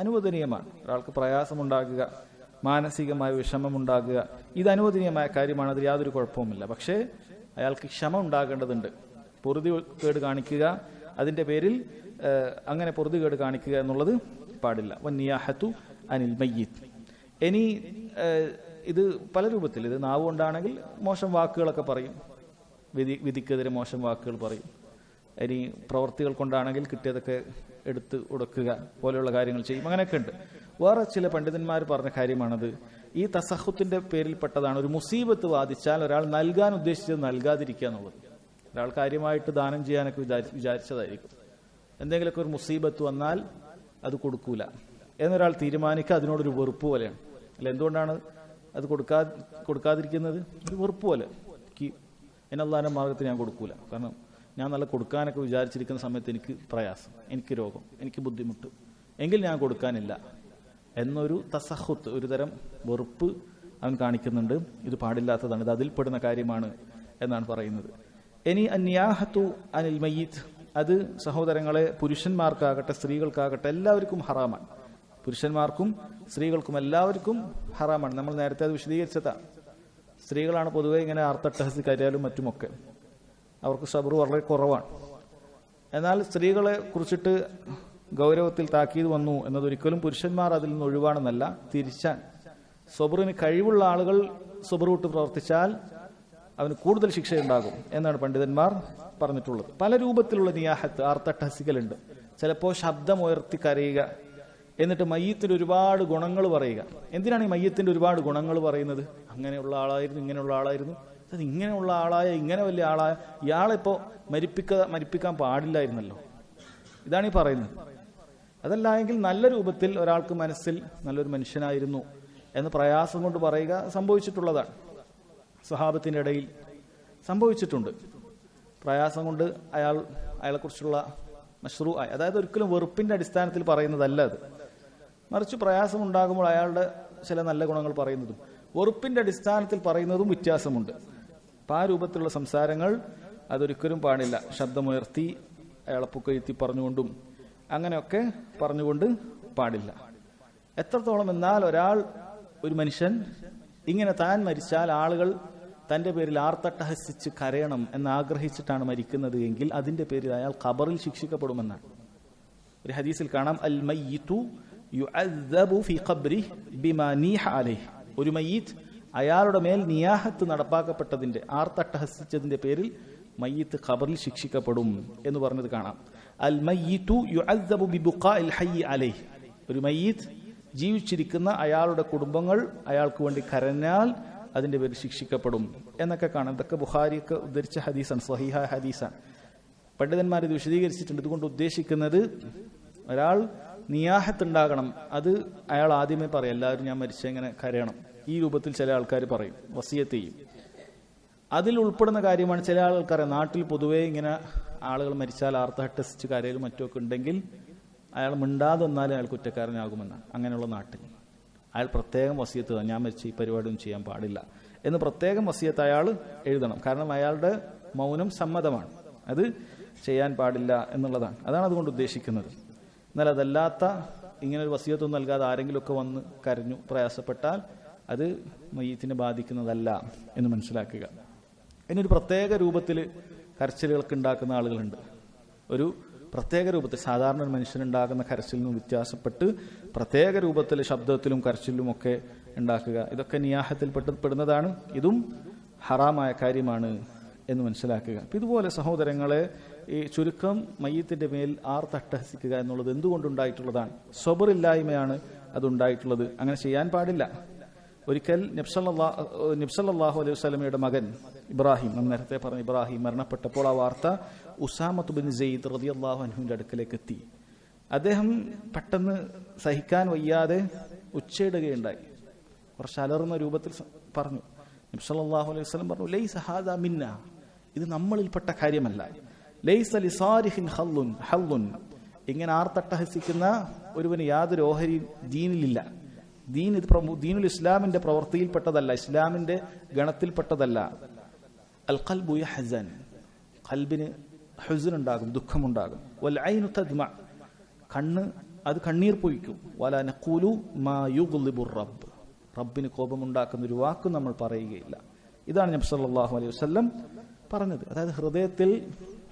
അനുവദനീയമാണ്. ഒരാൾക്ക് പ്രയാസമുണ്ടാകുക, മാനസികമായ വിഷമമുണ്ടാകുക, ഇത് അനുവദനീയമായ കാര്യമാണ്. അതിൽ യാതൊരു കുഴപ്പവുമില്ല. പക്ഷേ അയാൾക്ക് ക്ഷമ ഉണ്ടാകേണ്ടതുണ്ട്. പൊറുതികേട് കാണിക്കുക, അതിന്റെ പേരിൽ അങ്ങനെ പൊറുതികേട് കാണിക്കുക എന്നുള്ളത് പാടില്ല. വന്നിയാഹത്തു അനിൽ മയ്യിത്ത്. ഇനി ഇത് പല രൂപത്തിൽ, ഇത് നാവ് കൊണ്ടാണെങ്കിൽ മോശം വാക്കുകളൊക്കെ പറയും, വിധിക്കെതിരെ മോശം വാക്കുകൾ പറയും. ഇനി പ്രവർത്തികൾ കൊണ്ടാണെങ്കിൽ കിട്ടിയതൊക്കെ എടുത്ത് ഉടക്കുക പോലെയുള്ള കാര്യങ്ങൾ ചെയ്യും. അങ്ങനെയൊക്കെ ഉണ്ട്. വേറെ ചില പണ്ഡിതന്മാർ പറഞ്ഞ കാര്യമാണത്. ഈ തസഹുത്തിന്റെ പേരിൽപ്പെട്ടതാണ്. ഒരു മുസീബത്ത് ബാധിച്ചാൽ ഒരാൾ നൽകാൻ ഉദ്ദേശിച്ചത് നൽകാതിരിക്കുക എന്നുള്ളത്. ഒരാൾ കാര്യമായിട്ട് ദാനം ചെയ്യാനൊക്കെ വിചാരിച്ചതായിരിക്കും. എന്തെങ്കിലുമൊക്കെ ഒരു മുസീബത്ത് വന്നാൽ അത് കൊടുക്കൂല എന്നൊരാൾ തീരുമാനിക്കുക. അതിനോടൊരു വെറുപ്പ് പോലെയാണ്. അല്ല, എന്തുകൊണ്ടാണ് അത് കൊടുക്കാതിരിക്കുന്നത്? ഒരു വെറുപ്പ് പോലെ. എന്നെ അല്ലാഹുവിന്റെ മാർഗത്തിൽ ഞാൻ കൊടുക്കൂല, കാരണം ഞാൻ നല്ല കൊടുക്കാനൊക്കെ വിചാരിച്ചിരിക്കുന്ന സമയത്ത് എനിക്ക് പ്രയാസം, എനിക്ക് രോഗം, എനിക്ക് ബുദ്ധിമുട്ട്, എങ്കിൽ ഞാൻ കൊടുക്കാനില്ല എന്നൊരു തസഹുത്ത്, ഒരു തരം വെറുപ്പ് അവൻ കാണിക്കുന്നുണ്ട്. ഇത് പാടില്ലാത്തതാണ്, ഇത് അതിൽപ്പെടുന്ന കാര്യമാണ് എന്നാണ് പറയുന്നത്. ഇനി അന്യാഹത്തു അനിൽ മയ്യിത്ത്, അത് സഹോദരങ്ങളെ പുരുഷന്മാർക്കാകട്ടെ സ്ത്രീകൾക്കാകട്ടെ എല്ലാവർക്കും ഹറാമാണ്. പുരുഷന്മാർക്കും സ്ത്രീകൾക്കും എല്ലാവർക്കും ഹറാമാണ്. നമ്മൾ നേരത്തെ അത് വിശദീകരിച്ചതാണ്. സ്ത്രീകളാണ് പൊതുവെ ഇങ്ങനെ ആർത്തട്ടഹസി കരയാലും മറ്റുമൊക്കെ, അവർക്ക് സബർ വളരെ കുറവാണ്. എന്നാൽ സ്ത്രീകളെ കുറിച്ചിട്ട് ഗൗരവത്തിൽ താക്കീത് വന്നു എന്നതൊരിക്കലും പുരുഷന്മാർ അതിൽ നിന്ന് ഒഴിവാണെന്നല്ല, തിരിച്ചാൻ സബറിന് കഴിവുള്ള ആളുകൾ സബർ വിട്ട് പ്രവർത്തിച്ചാൽ അവന് കൂടുതൽ ശിക്ഷയുണ്ടാകും എന്നാണ് പണ്ഡിതന്മാർ പറഞ്ഞിട്ടുള്ളത്. പല രൂപത്തിലുള്ള നിയാഹത്ത്, ആർത്തട്ടഹസിക്കലുണ്ട്. ചിലപ്പോൾ ശബ്ദമുയർത്തി കരയുക, എന്നിട്ട് മയ്യത്തിന് ഒരുപാട് ഗുണങ്ങൾ പറയുക. എന്തിനാണ് ഈ മയ്യത്തിന്റെ ഒരുപാട് ഗുണങ്ങൾ പറയുന്നത്? അങ്ങനെയുള്ള ആളായിരുന്നു, ഇങ്ങനെയുള്ള ആളായിരുന്നു, അത് ഇങ്ങനെയുള്ള ആളായ, ഇങ്ങനെ വലിയ ആളായ ഇയാളെപ്പോ മരിപ്പിക്കാൻ പാടില്ലായിരുന്നല്ലോ, ഇതാണ് ഈ പറയുന്നത്. അതല്ല എങ്കിൽ നല്ല രൂപത്തിൽ ഒരാൾക്ക് മനസ്സിൽ നല്ലൊരു മനുഷ്യനായിരുന്നു എന്ന് പ്രയാസം കൊണ്ട് പറയുക സംഭവിച്ചിട്ടുള്ളതാണ്. സ്വഹാബത്തിന്റെ ഇടയിൽ സംഭവിച്ചിട്ടുണ്ട്. പ്രയാസം കൊണ്ട് അയാളെക്കുറിച്ചുള്ള മശ്റൂ ആയി, അതായത് ഒരിക്കലും വെറുപ്പിന്റെ അടിസ്ഥാനത്തിൽ പറയുന്നതല്ല അത്, മറിച്ച് പ്രയാസം ഉണ്ടാകുമ്പോൾ അയാളുടെ ചില നല്ല ഗുണങ്ങൾ പറയുന്നതും വെറുപ്പിന്റെ അടിസ്ഥാനത്തിൽ പറയുന്നതും വ്യത്യാസമുണ്ട്. അപ്പം ആ രൂപത്തിലുള്ള സംസാരങ്ങൾ അതൊരിക്കലും പാടില്ല. ശബ്ദമുയർത്തി അയാളെ പുകഴ്ത്തി പറഞ്ഞുകൊണ്ടും അങ്ങനെയൊക്കെ പറഞ്ഞുകൊണ്ട് പാടില്ല. എത്രത്തോളം എന്നാൽ ഒരു മനുഷ്യൻ ഇങ്ങനെ താൻ മരിച്ചാൽ ആളുകൾ തന്റെ പേരിൽ ആർത്തട്ടഹസിച്ച് കരയണം എന്നാഗ്രഹിച്ചിട്ടാണ് മരിക്കുന്നത് എങ്കിൽ അതിന്റെ പേരിൽ അയാൾ ഖബറിൽ ശിക്ഷിക്കപ്പെടുമെന്നാണ്. ഒരു ഹദീസിൽ കാണാം, അൽ മയ്യിതു യുഅദ്ദബു ഫീ ഖബ്രിഹി ബിമാ നീഹ അലൈഹി. ഒരു മയ്യിത്ത് അയാളുടെ മേൽ നിയാഹത്ത് നടപ്പാക്കപ്പെട്ടതിന്റെ, ആർത്തട്ടഹസിച്ചതിന്റെ പേരിൽ മയ്യിത്ത് ഖബറിൽ ശിക്ഷിക്കപ്പെടും എന്ന് പറഞ്ഞത് കാണാം. അൽ മയ്യിതു യുഅദ്ദബു ബിബുഖാഇൽ ഹയ്യി അലൈഹി. ഒരു മയ്യിത്ത് ജീവിച്ചിരിക്കുന്ന അയാളുടെ കുടുംബങ്ങൾ അയാൾക്ക് വേണ്ടി കരഞ്ഞാൽ അതിന്റെ പേരിൽ ശിക്ഷിക്കപ്പെടും എന്നൊക്കെ കാണാം. ഇതൊക്കെ ബുഖാരിയൊക്കെ ഉദ്ധരിച്ച ഹദീസാണ്, സ്വഹീഹായ ഹദീസാണ്. പണ്ഡിതന്മാർ ഇത് വിശദീകരിച്ചിട്ടുണ്ട്. ഇതുകൊണ്ട് ഉദ്ദേശിക്കുന്നത് ഒരാൾ നിയാഹത്ത് ഉണ്ടാകണം. അത് അയാൾ ആദ്യമേ പറയും, എല്ലാവരും ഞാൻ മരിച്ച ഇങ്ങനെ കരയണം, ഈ രൂപത്തിൽ ചില ആൾക്കാർ പറയും, വസിയത്ത് ചെയ്യും. അതിൽ ഉൾപ്പെടുന്ന കാര്യമാണ് ചില ആൾക്കാരെ നാട്ടിൽ പൊതുവേ ഇങ്ങനെ ആളുകൾ മരിച്ചാൽ ആർത്തഹട്ടസിച്ച് കരയിലും മറ്റുമൊക്കെ ഉണ്ടെങ്കിൽ അയാൾ മിണ്ടാതെ വന്നാലും അയാൾ കുറ്റക്കാരനാകുമെന്നാണ്. അങ്ങനെയുള്ള നാട്ടിൽ അയാൾ പ്രത്യേകം വസിയത്ത്, ഞാൻ മരിച്ച ഈ പരിപാടിയൊന്നും ചെയ്യാൻ പാടില്ല എന്ന് പ്രത്യേകം വസിയത്ത് അയാൾ എഴുതണം. കാരണം അയാളുടെ മൗനം സമ്മതമാണ്, അത് ചെയ്യാൻ പാടില്ല എന്നുള്ളതാണ്. അതാണ് അതുകൊണ്ട് ഉദ്ദേശിക്കുന്നത്. എന്നാൽ അതല്ലാത്ത ഇങ്ങനെ ഒരു വസിയത്തൊന്നും നൽകാതെ ആരെങ്കിലുമൊക്കെ വന്ന് കരഞ്ഞു പ്രയാസപ്പെട്ടാൽ അത് മയ്യത്തിനെ ബാധിക്കുന്നതല്ല എന്ന് മനസ്സിലാക്കുക. ഇനി ഒരു പ്രത്യേക രൂപത്തിൽ കരച്ചിലുകൾക്ക് ഉണ്ടാക്കുന്ന ആളുകളുണ്ട്. ഒരു പ്രത്യേക രൂപത്തിൽ, സാധാരണ ഒരു മനുഷ്യനുണ്ടാകുന്ന കരച്ചിലിൽ നിന്നും വ്യത്യാസപ്പെട്ട് പ്രത്യേക രൂപത്തിൽ ശബ്ദത്തിലും കരച്ചിലും ഒക്കെ ഉണ്ടാക്കുക, ഇതൊക്കെ നിയാഹത്തിൽ പെടുന്നതാണ്. ഇതും ഹറാമായ കാര്യമാണ് എന്ന് മനസ്സിലാക്കുക. ഇതുപോലെ സഹോദരങ്ങളെ, ഈ ചുരുക്കം മയ്യത്തിന്റെ മേൽ ആർത്തട്ടഹസിക്കുക എന്നുള്ളത് എന്തുകൊണ്ടുണ്ടായിട്ടുള്ളതാണ്? സ്വബറില്ലായ്മയാണ് അതുണ്ടായിട്ടുള്ളത്. അങ്ങനെ ചെയ്യാൻ പാടില്ല. ഒരിക്കൽ നബി സല്ലല്ലാഹു അലൈഹി വസല്ലമയുടെ മകൻ ഇബ്രാഹിം, നാം നേരത്തെ പറഞ്ഞ ഇബ്രാഹിം മരണപ്പെട്ടപ്പോൾ ആ വാർത്ത ഉസാമത്ത് ബിൻ സെയ്ദ് റളിയല്ലാഹു അൻഹുവിന്റെ അടുക്കലേക്ക് എത്തി. അദ്ദേഹം പെട്ടെന്ന് സഹിക്കാൻ വയ്യാതെ ഉച്ചയിടുകയുണ്ടായി. കുറച്ച് അലറുന്ന രൂപത്തിൽ പറഞ്ഞു. നബി സല്ലല്ലാഹു അലൈഹി വസല്ലം പറഞ്ഞു, ലൈസ ഹാദാ മിന്നാ, ഇത് നമ്മളിൽപ്പെട്ട കാര്യമല്ല. ലൈസ ലിസാരിഹിൻ ഹല്ലുൻ, ഇങ്ങനെ ആർത്തട്ടഹസിക്കുന്ന ഒരുവന് യാതൊരു ഓഹരി ദീനിലില്ല. ഇത് ദീനുൽ ഇസ്ലാമിന്റെ പ്രവൃത്തിയിൽപ്പെട്ടതല്ല, ഇസ്ലാമിന്റെ ഗണത്തിൽപ്പെട്ടതല്ല. അൽ ഖൽബു യഹ്സൻ, ഖൽബിന് ഹുസ്ൻ ഉണ്ടാകും, ദുഃഖമുണ്ടാകും. വൽ ഐനു തദ്മ, അത് കണ്ണീർ പൊഴിക്കും. വലാ നഖൂലു മാ യുഗ്ളിബുർ റബ്ബ്, റബ്ബിന് കോപമുണ്ടാക്കുന്ന ഒരു വാക്കും നമ്മൾ പറയുകയില്ല. ഇതാണ് നബി സല്ലല്ലാഹു അലൈഹി വസല്ലം പറഞ്ഞത്. അതായത് ഹൃദയത്തിൽ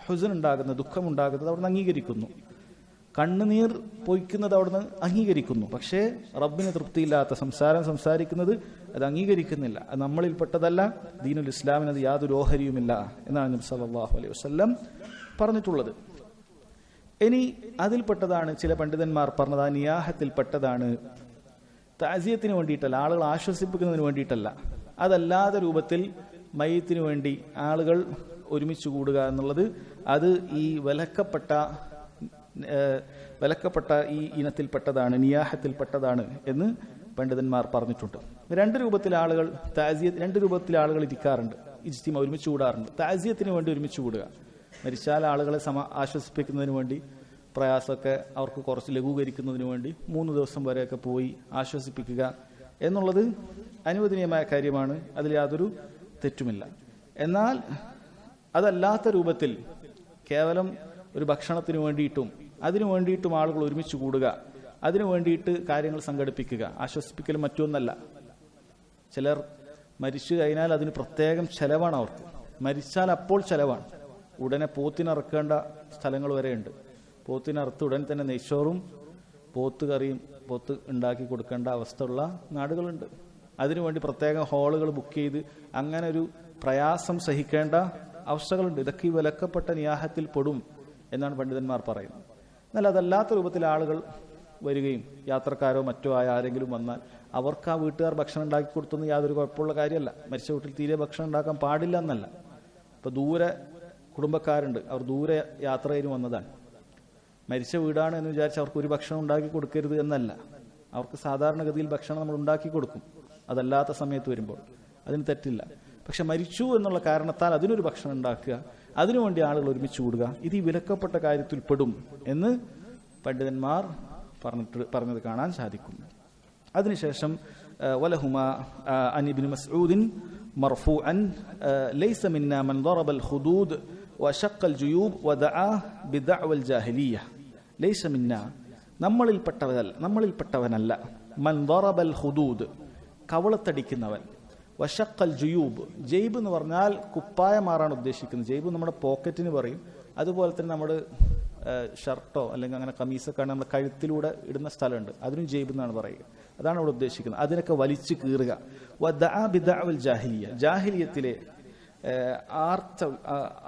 ഹുസ്ൻ ഉണ്ടാകുന്ന, ദുഃഖമുണ്ടാകുന്നത് അവിടുന്ന് അംഗീകരിക്കുന്നു, കണ്ണുനീർ പൊയ്ക്കുന്നത് അവിടുന്ന് അംഗീകരിക്കുന്നു. പക്ഷേ റബ്ബിന് തൃപ്തിയില്ലാത്ത സംസാരിക്കുന്നത് അത് അംഗീകരിക്കുന്നില്ല. അത് നമ്മളിൽപ്പെട്ടതല്ല, ദീനുൽ ഇസ്ലാമിന് അത് യാതൊരു ഓഹരിയുമില്ല എന്നാണ് നബി സല്ലല്ലാഹു അലൈഹി വസല്ലം പറഞ്ഞിട്ടുള്ളത്. ഇനി അതിൽപ്പെട്ടതാണ്, ചില പണ്ഡിതന്മാർ പറഞ്ഞത് ആ നിയാഹത്തിൽപ്പെട്ടതാണ്. തഅസിയത്തിന് വേണ്ടിയിട്ടല്ല, ആളുകൾ ആശ്വസിപ്പിക്കുന്നതിന് വേണ്ടിയിട്ടല്ല, അതല്ലാത്ത രൂപത്തിൽ മയ്യത്തിന് വേണ്ടി ആളുകൾ ഒരുമിച്ച് കൂടുക എന്നുള്ളത് അത് ഈ വിലക്കപ്പെട്ട ഈ ഇനത്തിൽപ്പെട്ടതാണ്, നിയാഹത്തിൽപ്പെട്ടതാണ് എന്ന് പണ്ഡിതന്മാർ പറഞ്ഞിട്ടുണ്ട്. രണ്ട് രൂപത്തിൽ ആളുകൾ ഇരിക്കാറുണ്ട്, ഇജ്തിമ ഒരുമിച്ച് കൂടാറുണ്ട്. തഅസിയത്തിന് വേണ്ടി ഒരുമിച്ച് കൂടുക, മരിച്ചാൽ ആളുകളെ ആശ്വസിപ്പിക്കുന്നതിന് വേണ്ടി, പ്രയാസമൊക്കെ അവർക്ക് കുറച്ച് ലഘൂകരിക്കുന്നതിന് വേണ്ടി 3 ദിവസം വരെയൊക്കെ പോയി ആശ്വസിപ്പിക്കുക എന്നുള്ളത് അനുവദനീയമായ കാര്യമാണ്. അതിൽ യാതൊരു തെറ്റുമില്ല. എന്നാൽ അതല്ലാത്ത രൂപത്തിൽ കേവലം ഒരു ഭക്ഷണത്തിന് വേണ്ടിയിട്ടും അതിനു വേണ്ടിയിട്ടും ആളുകൾ ഒരുമിച്ച് കൂടുക, അതിനു വേണ്ടിയിട്ട് കാര്യങ്ങൾ സംഘടിപ്പിക്കുക, ആശ്വസിപ്പിക്കലും മറ്റൊന്നല്ല. ചിലർ മരിച്ചു കഴിഞ്ഞാൽ അതിന് പ്രത്യേകം ചെലവാണ് അവർക്ക്. മരിച്ചാൽ അപ്പോൾ ചെലവാണ്. ഉടനെ പോത്തിനിറക്കേണ്ട സ്ഥലങ്ങൾ വരെയുണ്ട്. പോത്തിനറുത്ത് ഉടൻ തന്നെ നെയ്ച്ചോറും പോത്ത് കറിയും പോത്ത് ഉണ്ടാക്കി കൊടുക്കേണ്ട അവസ്ഥയുള്ള നാടുകളുണ്ട്. അതിനുവേണ്ടി പ്രത്യേകം ഹാളുകൾ ബുക്ക് ചെയ്ത് അങ്ങനെ ഒരു പ്രയാസം സഹിക്കേണ്ട അവസ്ഥകളുണ്ട്. ഇതൊക്കെ ഈ വിലക്കപ്പെട്ട നിയാഹത്തിൽ പെടും എന്നാണ് പണ്ഡിതന്മാർ പറയുന്നത്. എന്നാൽ അതല്ലാത്ത രൂപത്തിൽ ആളുകൾ വരികയും യാത്രക്കാരോ മറ്റോ ആയ ആരെങ്കിലും വന്നാൽ അവർക്ക് ആ വീട്ടുകാർ ഭക്ഷണം ഉണ്ടാക്കി കൊടുത്തൊന്നും യാതൊരു കുഴപ്പമുള്ള കാര്യമല്ല. മരിച്ച വീട്ടിൽ തീരെ ഭക്ഷണം ഉണ്ടാക്കാൻ പാടില്ല എന്നല്ല. ഇപ്പൊ ദൂരെ കുടുംബക്കാരുണ്ട്, അവർ ദൂരെ യാത്ര ചെയ്ത് വന്നതാണ്. മരിച്ച വീടാണ് എന്ന് വിചാരിച്ച് അവർക്ക് ഒരു ഭക്ഷണം ഉണ്ടാക്കി കൊടുക്കരുത് എന്നല്ല. അവർക്ക് സാധാരണഗതിയിൽ ഭക്ഷണം നമ്മൾ ഉണ്ടാക്കി കൊടുക്കും അതല്ലാത്ത സമയത്ത് വരുമ്പോൾ, അതിന് തെറ്റില്ല. പക്ഷെ മരിച്ചു എന്നുള്ള കാരണത്താൽ അതിനൊരു ഭക്ഷണം ഉണ്ടാക്കുക, അതിനുവേണ്ടി ആളുകൾ ഒരുമിച്ച് കൂടുക, ഇത് ഈ വിലക്കപ്പെട്ട കാര്യത്തിൽ പെടും എന്ന് പണ്ഡിതന്മാർ പറഞ്ഞത് കാണാൻ സാധിക്കും. അതിനുശേഷം വലഹുമ അൻ ഇബ്നു മസ്ഊദ് മർഫൂഅൻ ലൈസ മിന്നാ മൻ ضرب الخدود وشق الجيوب ودعا بدعوى الجاهليه ലൈസ മിന്നാ നമ്മളിൽപ്പെട്ടവനല്ല മൻ ضرب الخدود കവളത്തടിക്കുന്നവൻ, വശക്കൽ ജുയൂബ്, ജെയ്ബ് എന്ന് പറഞ്ഞാൽ കുപ്പായമാറാണ് ഉദ്ദേശിക്കുന്നത്. ജെയ്ബ് നമ്മുടെ പോക്കറ്റിന് പറയും. അതുപോലെ തന്നെ നമ്മുടെ ഷർട്ടോ അല്ലെങ്കിൽ അങ്ങനെ കമീസൊക്കെ ആണ് നമ്മുടെ കഴുത്തിലൂടെ ഇടുന്ന സ്ഥലമുണ്ട്, അതിനും ജെയ്ബ് എന്നാണ് പറയുക. അതാണ് ഇവിടെ ഉദ്ദേശിക്കുന്നത്. അതിനൊക്കെ വലിച്ചു കീറുക. വദഅ ബിദഅവൽ ജാഹിലിയ, ജാഹിലിയത്തിലെ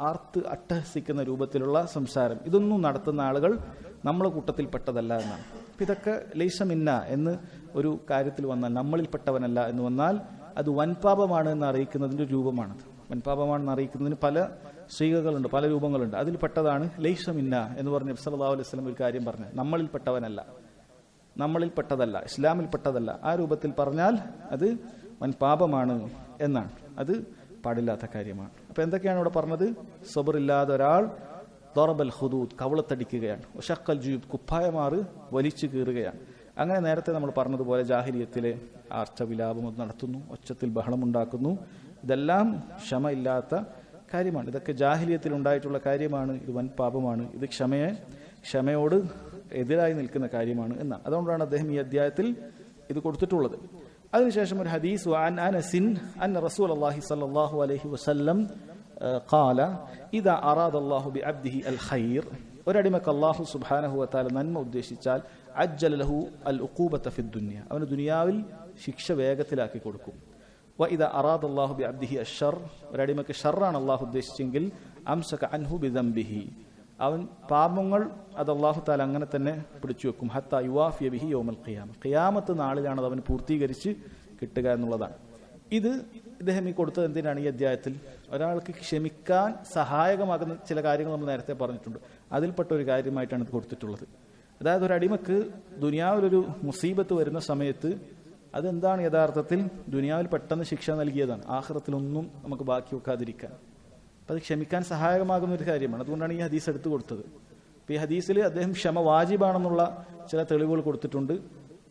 ആർത്ത് അട്ടഹസിക്കുന്ന രൂപത്തിലുള്ള സംസാരം, ഇതൊന്നും നടത്തുന്ന ആളുകൾ നമ്മളെ കൂട്ടത്തിൽപ്പെട്ടതല്ല എന്നാണ്. അപ്പം ഇതൊക്കെ ലൈസ മിന്ന എന്ന് ഒരു കാര്യത്തിൽ വന്നാൽ, നമ്മളിൽപ്പെട്ടവനല്ല എന്ന് വന്നാൽ അത് വൻപാപമാണ് എന്ന് അറിയിക്കുന്നതിൻ്റെ രൂപമാണത്. വൻപാപമാണെന്ന് അറിയിക്കുന്നതിന് പല ശീകകളുണ്ട്, പല രൂപങ്ങളുണ്ട്. അതിൽ പെട്ടതാണ് ലൈസ മിന്ന എന്ന് പറഞ്ഞ് നബി സല്ലല്ലാഹു അലൈഹി വസല്ലം ഒരു കാര്യം പറഞ്ഞു. നമ്മളിൽപ്പെട്ടതല്ല, ഇസ്ലാമിൽപ്പെട്ടതല്ല, ആ രൂപത്തിൽ പറഞ്ഞാൽ അത് വൻപാപമാണ് എന്നാണ്. അത് പാടില്ലാത്ത കാര്യമാണ്. അപ്പം എന്തൊക്കെയാണ് ഇവിടെ പറഞ്ഞത്? സബറില്ലാതെ ഒരാൾ ദറബൽ ഹുദൂദ്, കവളത്തടിക്കുകയാണ്. വശക്കൽ ജുയൂബ്, കുപ്പായമാറ് വലിച്ചു കീറുകയാണ്. അങ്ങനെ നേരത്തെ നമ്മൾ പറഞ്ഞതുപോലെ ജാഹിലിയത്തിലെ ആർച്ചവിലാപം നടത്തുന്നു, ഒച്ചത്തിൽ ബഹളമുണ്ടാക്കുന്നു. ഇതെല്ലാം ക്ഷമ ഇല്ലാത്ത കാര്യമാണ്. ഇതൊക്കെ ജാഹിലിയത്തിൽ ഉണ്ടായിട്ടുള്ള കാര്യമാണ്. ഇത് വൻ പാപമാണ്. ഇത് ക്ഷമയോട് എതിരായി നിൽക്കുന്ന കാര്യമാണ് എന്നാണ്. അതുകൊണ്ടാണ് അദ്ദേഹം ഈ അധ്യായത്തിൽ ഇത് കൊടുത്തിട്ടുള്ളത്. അതിനുശേഷം ഒരു ഹദീസ്, അൻ അനസിൻ അൻ റസൂലുള്ളാഹി സ്വല്ലല്ലാഹു അലൈഹി വസല്ലം ഖാല ഇദാ അറാദല്ലാഹു ബിഅബ്ദിഹി അൽ ഖൈർ, ഒരടിമക്ക് അല്ലാഹു സുബ്ഹാനഹു വ തആല നന്മ ഉദ്ദേശിച്ചാൽ അജ്ജല ലഹു അൽ ഉഖൂബത ഫിദ് ദുനിയ, അവന് ദുനിയാവിൽ ശിക്ഷ വേഗത്തിലാക്കി കൊടുക്കും. വ ഇദാ അറാദല്ലാഹു ബിഅബ്ദിഹി അശ്ശർ, ഒരടിമക്ക് ഷർറാണ് അല്ലാഹു ഉദ്ദേശിച്ചെങ്കിൽ അംസക അൻഹു ബിദംബിഹി, അവൻ പാപങ്ങൾ അത് അല്ലാഹു തആല അങ്ങനെ തന്നെ പിടിച്ചു വെക്കും. ഹത്താ യുവാഫിയ ബിഹി യൗമൽ ഖിയാമ, ഖിയാമത്ത് നാളിലാണ് അത് അവൻ പൂർത്തീകരിച്ച് കിട്ടുക എന്നുള്ളതാണ്. ഇത് ഇദ്ദേഹം ഈ കൊടുത്തത് എന്തിനാണ്? ഈ അധ്യായത്തിൽ ഒരാൾക്ക് ക്ഷമിക്കാൻ സഹായകമാകുന്ന ചില കാര്യങ്ങൾ നമ്മൾ നേരത്തെ പറഞ്ഞിട്ടുണ്ട്. അതിൽപ്പെട്ട ഒരു കാര്യമായിട്ടാണ് ഇത് കൊടുത്തിട്ടുള്ളത്. അതായത് ഒരു അടിമക്ക് ദുനിയാവിലൊരു മുസീബത്ത് വരുന്ന സമയത്ത് അതെന്താണ്? യഥാർത്ഥത്തിൽ ദുനിയാവിൽ പെട്ടെന്ന് ശിക്ഷ നൽകിയതാണ്, ആഖിറത്തിലൊന്നും നമുക്ക് ബാക്കി വെക്കാതിരിക്കാൻ. അപ്പം അത് ക്ഷമിക്കാൻ സഹായകമാകുന്ന ഒരു കാര്യമാണ്. അതുകൊണ്ടാണ് ഈ ഹദീസ് എടുത്തു കൊടുത്തത്. അപ്പം ഈ ഹദീസിൽ അദ്ദേഹം ക്ഷമ വാജിബാണെന്നുള്ള ചില തെളിവുകൾ കൊടുത്തിട്ടുണ്ട്.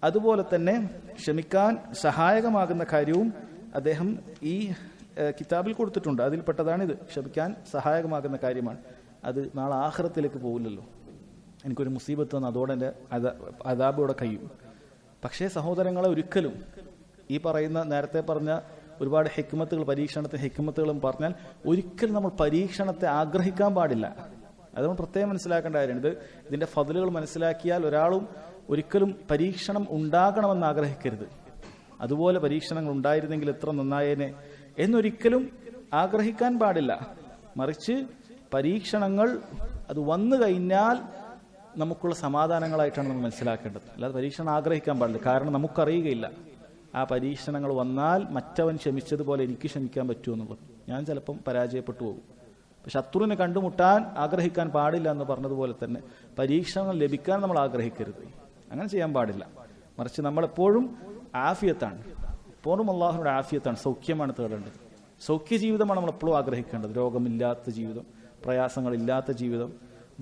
അതുപോലെ തന്നെ ക്ഷമിക്കാൻ സഹായകമാകുന്ന കാര്യവും അദ്ദേഹം ഈ കിതാബിൽ കൊടുത്തിട്ടുണ്ട്. അതിൽപ്പെട്ടതാണിത്. ക്ഷമിക്കാൻ സഹായകമാകുന്ന കാര്യമാണ്. അത് നാളെ ആഖിറത്തിലേക്ക് പോകില്ലല്ലോ. എനിക്കൊരു മുസീബത്ത് വന്ന് അതോടെ എൻ്റെ അദാബോടെ കഴിയും. പക്ഷേ സഹോദരങ്ങളെ, ഒരിക്കലും ഈ പറയുന്ന നേരത്തെ പറഞ്ഞ ഒരുപാട് ഹിക്മത്തുകൾ, പരീക്ഷണത്തെ ഹിക്മത്തുകളും പറഞ്ഞാൽ ഒരിക്കലും നമ്മൾ പരീക്ഷണത്തെ ആഗ്രഹിക്കാൻ പാടില്ല. അത് നമ്മൾ പ്രത്യേകം മനസ്സിലാക്കേണ്ട കാര്യമാണ്. ഇതിന്റെ ഫضലുകൾ മനസ്സിലാക്കിയാൽ ഒരാളും ഒരിക്കലും പരീക്ഷണം ഉണ്ടാകണമെന്ന് ആഗ്രഹിക്കരുത്. അതുപോലെ പരീക്ഷണങ്ങൾ ഉണ്ടായിരുന്നെങ്കിൽ എത്ര നന്നായേനെ എന്നൊരിക്കലും ആഗ്രഹിക്കാൻ പാടില്ല. മറിച്ച് പരീക്ഷണങ്ങൾ അത് വന്നു കഴിഞ്ഞാൽ നമുക്കുള്ള സമാധാനങ്ങളായിട്ടാണ് നമ്മൾ മനസ്സിലാക്കേണ്ടത്. അല്ലാതെ പരീക്ഷണം ആഗ്രഹിക്കാൻ പാടില്ല. കാരണം നമുക്കറിയുകയില്ല ആ പരീക്ഷണങ്ങൾ വന്നാൽ മറ്റവൻ ക്ഷമിച്ചതുപോലെ എനിക്ക് ക്ഷമിക്കാൻ പറ്റുമെന്നുള്ളത്. ഞാൻ ചിലപ്പം പരാജയപ്പെട്ടു പോകും. ശത്രുവിനെ കണ്ടുമുട്ടാൻ ആഗ്രഹിക്കാൻ പാടില്ല എന്ന് പറഞ്ഞതുപോലെ തന്നെ പരീക്ഷണങ്ങൾ ലഭിക്കാൻ നമ്മൾ ആഗ്രഹിക്കരുത്. അങ്ങനെ ചെയ്യാൻ പാടില്ല. മറിച്ച് നമ്മളെപ്പോഴും ആഫിയത്താണ്, എപ്പോഴും അള്ളാഹുവിന്റെ ആഫിയത്താണ്, സൗഖ്യമാണ് തേടേണ്ടത്. സൗഖ്യ ജീവിതമാണ് നമ്മൾ എപ്പോഴും ആഗ്രഹിക്കേണ്ടത്. രോഗമില്ലാത്ത ജീവിതം, പ്രയാസങ്ങളില്ലാത്ത ജീവിതം,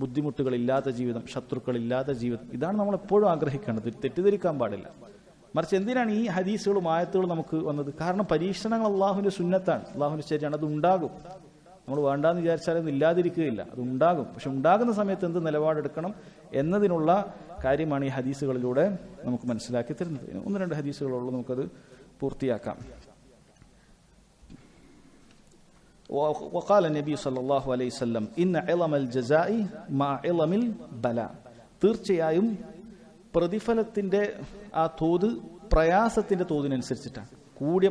ബുദ്ധിമുട്ടുകളില്ലാത്ത ജീവിതം, ശത്രുക്കളില്ലാത്ത ജീവിതം. ഇതാണ് നമ്മൾ എപ്പോഴും ആഗ്രഹിക്കേണ്ടത്, തെറ്റിദ്ധരിക്കാൻ പാടില്ല. മറിച്ച് എന്തിനാണ് ഈ ഹദീസുകളും ആയത്തുകളും നമുക്ക് വന്നത്? കാരണം പരീക്ഷണങ്ങൾ അള്ളാഹുവിന്റെ സുന്നത്താണ്, അള്ളാഹുവിന്റെ ശരിയാണ്. അത് ഉണ്ടാകും. നമ്മൾ വേണ്ടാന്ന് വിചാരിച്ചാലൊന്നും ഇല്ലാതിരിക്കുകയില്ല, അത് ഉണ്ടാകും. പക്ഷെ ഉണ്ടാകുന്ന സമയത്ത് എന്ത് നിലപാടെടുക്കണം എന്നതിനുള്ള കാര്യമാണ് ഈ ഹദീസുകളിലൂടെ നമുക്ക് മനസ്സിലാക്കി തരുന്നത്. 1-2 ഹദീസുകളുള്ളൂ, നമുക്കത് പൂർത്തിയാക്കാം. وقال النبي صلى الله عليه وسلم إن علم الجزاء مع علم البلاء. തീർച്ചയായും പ്രതിഫലത്തിന്റെ ആ തോത് പ്രയാസത്തിന്റെ തോതിനനുസരിച്ചിട്ടാണ്. കൂടിയ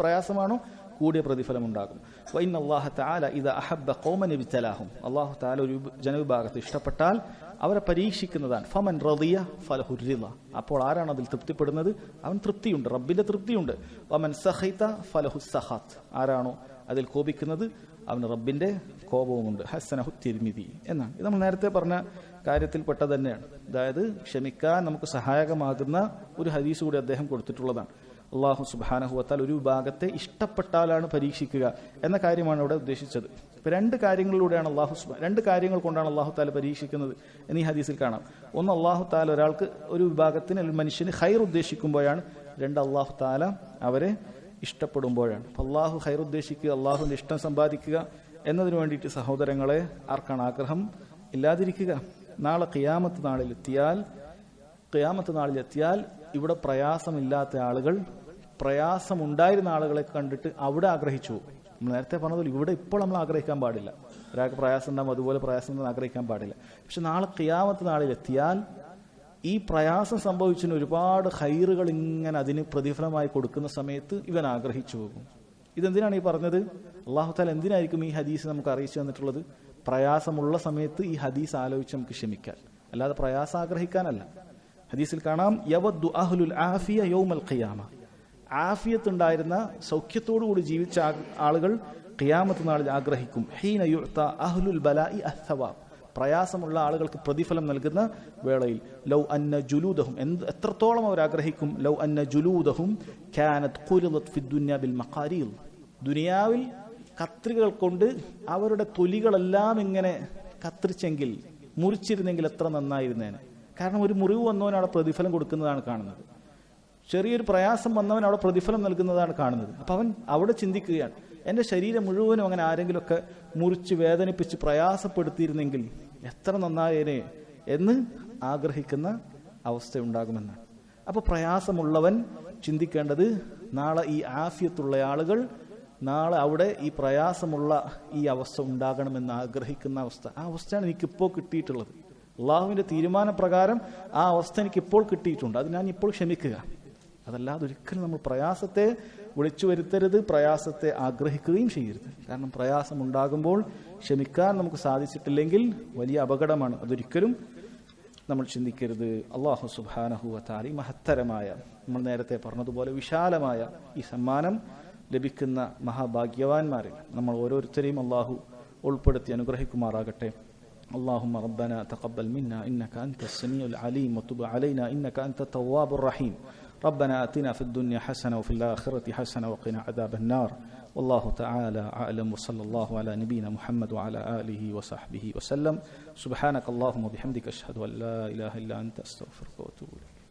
പ്രയാസമാണോ കൂടിയ പ്രതിഫലം ഉണ്ടാകും. വഇന്ന അല്ലാഹ തആല ഇദാ അഹബ്ബ ഖൗമൻ ഇബ്തലാഹും. അല്ലാഹു തആല ഒരു ജനവിഭാഗത്തെ ഇഷ്ടപ്പെട്ടാൽ അവരെ പരീക്ഷിക്കുന്നതാണ്. ഫമൻ റളിയ ഫലഹു റിള. അപ്പോൾ ആരാണ് അതിൽ തൃപ്തിപ്പെടുന്നത്? അവൻ തൃപ്തിയുണ്ട്, റബ്ബിന്റെ തൃപ്തിയുണ്ട്. വമൻ സഖിത ഫലഹു സഖാത്ത്. ആരാണോ അതിൽ കോപിക്കുന്നത് അവന് റബ്ബിന്റെ കോപവുമുണ്ട്. ഹസനഹു തിർമിദി എന്നാണ്. ഇത് നമ്മൾ നേരത്തെ പറഞ്ഞ കാര്യത്തിൽപ്പെട്ട തന്നെയാണ്. അതായത് ക്ഷമിക്കാൻ നമുക്ക് സഹായകമാകുന്ന ഒരു ഹദീസ് കൂടി അദ്ദേഹം കൊടുത്തിട്ടുള്ളതാണ്. അള്ളാഹു സുബ്ഹാനഹു വതആല ഒരു വിഭാഗത്തെ ഇഷ്ടപ്പെട്ടാലാണ് പരീക്ഷിക്കുക എന്ന കാര്യമാണ് ഇവിടെ ഉദ്ദേശിച്ചത്. ഇപ്പൊ 2 കാര്യങ്ങളിലൂടെയാണ് രണ്ട് കാര്യങ്ങൾ കൊണ്ടാണ് അള്ളാഹു താല പരീക്ഷിക്കുന്നത് എന്നീ ഹദീസിൽ കാണാം. ഒന്ന്, അള്ളാഹു താല ഒരാൾക്ക്, ഒരു വിഭാഗത്തിന് അല്ലെങ്കിൽ മനുഷ്യന് ഖൈർ ഉദ്ദേശിക്കുമ്പോഴാണ്. 2, അള്ളാഹു താല അവരെ ഇഷ്ടപ്പെടുമ്പോഴാണ്. അപ്പൊ അള്ളാഹു ഖൈർ ഉദ്ദേശിക്കുക, അള്ളാഹുവിന്റെ ഇഷ്ടം സമ്പാദിക്കുക എന്നതിനു വേണ്ടിയിട്ട് സഹോദരങ്ങളെ ആർക്കാണ് ആഗ്രഹം ഇല്ലാതിരിക്കുക? നാളെ ഖിയാമത്ത് നാളിലെത്തിയാൽ ഇവിടെ പ്രയാസമില്ലാത്ത ആളുകൾ പ്രയാസമുണ്ടായിരുന്ന ആളുകളെ കണ്ടിട്ട് അവിടെ ആഗ്രഹിച്ചു പോകും. നമ്മൾ നേരത്തെ പറഞ്ഞതുപോലെ ഇവിടെ ഇപ്പോൾ നമ്മൾ ആഗ്രഹിക്കാൻ പാടില്ല. ഒരാൾക്ക് പ്രയാസം ഉണ്ടാകും, അതുപോലെ പ്രയാസം ഉണ്ടെന്ന് ആഗ്രഹിക്കാൻ പാടില്ല. പക്ഷെ നാളെ ഖിയാമത്ത് നാളിലെത്തിയാൽ ഈ പ്രയാസം സംഭവിച്ചതിന് ഒരുപാട് ഖൈറുകൾ ഇങ്ങനെ അതിന് പ്രതിഫലമായി കൊടുക്കുന്ന സമയത്ത് ഇവൻ ആഗ്രഹിച്ചു പോകും. ഇതെന്തിനാണ് ഈ പറഞ്ഞത്? അല്ലാഹു തആല എന്തിനായിരിക്കും ഈ ഹദീസ് നമുക്ക് അറിയിച്ചു തന്നിട്ടുള്ളത്? പ്രയാസമുള്ള സമയത്ത് ഈ ഹദീസ് ആലോചിച്ച് നമുക്ക് ക്ഷമിക്കാൻ, അല്ലാതെ പ്രയാസം ആഗ്രഹിക്കാനല്ല. ഹദീസിൽ കാണാം, യവദ്ദു അഹ്ലുൽ ആഫിയ യൗമൽ ഖിയാമ. ആഫിയത്ത് ഉണ്ടായിരുന്ന, സൗഖ്യത്തോടുകൂടി ജീവിച്ച ആളുകൾ ഖിയാമത്ത് നാളിൽ ആഗ്രഹിക്കും. ഹീന യുഅത അഹ്ലുൽ ബലാഇ അസ്സവാബ്. പ്രയാസമുള്ള ആളുകൾക്ക് പ്രതിഫലം നൽകുന്ന വേളയിൽ ലൗ അന്ന ജുലൂദഹും, എത്രത്തോളം അവർ ആഗ്രഹിക്കും, ലൗ അന്ന ജുലൂദഹും കാനത് ഖുലിദത് ഫി ദുനിയ ബിൽ മഖാരീൽ. ദുനിയാവിൽ കത്രികകൾ കൊണ്ട് അവരുടെ തൊലികളെല്ലാം ഇങ്ങനെ കത്രിച്ചെങ്കിൽ, മുറിച്ചിരുന്നെങ്കിൽ എത്ര നന്നായിരുന്നേനെ. കാരണം ഒരു മുറിവ് വന്നവൻ അവിടെ പ്രതിഫലം കൊടുക്കുന്നതാണ് കാണുന്നത്, ചെറിയൊരു പ്രയാസം വന്നവൻ അവിടെ പ്രതിഫലം നൽകുന്നതാണ് കാണുന്നത്. അപ്പം അവൻ അവിടെ ചിന്തിക്കുകയാണ്, എൻ്റെ ശരീരം മുഴുവനും അങ്ങനെ ആരെങ്കിലുമൊക്കെ മുറിച്ച് വേദനിപ്പിച്ച് പ്രയാസപ്പെടുത്തിയിരുന്നെങ്കിൽ എത്ര നന്നായേനെ എന്ന് ആഗ്രഹിക്കുന്ന അവസ്ഥ ഉണ്ടാകുമെന്നാണ്. അപ്പോൾ പ്രയാസമുള്ളവൻ ചിന്തിക്കേണ്ടത്, നാളെ ഈ ആഫിയത്തുള്ള ആളുകൾ നാളെ അവിടെ ഈ പ്രയാസമുള്ള ഈ അവസ്ഥ ഉണ്ടാകണമെന്ന് ആഗ്രഹിക്കുന്ന അവസ്ഥ, ആ അവസ്ഥയാണ് എനിക്കിപ്പോൾ കിട്ടിയിട്ടുള്ളത്. അള്ളാഹുവിൻ്റെ തീരുമാനപ്രകാരം ആ അവസ്ഥ എനിക്കിപ്പോൾ കിട്ടിയിട്ടുണ്ട്, അത് ഞാൻ ഇപ്പോൾ ക്ഷമിക്കുക. അതല്ലാതെ ഒരിക്കലും നമ്മൾ പ്രയാസത്തെ വിളിച്ചു വരുത്തരുത്, പ്രയാസത്തെ ആഗ്രഹിക്കുകയും ചെയ്യരുത്. കാരണം പ്രയാസം ഉണ്ടാകുമ്പോൾ ക്ഷമിക്കാൻ നമുക്ക് സാധിച്ചിട്ടില്ലെങ്കിൽ വലിയ അപകടമാണ്. അതൊരിക്കലും നമ്മൾ ചിന്തിക്കരുത്. അല്ലാഹു സുബ്ഹാനഹു വതആല ഈ മഹത്തരമായ, നമ്മൾ നേരത്തെ പറഞ്ഞതുപോലെ വിശാലമായ ഈ സമ്മാനം ലഭിക്കുന്ന മഹാഭാഗ്യവാന്മാരിൽ നമ്മൾ ഓരോരുത്തരെയും അല്ലാഹു ഉൾപ്പെടുത്തി അനുഗ്രഹിക്കുമാറാകട്ടെ. اللهم ربنا تقبل منا إنك أنت السميع العليم وتب علينا إنك أنت التواب الرحيم. ربنا آتنا في الدنيا حسنة وفي الآخرة حسنة وقنا عذاب النار. والله تعالى أعلم، وصلى الله على نبينا محمد وعلى آله وصحبه وسلم. سبحانك اللهم وبحمدك أشهد أن لا إله إلا أنت أستغفرك وأتوب إليك.